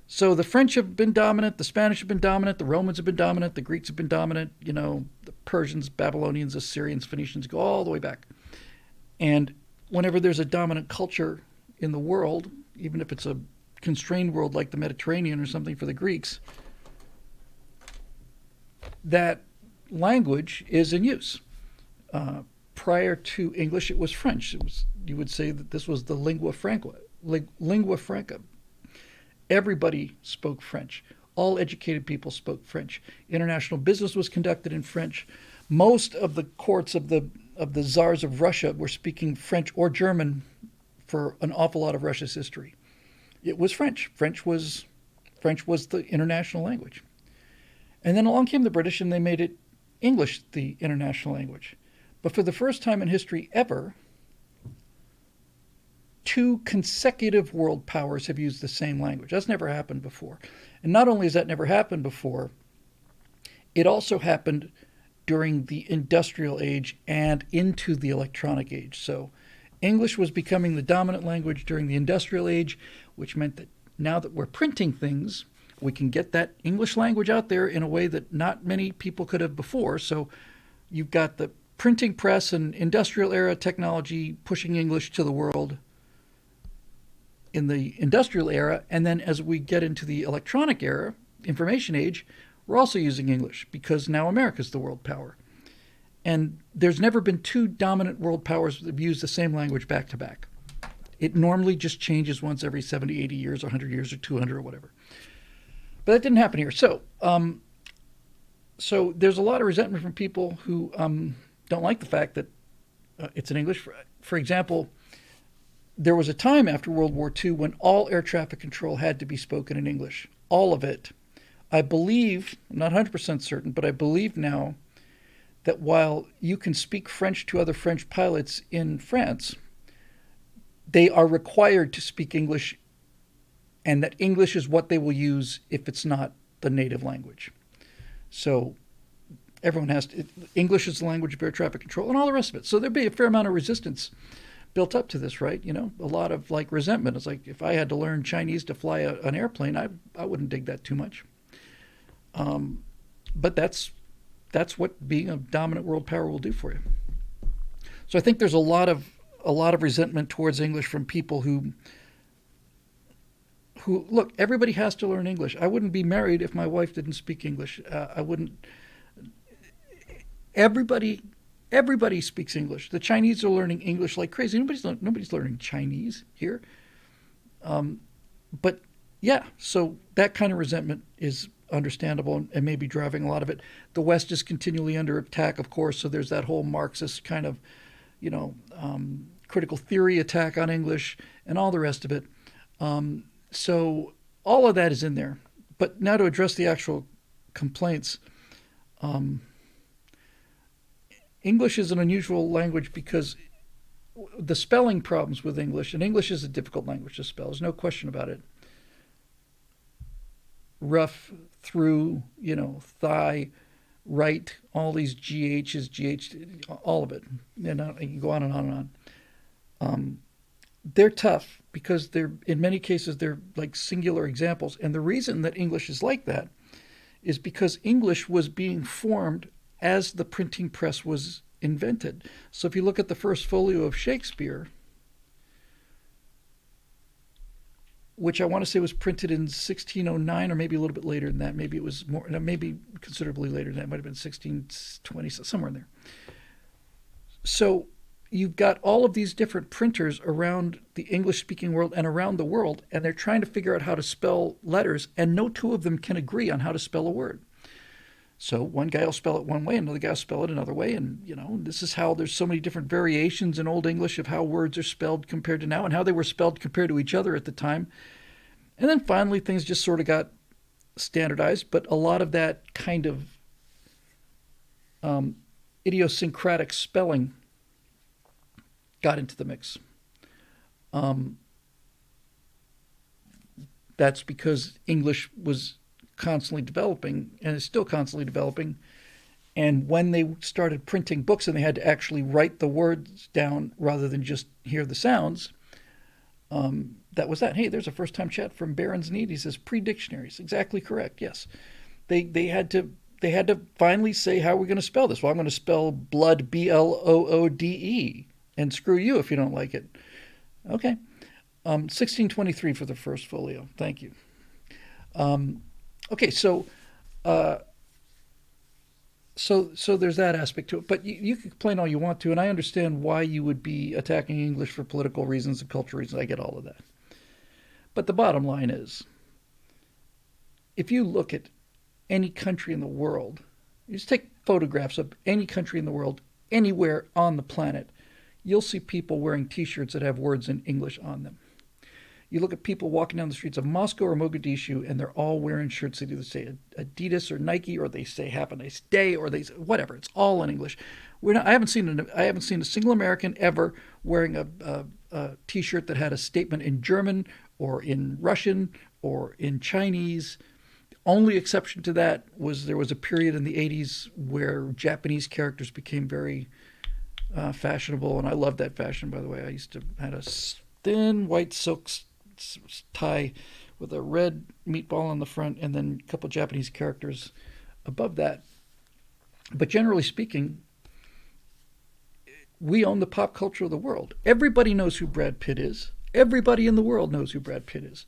So the French have been dominant, the Spanish have been dominant, the Romans have been dominant, the Greeks have been dominant, the Persians, Babylonians, Assyrians, Phoenicians, go all the way back. And whenever there's a dominant culture in the world, even if it's a constrained world like the Mediterranean or something for the Greeks, that language is in use. Prior to English, it was French. You would say that this was the lingua franca. Lingua franca. Everybody spoke French. All educated people spoke French. International business was conducted in French. Most of the courts of the czars of Russia were speaking French or German for an awful lot of Russia's history. It was French. French was the international language. And then along came the British and they made it English the international language. But for the first time in history ever, two consecutive world powers have used the same language. That's never happened before. And not only has that never happened before, it also happened during the industrial age and into the electronic age. So English was becoming the dominant language during the industrial age, which meant that now that we're printing things, we can get that English language out there in a way that not many people could have before. So you've got the printing press and industrial era technology pushing English to the world in the industrial era. And then as we get into the electronic era, information age, we're also using English because now America's the world power. And there's never been two dominant world powers that have used the same language back to back. It normally just changes once every 70, 80 years, or 100 years, or 200, or whatever. But that didn't happen here. So there's a lot of resentment from people who don't like the fact that it's in English. For example, there was a time after World War II when all air traffic control had to be spoken in English. All of it. I believe, I'm not 100% certain, but I believe now that while you can speak French to other French pilots in France, they are required to speak English and that English is what they will use if it's not the native language. So everyone has to, English is the language of air traffic control and all the rest of it. So there'd be a fair amount of resistance built up to this, right? You know, a lot of like resentment. It's like if I had to learn Chinese to fly an airplane, I wouldn't dig that too much. But that's what being a dominant world power will do for you. So I think there's a lot of resentment towards English from people who look. Everybody has to learn English. I wouldn't be married if my wife didn't speak English. I wouldn't. Everybody speaks English. The Chinese are learning English like crazy. Nobody's learning Chinese here. But yeah, so that kind of resentment is understandable and maybe driving a lot of it. The West is continually under attack, of course. So there's that whole Marxist kind of, critical theory attack on English and all the rest of it. So all of that is in there. But now to address the actual complaints. English is an unusual language because the spelling problems with English, and English is a difficult language to spell, there's no question about it. Rough, through, thigh, right, all these GHs, GH, all of it. And you can go on and on and on. They're tough because in many cases, they're like singular examples. And the reason that English is like that is because English was being formed as the printing press was invented. So if you look at the first folio of Shakespeare, which I want to say was printed in 1609 or maybe a little bit later than that. Maybe it was more, maybe considerably later than that. It might have been 1620, somewhere in there. So you've got all of these different printers around the English-speaking world and around the world, and they're trying to figure out how to spell letters, and no two of them can agree on how to spell a word. So one guy will spell it one way, another guy will spell it another way, and this is how there's so many different variations in Old English of how words are spelled compared to now, and how they were spelled compared to each other at the time. And then finally, things just sort of got standardized, but a lot of that kind of idiosyncratic spelling got into the mix. That's because English was constantly developing and is still constantly developing. And when they started printing books and they had to actually write the words down rather than just hear the sounds, that was that. Hey, there's a first-time chat from Baron's Need. He says pre-dictionaries. Exactly correct. Yes, they had to finally say, how are we going to spell this? Well, I'm going to spell blood Bloode, and screw you if you don't like it. Okay, 1623 for the first folio. Thank you. Okay, so there's that aspect to it. But you can complain all you want to, and I understand why you would be attacking English for political reasons and cultural reasons. I get all of that. But the bottom line is, if you look at any country in the world, you just take photographs of any country in the world, anywhere on the planet, you'll see people wearing T-shirts that have words in English on them. You look at people walking down the streets of Moscow or Mogadishu, and they're all wearing shirts that either say Adidas or Nike, or they say "Have a nice day," or they say whatever. It's all in English. I haven't seen a single American ever wearing a T-shirt that had a statement in German or in Russian or in Chinese. The only exception to that was there was a period in the 80s where Japanese characters became very fashionable, and I loved that fashion, by the way. I used to had a thin white silk tie with a red meatball on the front and then a couple of Japanese characters above that. But generally speaking, we own the pop culture of the world. Everybody knows who Brad Pitt is. Everybody in the world knows who Brad Pitt is.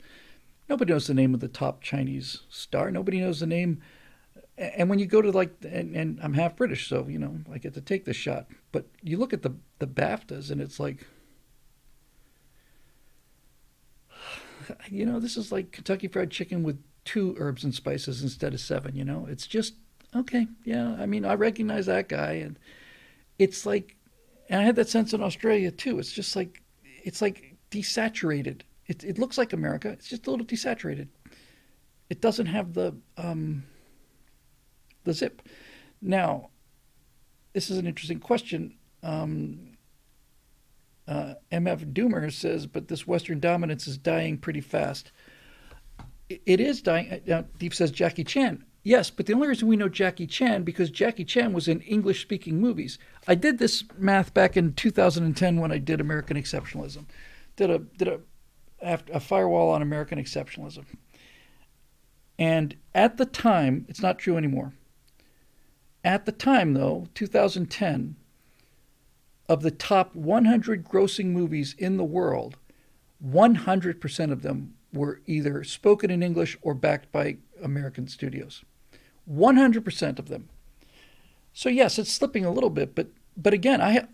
Nobody knows the name of the top Chinese star. Nobody knows the name. And when you go to and I'm half British, so, I get to take this shot. But you look at the BAFTAs and it's like, this is like Kentucky Fried Chicken with 2 herbs and spices instead of 7, It's just, okay, yeah, I recognize that guy. And it's like, and I had that sense in Australia too. It's just like, it's like desaturated. It looks like America. It's just a little desaturated. It doesn't have the zip. Now, this is an interesting question. MF Doomer says, but this Western dominance is dying pretty fast. it is dying. Deep says Jackie Chan. Yes, but the only reason we know Jackie Chan because Jackie Chan was in English-speaking movies. I did this math back in 2010 when I did American Exceptionalism. Did a firewall on American Exceptionalism. And at the time, it's not true anymore. At the time, though, 2010, of the top 100 grossing movies in the world, 100% of them were either spoken in English or backed by American studios. 100% of them. So yes, it's slipping a little bit, but again,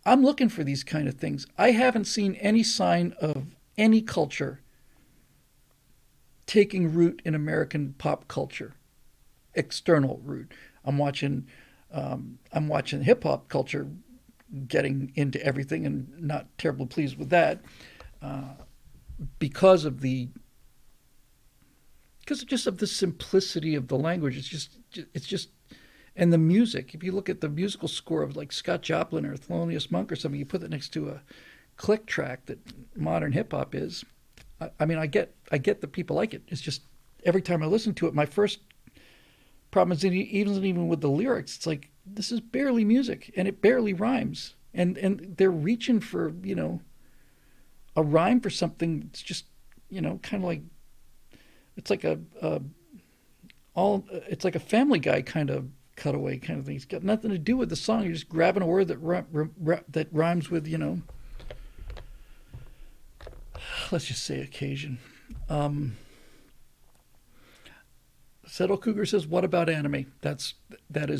I'm looking for these kind of things. I haven't seen any sign of any culture taking root in American pop culture, external root. I'm watching hip hop culture getting into everything, and not terribly pleased with that because of the because just of the simplicity of the language. It's just and the music. If you look at the musical score of like Scott Joplin or Thelonious Monk or something, you put that next to a click track that modern hip hop is. I mean, I get that people like it. It's just every time I listen to it, my first problem is even with the lyrics. It's like this is barely music, and it barely rhymes, and they're reaching for a rhyme for something. It's just kind of like it's like it's like a Family Guy kind of cutaway kind of thing. It's got nothing to do with the song. You're just grabbing a word that rhymes with let's just say occasion. Settle Cougar says, "What about anime?" That's a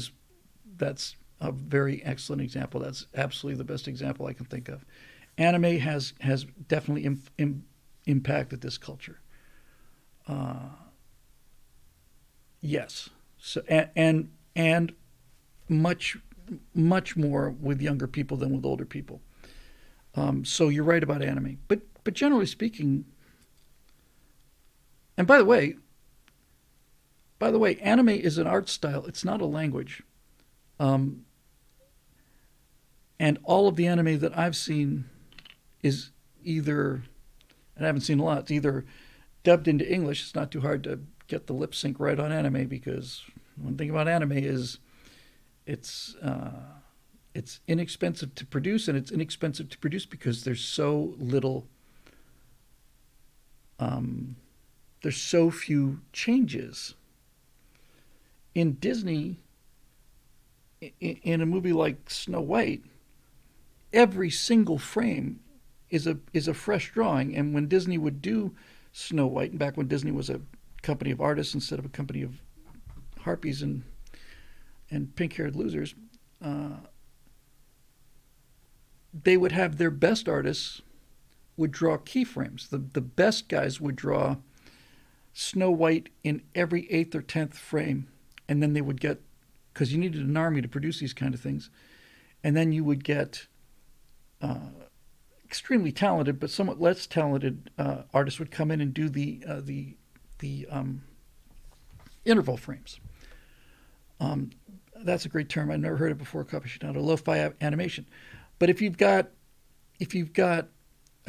very excellent example. That's absolutely the best example I can think of. Anime has definitely impacted this culture. Yes. So and much more with younger people than with older people. So you're right about anime, but generally speaking. And by the way, anime is an art style. It's not a language. And all of the anime that I've seen is either, and I haven't seen a lot, it's either dubbed into English. It's not too hard to get the lip sync right on anime because one thing about anime is it's inexpensive to produce, and it's inexpensive to produce because there's so little, there's so few changes. In Disney, in a movie like Snow White, every single frame is a fresh drawing. And when Disney would do Snow White, and back when Disney was a company of artists instead of a company of harpies and pink-haired losers, they would have their best artists would draw keyframes. The best guys would draw Snow White in every 8th or 10th frame, and then they would get, because you needed an army to produce these kind of things, and then you would get extremely talented but somewhat less talented artists would come in and do the interval frames. That's a great term. I've never heard it before. Cappuccino, lo-fi animation. But if you've got a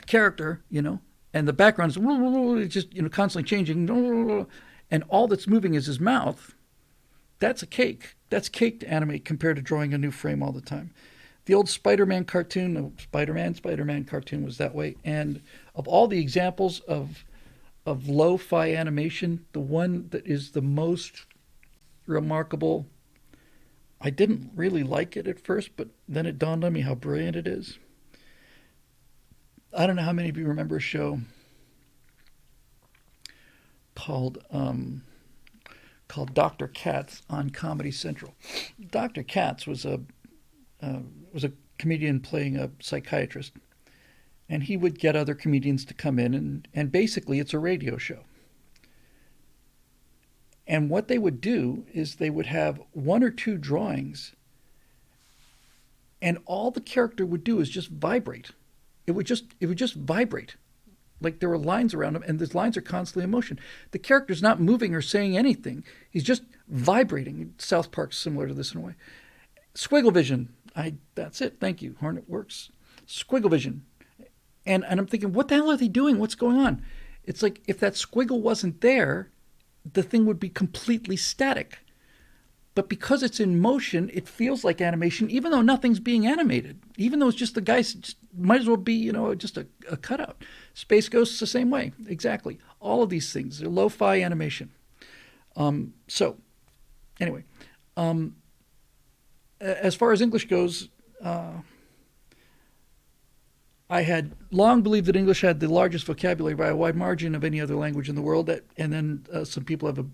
character, and the background is just constantly changing, and all that's moving is his mouth, that's a cake. That's cake to animate compared to drawing a new frame all the time. The old Spider-Man cartoon, Spider-Man cartoon was that way. And of all the examples of lo-fi animation, the one that is the most remarkable, I didn't really like it at first, but then it dawned on me how brilliant it is. I don't know how many of you remember a show called Dr. Katz on Comedy Central. Dr. Katz was a comedian playing a psychiatrist, and he would get other comedians to come in, and basically it's a radio show. And what they would do is they would have one or two drawings, and all the character would do is just vibrate. It would just vibrate. Like there were lines around him, and those lines are constantly in motion. The character's not moving or saying anything. He's just vibrating. South Park's similar to this in a way. Squiggle vision. That's it. Thank you. Hornet works. Squiggle vision. And I'm thinking, what the hell are they doing? What's going on? It's like if that squiggle wasn't there, the thing would be completely static. But because it's in motion, it feels like animation, even though nothing's being animated. Even though it's just the guys, just, might as well be, just a cutout. Space Ghost's the same way, exactly. All of these things, they're lo-fi animation. So, anyway, as far as English goes, I had long believed that English had the largest vocabulary by a wide margin of any other language in the world. And then some people have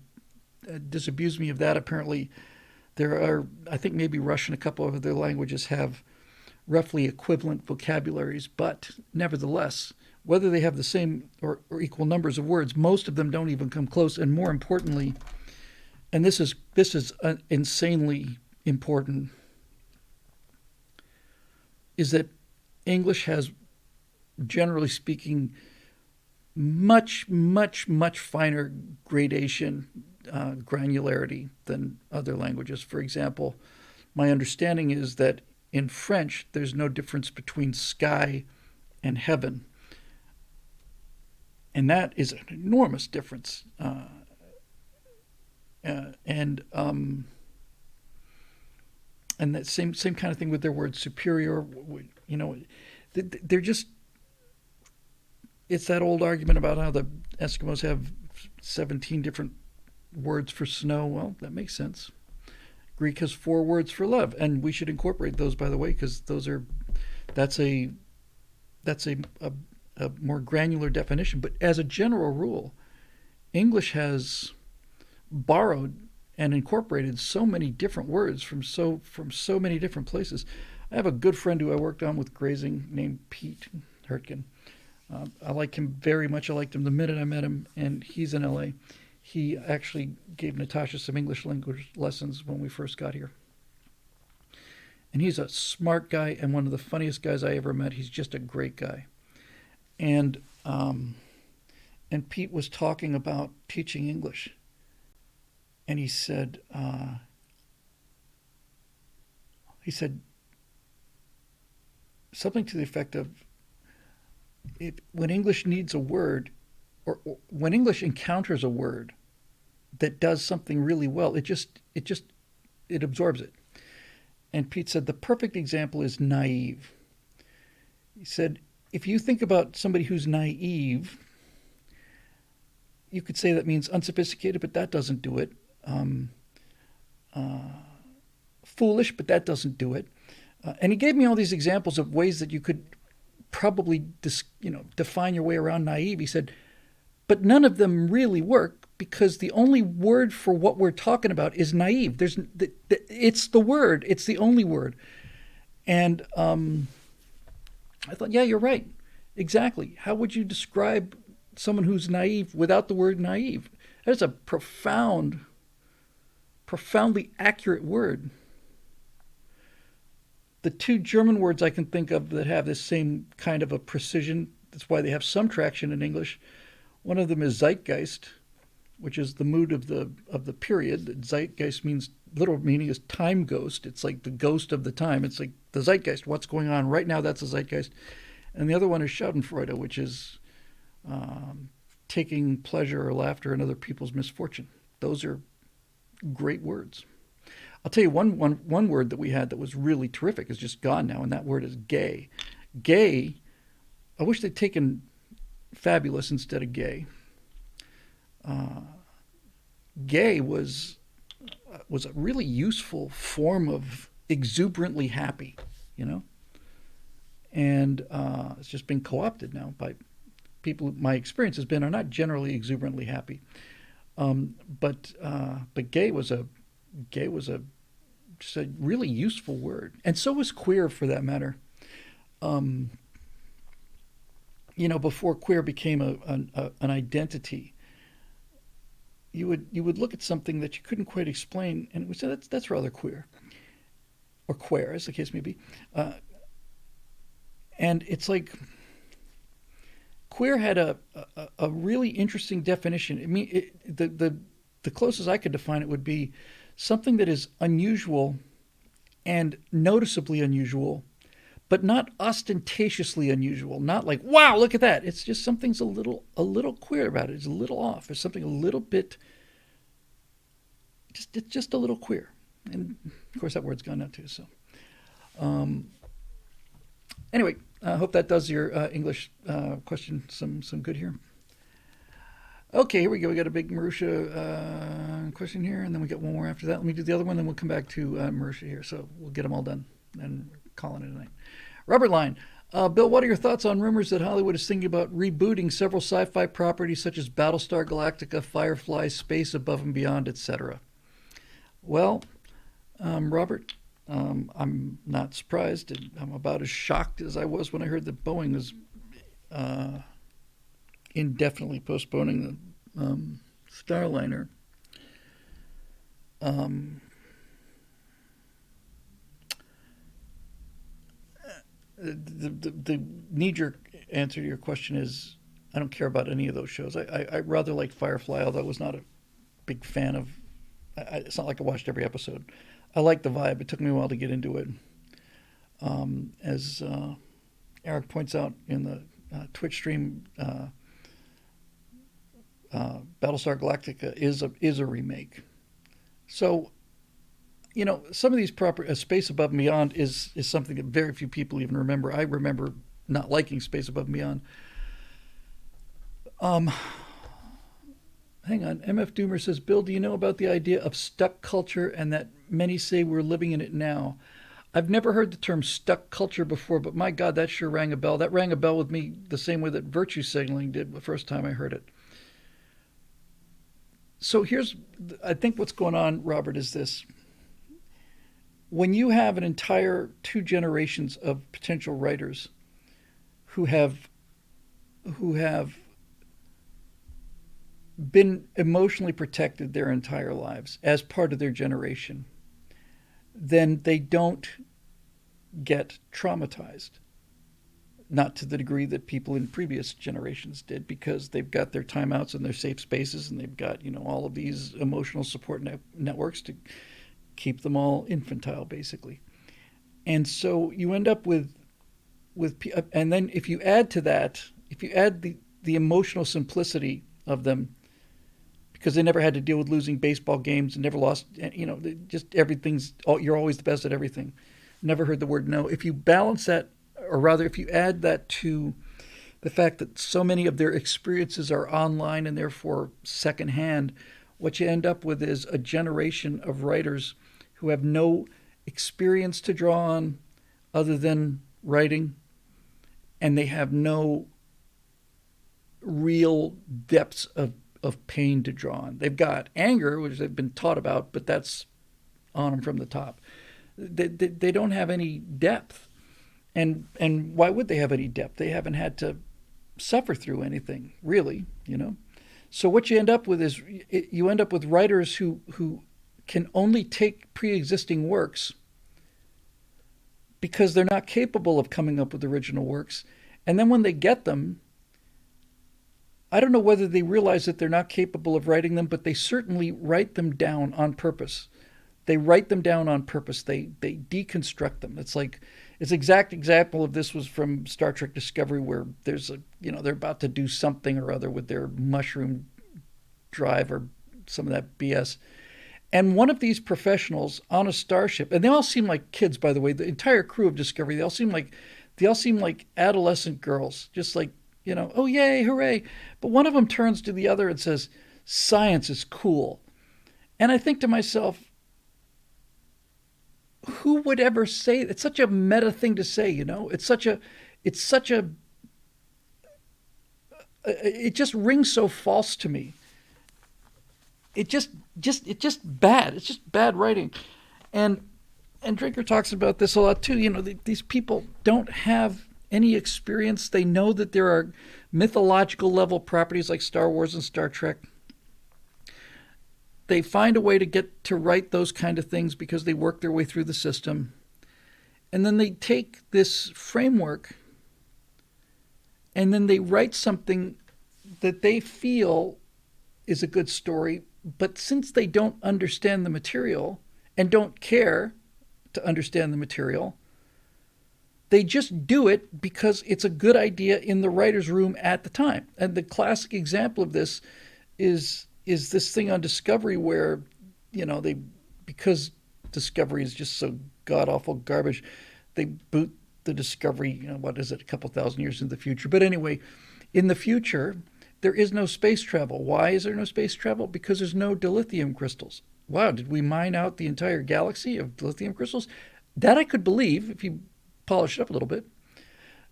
disabused me of that. Apparently, there are, I think maybe Russian, a couple of other languages have roughly equivalent vocabularies, but nevertheless, whether they have the same or equal numbers of words, most of them don't even come close. And more importantly, and this is insanely important, is that English has, generally speaking, much, much, much finer gradation, granularity than other languages. For example, my understanding is that in French, there's no difference between sky and heaven. And that is an enormous difference. And that same kind of thing with their word superior. They're just, it's that old argument about how the Eskimos have 17 different words for snow. Well, that makes sense. Greek has 4 words for love, and we should incorporate those, by the way, because that's a more granular definition. But as a general rule, English has borrowed and incorporated so many different words from so many different places. I have a good friend who I worked on with grazing named Pete Hurtgen. I like him very much. I liked him the minute I met him, and he's in LA. He actually gave Natasha some English language lessons when we first got here. And he's a smart guy and one of the funniest guys I ever met. He's just a great guy. And Pete was talking about teaching English. And he said something to the effect of, when English needs a word, or when English encounters a word that does something really well, it absorbs it. And Pete said the perfect example is naive. He said, if you think about somebody who's naive, you could say that means unsophisticated, but that doesn't do it. Foolish, but that doesn't do it. And he gave me all these examples of ways that you could probably define your way around naive. He said, but none of them really work, because the only word for what we're talking about is naive. It's the word. It's the only word. And I thought, yeah, you're right. Exactly. How would you describe someone who's naive without the word naive? That's a profoundly accurate word. The 2 German words I can think of that have this same kind of a precision, that's why they have some traction in English. One of them is Zeitgeist, which is the mood of the period. Zeitgeist means, literal meaning is time ghost. It's like the ghost of the time. It's like the Zeitgeist. What's going on right now? That's a Zeitgeist. And the other one is Schadenfreude, which is taking pleasure or laughter in other people's misfortune. Those are great words. I'll tell you one word that we had that was really terrific is just gone now, and that word is gay. Gay, I wish they'd taken fabulous instead of gay. Gay was a really useful form of exuberantly happy, and it's just been co-opted now by people. My experience has been are not generally exuberantly happy, but gay was just a really useful word, and so was queer, for that matter. Before queer became an identity, you would look at something that you couldn't quite explain, and we said that's rather queer, or queer, as the case may be. And it's like queer had a really interesting definition. I mean, the closest I could define it would be something that is unusual and noticeably unusual, but not ostentatiously unusual. Not like, wow, look at that. It's just something's a little queer about it. It's a little off. There's something a little bit, it's just a little queer. And of course, that word's gone now too. So, anyway, I hope that does your English question some good here. Okay, here we go. We got a big Marusha question here, and then we got one more after that. Let me do the other one, then we'll come back to Marusha here. So we'll get them all done and call it a night. Robert Line. Bill, what are your thoughts on rumors that Hollywood is thinking about rebooting several sci-fi properties such as Battlestar Galactica, Firefly, Space Above and Beyond, etc.? Well, Robert, I'm not surprised. I'm about as shocked as I was when I heard that Boeing was indefinitely postponing the Starliner. The knee-jerk answer to your question is I don't care about any of those shows. I rather liked Firefly, although I was not a big fan of. It's not like I watched every episode. I liked the vibe. It took me a while to get into it. As Eric points out in the Twitch stream, Battlestar Galactica is a remake. So, some of these Space Above and Beyond is something that very few people even remember. I remember not liking Space Above and Beyond. Hang on. MF Doomer says, Bill, do you know about the idea of stuck culture and that many say we're living in it now? I've never heard the term stuck culture before, but my God, that sure rang a bell. That rang a bell with me the same way that virtue signaling did the first time I heard it. So I think what's going on, Robert, is this. When you have an entire 2 generations of potential writers who have been emotionally protected their entire lives as part of their generation, then they don't get traumatized. Not to the degree that people in previous generations did, because they've got their timeouts and their safe spaces, and they've got, all of these emotional support networks to keep them all infantile, basically. And so you end up with and then if you add to that, if you add the emotional simplicity of them, because they never had to deal with losing baseball games and never lost, just everything's, you're always the best at everything. Never heard the word no. If you balance that, or rather if you add that to the fact that so many of their experiences are online and therefore secondhand, what you end up with is a generation of writers who have no experience to draw on other than writing, and they have no real depths of pain to draw on. They've got anger, which they've been taught about, but that's on them from the top. They don't have any depth. And why would they have any depth? They haven't had to suffer through anything, really, So what you end up with is you end up with writers who can only take pre-existing works because they're not capable of coming up with original works. And then when they get them, I don't know whether they realize that they're not capable of writing them, but they certainly write them down on purpose. They write them down on purpose. They deconstruct them. It's like, exact example of this was from Star Trek Discovery, where there's they're about to do something or other with their mushroom drive or some of that BS. And one of these professionals on a starship, and they all seem like kids, by the way, the entire crew of Discovery, they all seem like adolescent girls, just like, oh yay, hooray. But one of them turns to the other and says, science is cool. And I think to myself, who would ever say it's such a meta thing to say, it just rings so false to me. It's just bad. It's just bad writing. And Drinker talks about this a lot too. These people don't have any experience. They know that there are mythological level properties like Star Wars and Star Trek. They find a way to get to write those kind of things because they work their way through the system. And then they take this framework and then they write something that they feel is a good story. But since they don't understand the material and don't care to understand the material, They just do it because it's a good idea in the writer's room at the time. And the classic example of this is this thing on Discovery where, they, because Discovery is just so god awful garbage, they boot the Discovery, what is it, a couple thousand years in the future. But anyway, in the future, there is no space travel. Why is there no space travel? Because there's no dilithium crystals. Wow, did we mine out the entire galaxy of dilithium crystals? That I could believe if you polish it up a little bit.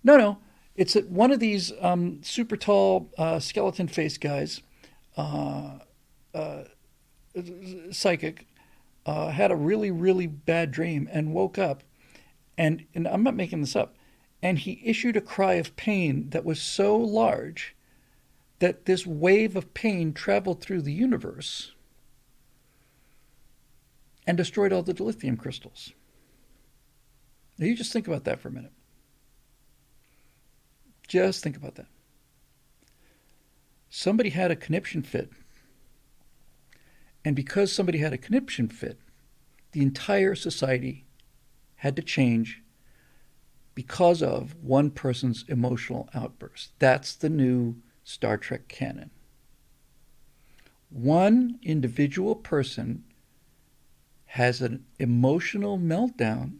No, no. It's that one of these super tall skeleton face guys, uh, uh, psychic, had a really, really bad dream and woke up. And I'm not making this up. And he issued a cry of pain that was so large that this wave of pain traveled through the universe and destroyed all the dilithium crystals. Now you just think about that for a minute. Just think about that. Somebody had a conniption fit. And because somebody had a conniption fit, the entire society had to change because of one person's emotional outburst. That's the new Star Trek canon. One individual person has an emotional meltdown,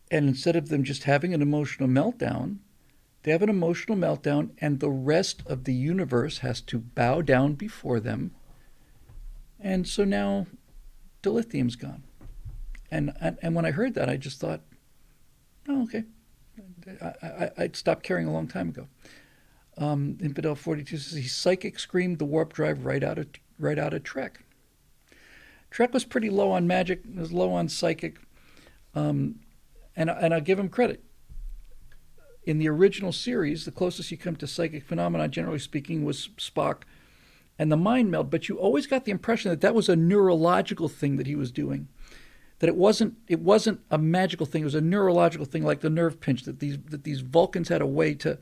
and instead of them just having an emotional meltdown, they have an emotional meltdown, and the rest of the universe has to bow down before them. And so now dilithium's gone. And when I heard that, I just thought, oh, okay. I'd stopped caring a long time ago. Infidel 42 says he psychic screamed the warp drive right out of Trek. Trek was pretty low on magic. It was low on psychic. And I'll give him credit. In the original series, the closest you come to psychic phenomena, generally speaking, was Spock and the mind meld. But you always got the impression that was a neurological thing that he was doing. That it wasn't a magical thing. It was a neurological thing, like the nerve pinch. That these Vulcans had a way to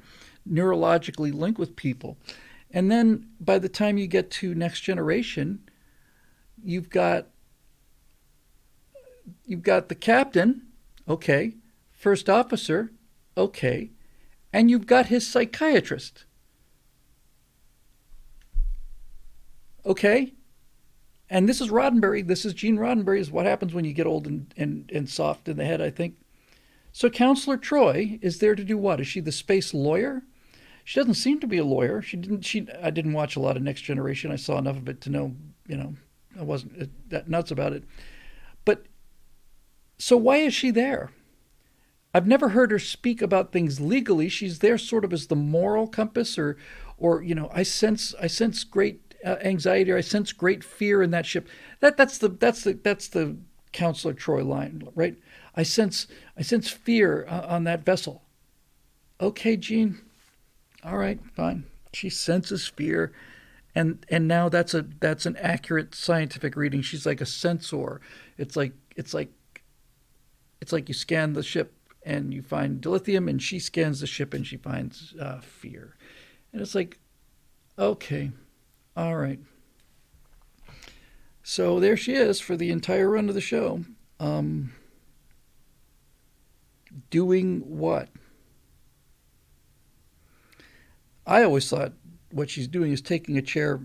neurologically link with people. And then by the time you get to Next Generation, you've got the captain, okay, first officer, okay, and you've got his psychiatrist, okay. And this is Roddenberry. This is Gene Roddenberry. Is what happens when you get old and soft in the head, I think. So Counselor Troy is there to do what? Is she the space lawyer? She doesn't seem to be a lawyer. I didn't watch a lot of Next Generation. I saw enough of it to know, I wasn't that nuts about it. But so why is she there? I've never heard her speak about things legally. She's there sort of as the moral compass, or I sense great anxiety, or I sense great fear in that ship. That's the Counselor Troy line, right? I sense fear on that vessel. Okay, Gene. All right, fine. She senses fear, and now that's an accurate scientific reading. She's like a sensor. It's like you scan the ship and you find dilithium, and she scans the ship and she finds fear, and it's like, okay. All right. So there she is for the entire run of the show. Doing what? I always thought what she's doing is taking a chair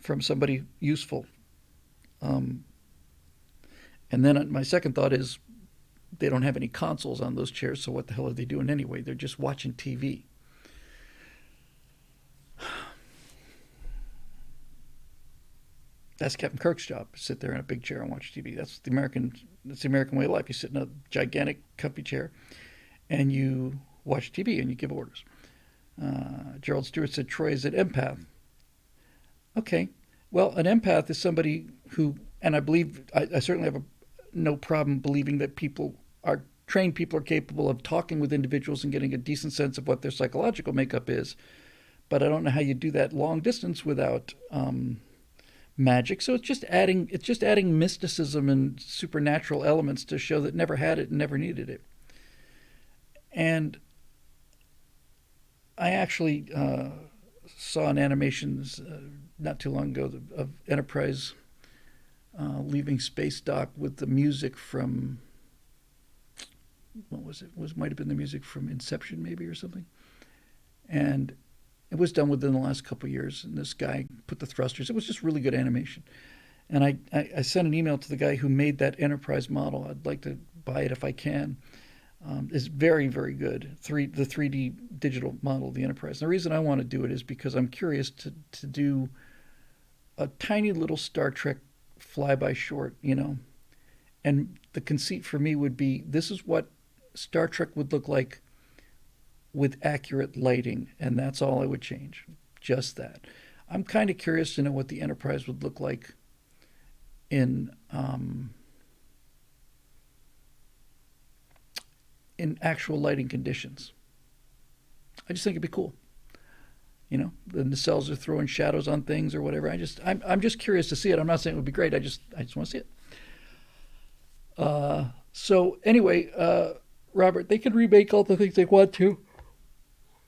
from somebody useful. And then my second thought is they don't have any consoles on those chairs, so what the hell are they doing anyway? They're just watching TV. That's Captain Kirk's job. Sit there in a big chair and watch TV. That's the American way of life. You sit in a gigantic, comfy chair, and you watch TV and you give orders. Gerald Stewart said Troy is an empath. Okay, well, an empath is somebody who, and I believe, I certainly have no problem believing that trained people are capable of talking with individuals and getting a decent sense of what their psychological makeup is. But I don't know how you do that long distance without magic. So it's just adding mysticism and supernatural elements to show that never had it and never needed it. And I actually saw an animation not too long ago of Enterprise leaving space dock with the music from what was it? Might have been the music from Inception, maybe, or something. And it was done within the last couple of years. And this guy put the thrusters. It was just really good animation. And I sent an email to the guy who made that enterprise model. I'd like to buy it if I can. It's very, very good. The 3D digital model of the enterprise. And the reason I want to do it is because I'm curious to do a tiny little Star Trek flyby short, And the conceit for me would be this is what Star Trek would look like with accurate lighting, and that's all I would change. Just that. I'm kind of curious to know what the Enterprise would look like in actual lighting conditions. I just think it'd be cool. The nacelles are throwing shadows on things or whatever. I'm just curious to see it. I'm not saying it would be great. I just want to see it. So anyway, Robert, they can remake all the things they want to.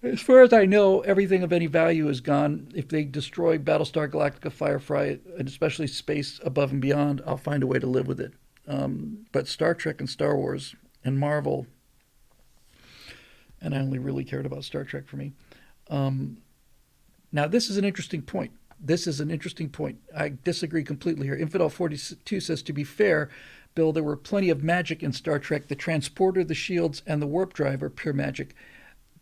As far as I know, everything of any value is gone. If they destroy Battlestar Galactica, Firefly, and especially space above and beyond, I'll find a way to live with it. But Star Trek and Star Wars and Marvel, and I only really cared about Star Trek for me. Now, this is an interesting point. I disagree completely here. Infidel 42 says, to be fair, Bill, there were plenty of magic in Star Trek. The transporter, the shields, and the warp drive are pure magic.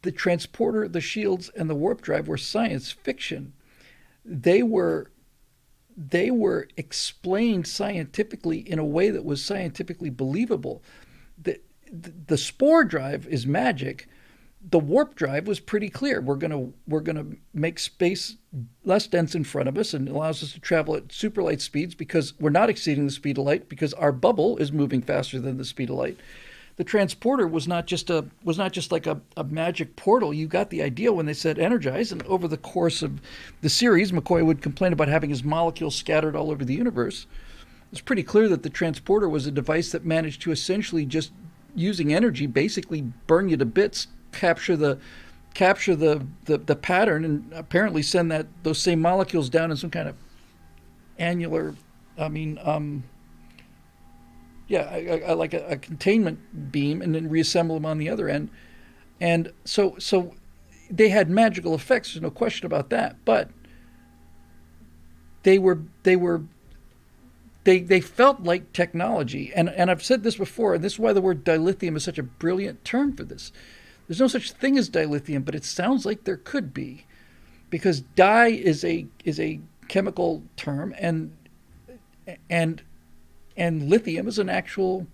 The transporter, the shields, and the warp drive were science fiction. They were explained scientifically in a way that was scientifically believable. The spore drive is magic. The warp drive was pretty clear. We're gonna make space less dense in front of us and allows us to travel at super light speeds because we're not exceeding the speed of light because our bubble is moving faster than the speed of light. The transporter was not just like a magic portal. You got the idea when they said energize, and over the course of the series, McCoy would complain about having his molecules scattered all over the universe. It's pretty clear that the transporter was a device that managed to essentially just using energy basically burn you to bits, capture the pattern, and apparently send those same molecules down in some kind of annular, like a containment beam, and then reassemble them on the other end. And so they had magical effects. There's no question about that. But they felt like technology. And I've said this before, and this is why the word dilithium is such a brilliant term for this. There's no such thing as dilithium, but it sounds like there could be, because di is a chemical term, and lithium is an actual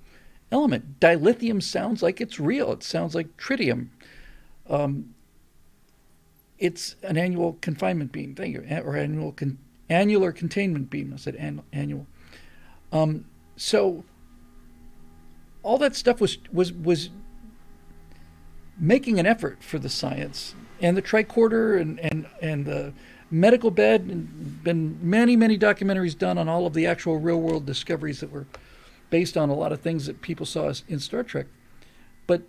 element. Dilithium sounds like it's real. It sounds like tritium. It's an annual confinement beam. Thank you. Or annular containment beam. I said annual. So all that stuff was making an effort for the science, and the tricorder and the medical bed, and been many documentaries done on all of the actual real world discoveries that were based on a lot of things that people saw in Star Trek. But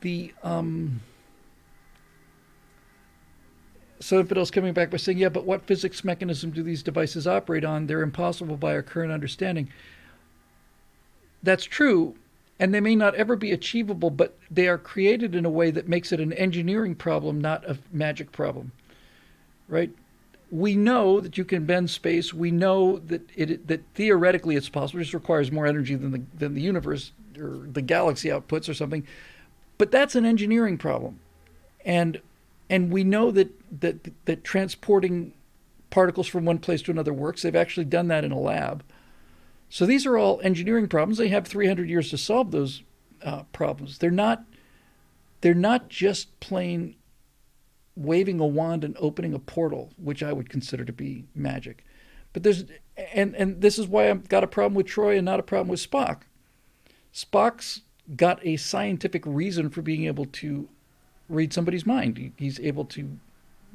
the so Infidel's coming back by saying, yeah, but what physics mechanism do these devices operate on? They're impossible by our current understanding. That's true. And they may not ever be achievable, but they are created in a way that makes it an engineering problem, not a magic problem, right? We know that you can bend space. We know that theoretically it's possible. It just requires more energy than the universe or the galaxy outputs or something. But that's an engineering problem, and we know that transporting particles from one place to another works. They've actually done that in a lab. So these are all engineering problems. They have 300 years to solve those problems. They're not just plain waving a wand and opening a portal, which I would consider to be magic. But and this is why I've got a problem with Troy and not a problem with Spock. Spock's got a scientific reason for being able to read somebody's mind. He's able to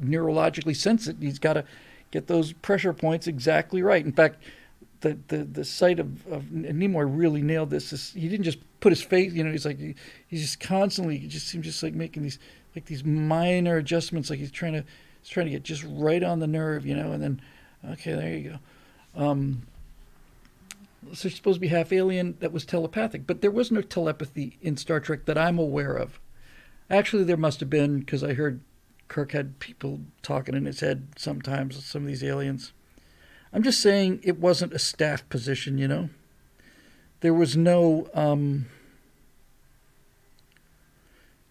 neurologically sense it. He's got to get those pressure points exactly right. In fact, the sight of Nimoy really nailed this. He didn't just put his face, he's just constantly, he just seems just like making these minor adjustments, like he's trying to get just right on the nerve, and then, okay, there you go. So she's supposed to be half alien that was telepathic. But there was no telepathy in Star Trek that I'm aware of. Actually, there must have been, because I heard Kirk had people talking in his head sometimes, some of these aliens. I'm just saying it wasn't a staff position, you know? There was no,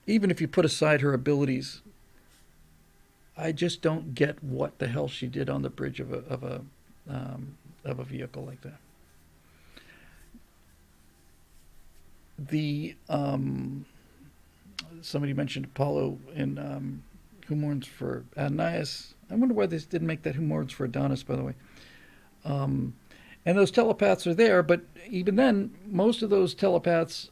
even if you put aside her abilities, I just don't get what the hell she did on the bridge of a vehicle like that. The somebody mentioned Apollo in Who Mourns for Adonais. I wonder why they didn't make that Who Mourns for Adonis, by the way. Um, and those telepaths are there, but even then, most of those telepaths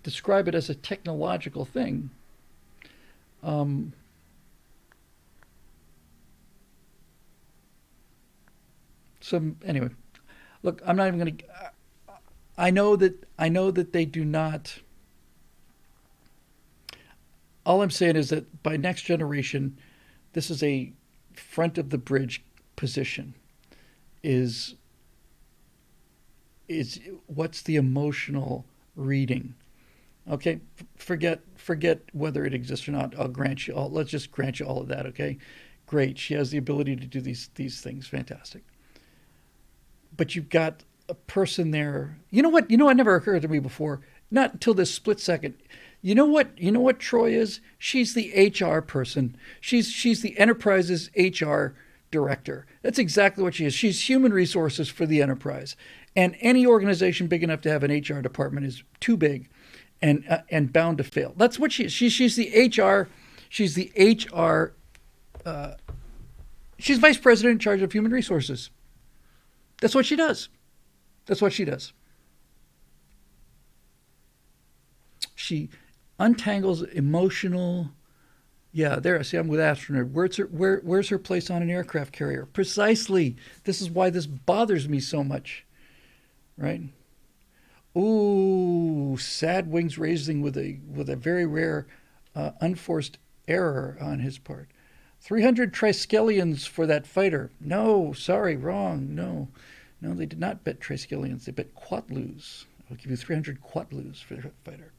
describe it as a technological thing. Um, so anyway, look, I'm not even going to. I know that they do not. All I'm saying is that by next generation, this is a front of the bridge position. Is is what's the emotional reading? Okay, forget whether it exists or not. I'll grant you all. Let's just grant you all of that. Okay, great. She has the ability to do these things. Fantastic. But you've got a person there. You know what? You know, it never occurred to me before. Not until this split second. You know what? You know what Troy is? She's the HR person. She's the Enterprise's HR director. That's exactly what she is. She's human resources for the Enterprise. And any organization big enough to have an HR department is too big and bound to fail. That's what she is. She's the HR. She's the HR. She's vice president in charge of human resources. That's what she does. That's what she does. She untangles emotional. Yeah, there. See, I'm with astronaut. Where's her place on an aircraft carrier? Precisely. This is why this bothers me so much, right? Ooh, sad wings raising with a very rare, unforced error on his part. 300 Triskelions for that fighter. No, sorry, wrong. No, no, they did not bet Triskelions. They bet Quatlus. I'll give you 300 Quatlus for that fighter.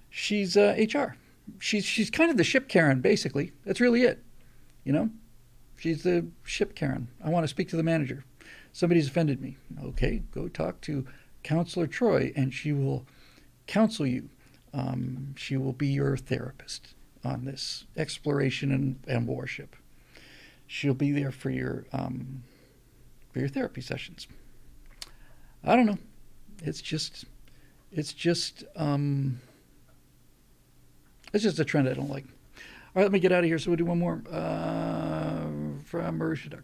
She's HR. She's kind of the ship Karen, basically. That's really it. You know, she's the ship Karen. I want to speak to the manager. Somebody's offended me. Okay, go talk to Counselor Troy, and she will counsel you. She will be your therapist on this exploration and warship. She'll be there for your therapy sessions. I don't know. It's just it's just it's just a trend I don't like. All right, let me get out of here. So we'll do one more from Marusha Duck.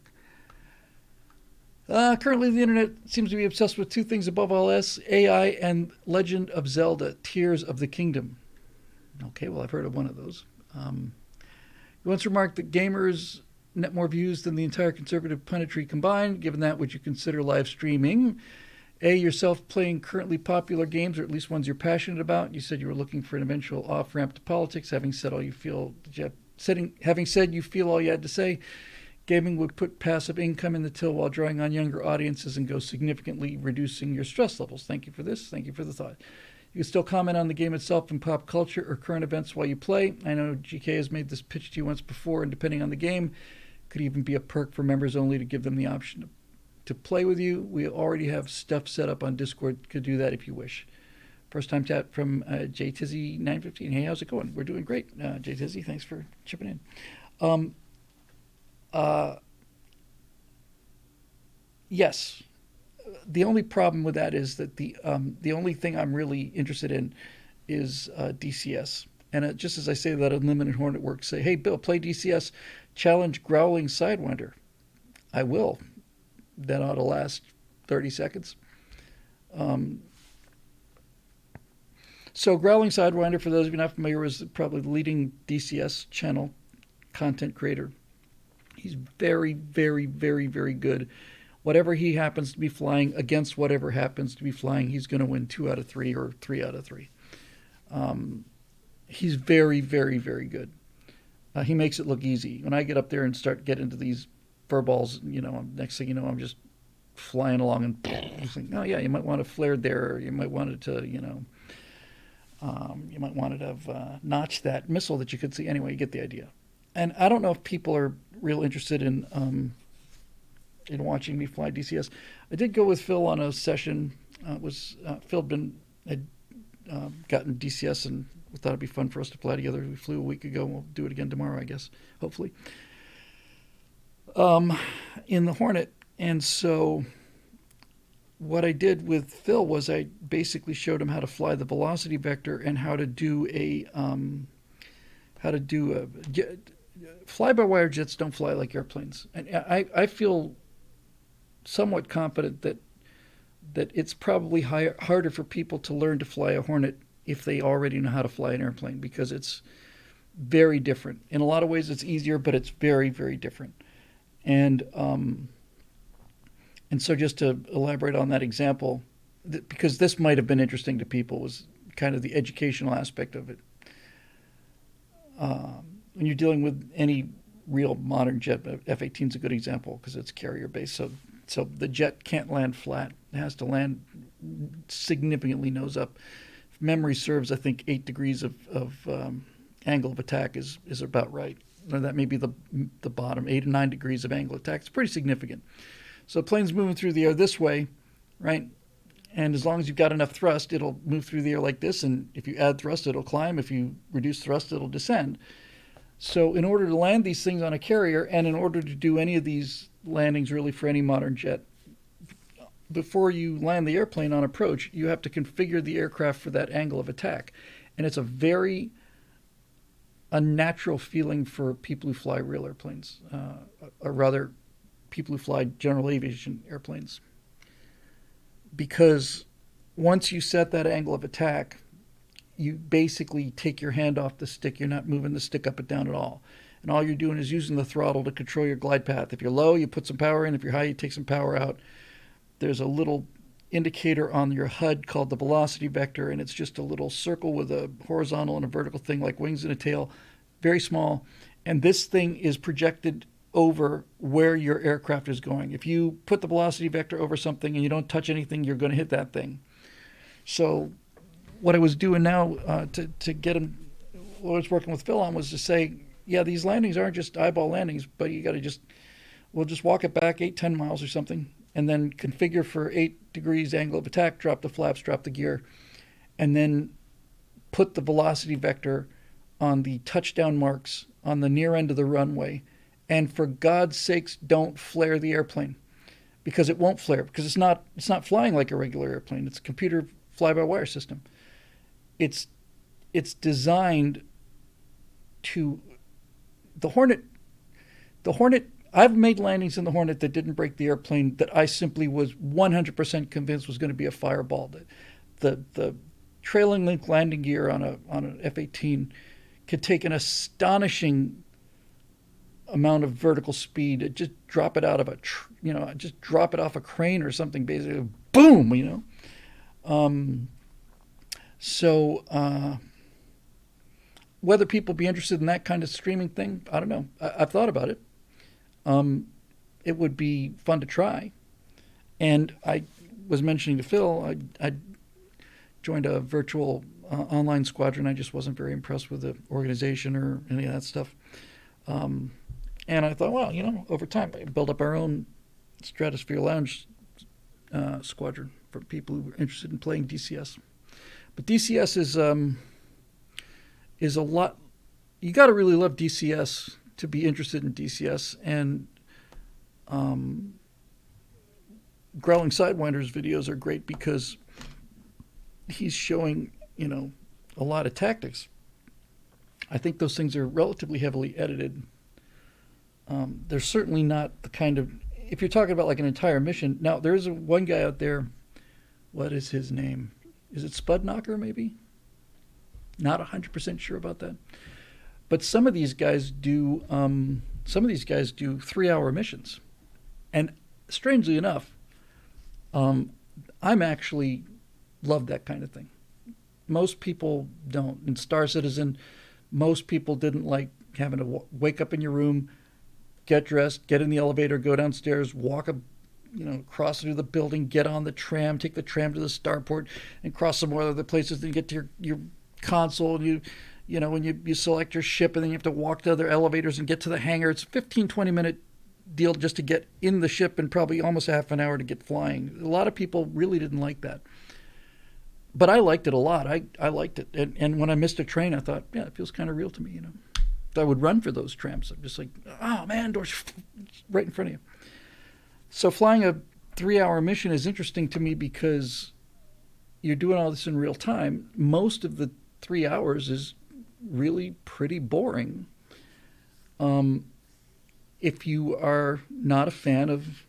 Currently, the internet seems to be obsessed with two things above all else: AI and Legend of Zelda: Tears of the Kingdom. Okay, well, I've heard of one of those. You once remarked that gamers net more views than the entire conservative punditry combined. Given that, would you consider live streaming? Yourself playing currently popular games, or at least ones you're passionate about. You said you were looking for an eventual off-ramp to politics. Having said you feel all you had to say, gaming would put passive income in the till while drawing on younger audiences and go significantly reducing your stress levels. Thank you for this. Thank you for the thought. You can still comment on the game itself and pop culture or current events while you play. I know GK has made this pitch to you once before, and depending on the game, could even be a perk for members only to give them the option to play with you. We already have stuff set up on Discord. Could do that if you wish. First time chat from JTizzy915. Hey, how's it going? We're doing great. JTizzy, thanks for chipping in. Yes. The only problem with that is that the only thing I'm really interested in is DCS. And just as I say that, Unlimited Hornet Works say, hey, Bill, play DCS. Challenge Growling Sidewinder. I will. That ought to last 30 seconds. So Growling Sidewinder, for those of you not familiar, is probably the leading DCS channel content creator. He's very, very, very, very good. Whatever he happens to be flying against whatever happens to be flying, he's going to win 2 out of 3 or 3 out of 3. He's very, very, very good. He makes it look easy. When I get up there and start getting into these fur balls. Next thing you know, I'm just flying along and think, oh yeah, you might want to flare there, or you might want it to, you might want it to have notched that missile that you could see. Anyway, you get the idea. And I don't know if people are real interested in watching me fly DCS. I did go with Phil on a session. Phil had gotten DCS and we thought it'd be fun for us to fly together. We flew a week ago. We'll do it again tomorrow, I guess, hopefully. In the Hornet. And so what I did with Phil was I basically showed him how to fly the velocity vector and how to do fly-by-wire jets don't fly like airplanes. And I feel somewhat confident that it's probably harder for people to learn to fly a Hornet if they already know how to fly an airplane, because it's very different. In a lot of ways, it's easier, but it's very, very different. And so just to elaborate on that example, because this might have been interesting to people, was kind of the educational aspect of it. When you're dealing with any real modern jet, F-18 is a good example because it's carrier-based. So the jet can't land flat. It has to land significantly nose up. If memory serves, I think 8 degrees of angle of attack is about right. Or that may be the bottom, 8 or 9 degrees of angle of attack. It's pretty significant. So the plane's moving through the air this way, right? And as long as you've got enough thrust, it'll move through the air like this. And if you add thrust, it'll climb. If you reduce thrust, it'll descend. So in order to land these things on a carrier, and in order to do any of these landings really for any modern jet, before you land the airplane on approach, you have to configure the aircraft for that angle of attack. And it's a very unnatural feeling for people who fly real airplanes, or rather people who fly general aviation airplanes. Because once you set that angle of attack, you basically take your hand off the stick. You're not moving the stick up and down at all. And all you're doing is using the throttle to control your glide path. If you're low, you put some power in. If you're high, you take some power out. There's a little indicator on your HUD called the velocity vector, and it's just a little circle with a horizontal and a vertical thing like wings and a tail, very small. And this thing is projected over where your aircraft is going. If you put the velocity vector over something and you don't touch anything, you're going to hit that thing. So what I was doing now to get him, what I was working with Phil on, was to say, yeah, these landings aren't just eyeball landings, but you got to we'll just walk it back 8-10 miles or something, and then configure for 8 degrees angle of attack, drop the flaps, drop the gear, and then put the velocity vector on the touchdown marks on the near end of the runway. And for God's sakes, don't flare the airplane, because it won't flare, because it's not flying like a regular airplane. It's a computer fly-by-wire system. It's designed to the Hornet. I've made landings in the Hornet that didn't break the airplane that I simply was 100% convinced was going to be a fireball. The trailing link landing gear on an F-18 could take an astonishing amount of vertical speed. Just drop it out of just drop it off a crane or something. Basically, boom. So whether people be interested in that kind of streaming thing, I don't know. I've thought about it. It would be fun to try. And I was mentioning to Phil, I joined a virtual online squadron. I just wasn't very impressed with the organization or any of that stuff. And I thought, well, over time, I build up our own Stratosphere Lounge squadron for people who are interested in playing DCS. But DCS is a lot. You got to really love DCS to be interested in DCS. And Growling Sidewinder's videos are great because he's showing, a lot of tactics. I think those things are relatively heavily edited. They're certainly not the kind of, if you're talking about like an entire mission. Now, there is one guy out there. What is his name? Is it Spudknocker, maybe? Not 100% sure about that. But some of these guys do 3-hour missions. And strangely enough, I'm actually love that kind of thing. Most people don't. In Star Citizen, most people didn't like having to wake up in your room, get dressed, get in the elevator, go downstairs, walk a cross through the building, get on the tram, take the tram to the starport, and cross some more other places. Then you get to your console, and when you select your ship, and then you have to walk to other elevators and get to the hangar. It's a 15-20 minute deal just to get in the ship, and probably almost half an hour to get flying. A lot of people really didn't like that. But I liked it a lot. I liked it. And when I missed a train, I thought, yeah, it feels kind of real to me, I would run for those trams. I'm just like, oh, man, doors right in front of you. So flying a 3-hour mission is interesting to me because you're doing all this in real time. Most of the 3 hours is really pretty boring. If you are not a fan of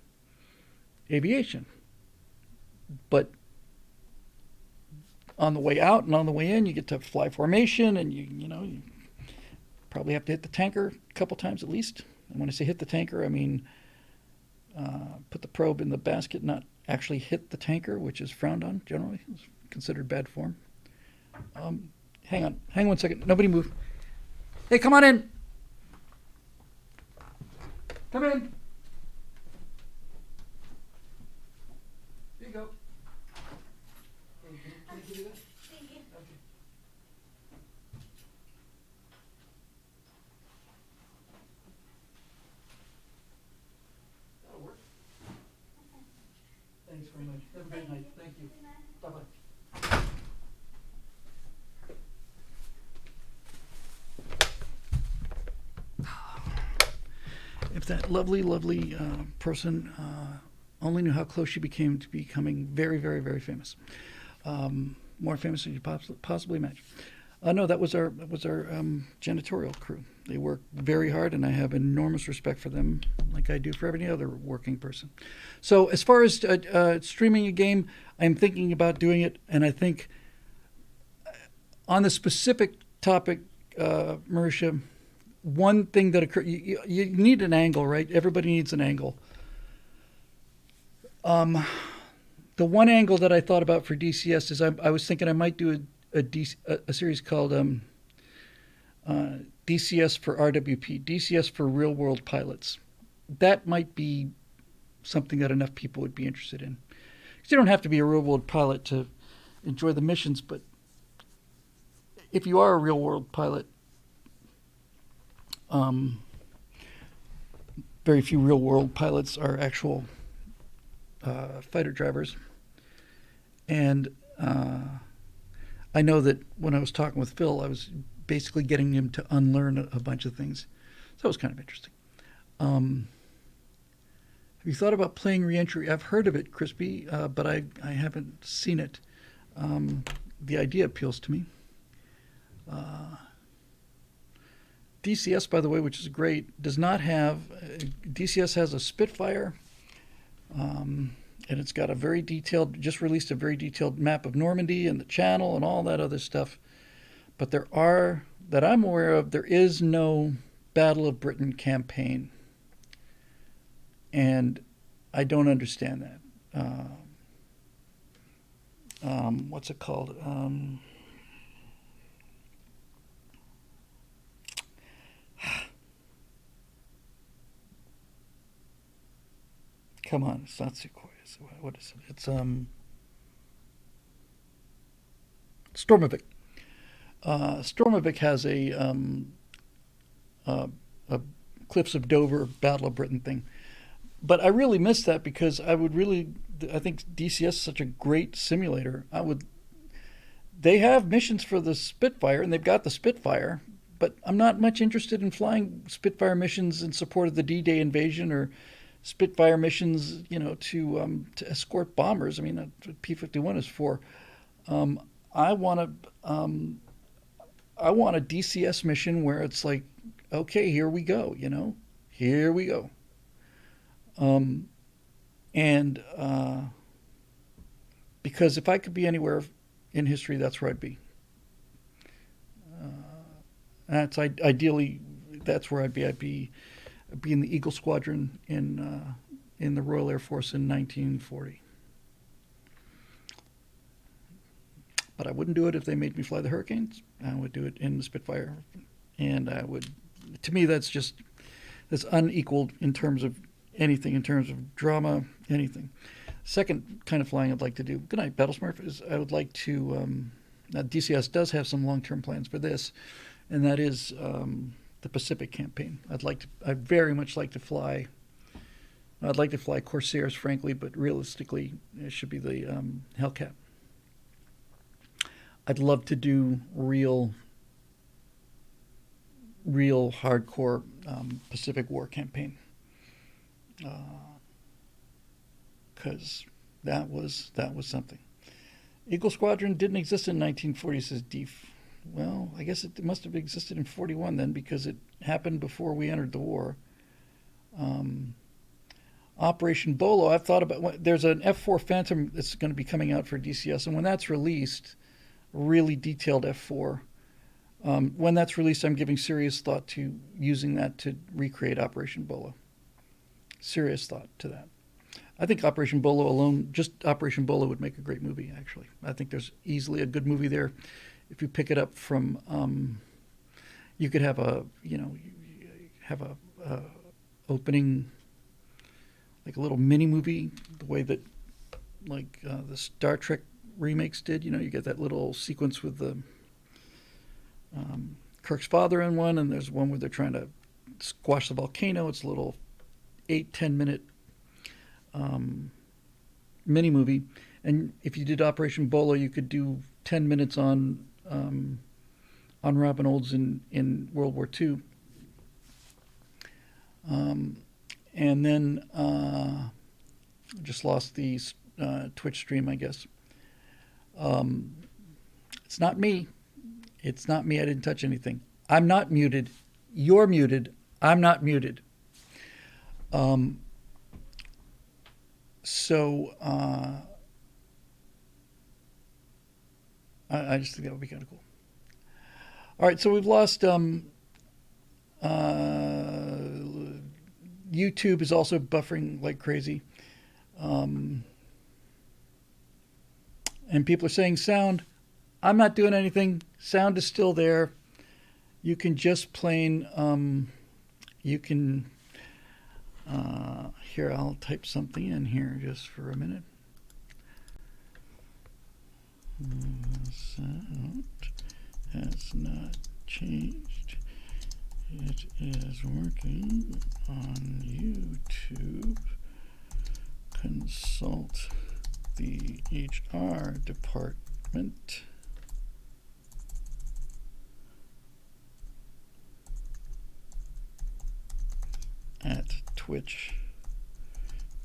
aviation. But on the way out and on the way in, you get to fly formation, and you probably have to hit the tanker a couple times at least. And when I say hit the tanker, I mean put the probe in the basket, not actually hit the tanker, which is frowned on generally. It's considered bad form. Hang on 1 second. Nobody move. Hey, come on in. Come in. Here you go. Can you do that? Thank you. Okay. That'll work. Thanks very much. Have a great night. Thank you. Bye-bye. If that lovely, lovely person only knew how close she became to becoming very, very, very famous. More famous than you possibly imagine. No, that was our janitorial crew. They work very hard, and I have enormous respect for them, like I do for any other working person. So as far as streaming a game, I'm thinking about doing it, and I think on the specific topic, Marisha, one thing that occurred, you need an angle, right? Everybody needs an angle. The one angle that I thought about for DCS is I was thinking I might do a series called DCS for RWP, DCS for Real World Pilots. That might be something that enough people would be interested in. Because you don't have to be a real world pilot to enjoy the missions, but if you are a real world pilot, very few real world pilots are actual fighter drivers. And I know that when I was talking with Phil, I was basically getting him to unlearn a bunch of things. So it was kind of interesting. Have you thought about playing Reentry? I've heard of it, Crispy, but I haven't seen it. The idea appeals to me. DCS, by the way, which is great, does not have... DCS has a Spitfire, and it's got a very detailed... just released a very detailed map of Normandy and the Channel and all that other stuff. But there are, that I'm aware of, there is no Battle of Britain campaign. And I don't understand that. What's it called? Come on, it's not Sequoias. What is it? It's Stormovic. Stormovic has a Cliffs of Dover Battle of Britain thing. But I really miss that because I think DCS is such a great simulator. They have missions for the Spitfire, and they've got the Spitfire, but I'm not much interested in flying Spitfire missions in support of the D-Day invasion or Spitfire missions, to escort bombers. I mean, that's what P-51 is for. I want a DCS mission where it's like, okay, here we go, here we go. Because if I could be anywhere in history, that's where I'd be. That's ideally, that's where I'd be. I'd be in the Eagle Squadron in the Royal Air Force in 1940. But I wouldn't do it if they made me fly the Hurricanes. I would do it in the Spitfire, and to me, that's just that's unequaled in terms of anything, in terms of drama, anything. Second kind of flying I'd like to do, good night, Battlesmurf, is I would like to, DCS does have some long-term plans for this, and that is the Pacific campaign. I'd very much like to fly, I'd like to fly Corsairs, frankly, but realistically, it should be the Hellcat. I'd love to do real hardcore Pacific War campaign, because that was something. Eagle Squadron didn't exist in 1940, says Deef. Well, I guess it must have existed in 41 then, because it happened before we entered the war. Operation Bolo, I've thought about, there's an F4 Phantom that's going to be coming out for DCS, and when that's released, really detailed F4, when that's released, I'm giving serious thought to using that to recreate Operation Bolo. Serious thought to that. I think Operation Bolo alone, just Operation Bolo, would make a great movie, actually. I think there's easily a good movie there. If you pick it up from, you could have a opening, like a little mini movie, the way that, like the Star Trek remakes did. You get that little sequence with the Kirk's father in one, and there's one where they're trying to squash the volcano. It's a little 8-10 minute mini movie, and if you did Operation Bolo, you could do 10 minutes on Robin Olds in World War II, and then just lost the Twitch stream, I guess. It's not me. It's not me. I didn't touch anything. I'm not muted. You're muted. I'm not muted. So I just think that would be kind of cool. All right, so we've lost. YouTube is also buffering like crazy, and people are saying sound. I'm not doing anything. Sound is still there. You can just plain. You can. Here, I'll type something in here just for a minute. Sound has not changed. It is working on YouTube. Consult the HR department. At Twitch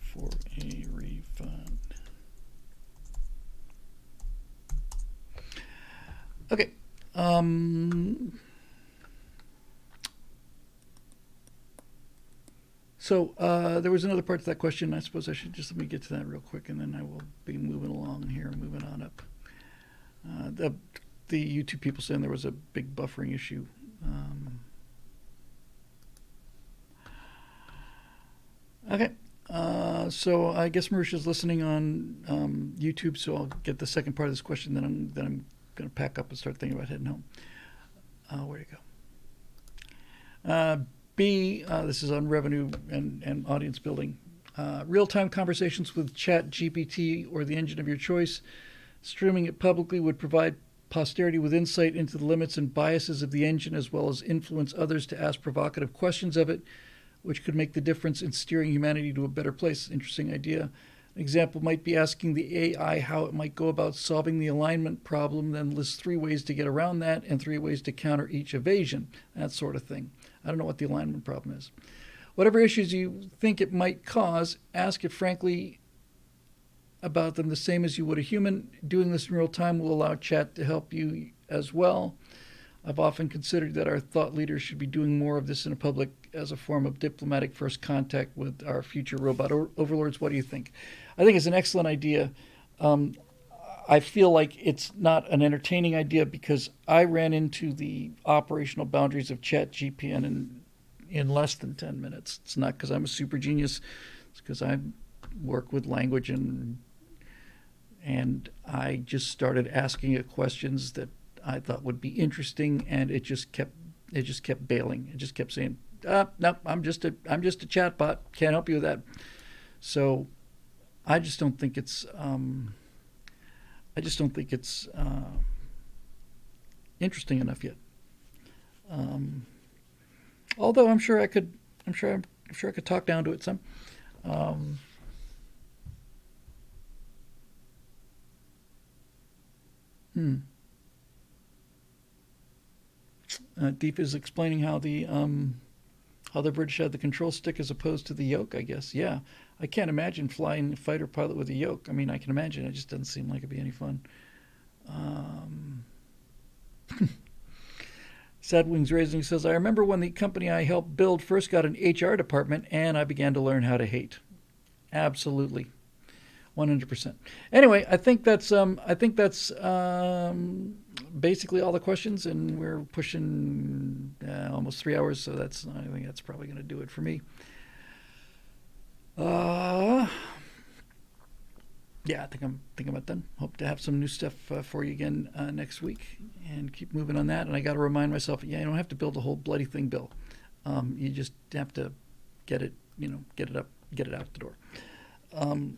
for a refund. Okay. So there was another part to that question. I suppose I should just let me get to that real quick, and then I will be moving along here, moving on up. The YouTube people saying there was a big buffering issue. Okay. So I guess Marisha's listening on YouTube, so I'll get the second part of this question. Then I'm going to pack up and start thinking about heading home. Where'd it go? B, this is on revenue and audience building. Real-time conversations with Chat GPT or the engine of your choice. Streaming it publicly would provide posterity with insight into the limits and biases of the engine, as well as influence others to ask provocative questions of it, which could make the difference in steering humanity to a better place. Interesting idea. An example might be asking the AI how it might go about solving the alignment problem, then list 3 ways to get around that and 3 ways to counter each evasion, that sort of thing. I don't know what the alignment problem is. Whatever issues you think it might cause, ask it frankly about them the same as you would a human. Doing this in real time will allow chat to help you as well. I've often considered that our thought leaders should be doing more of this in a public as a form of diplomatic first contact with our future robot overlords. What do you think? I think it's an excellent idea. I feel like it's not an entertaining idea because I ran into the operational boundaries of Chat GPN in less than 10 minutes. It's not because I'm a super genius. It's because I work with language and I just started asking it questions that I thought would be interesting, and it just kept bailing. It just kept saying, nope, I'm just a chat bot. Can't help you with that. So I just don't think it's interesting enough yet. Um, Although I'm sure I could talk down to it some. Um, hmm. Deep is explaining how the British had the control stick as opposed to the yoke. I guess, yeah. I can't imagine flying a fighter pilot with a yoke. I mean, I can imagine. It just doesn't seem like it'd be any fun. Um, Sad Wings Raising says, I remember when the company I helped build first got an HR department, and I began to learn how to hate. Absolutely. 100%. Anyway, I think that's basically all the questions, and we're pushing almost 3 hours, so I think that's probably going to do it for me. Uh, yeah, I think I'm about done. Hope to have some new stuff for you again next week, and keep moving on that. And I got to remind myself, yeah, you don't have to build the whole bloody thing, Bill. You just have to get it, get it up, get it out the door. Um,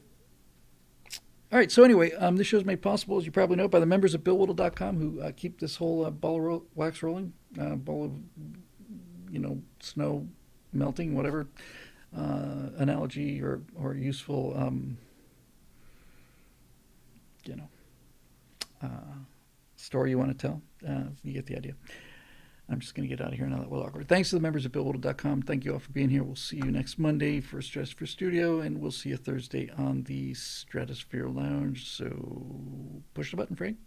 All right. So anyway, this show is made possible, as you probably know, by the members of BillWhittle.com who keep this whole ball of wax rolling, ball of snow melting, whatever analogy or useful you know uh, story you want to tell. You get the idea. I'm just going to get out of here now. That was awkward. Thanks to the members of BillWhittle.com. Thank you all for being here. We'll see you next Monday for Stratosphere Studio, and we'll see you Thursday on the Stratosphere Lounge. So push the button, Frank.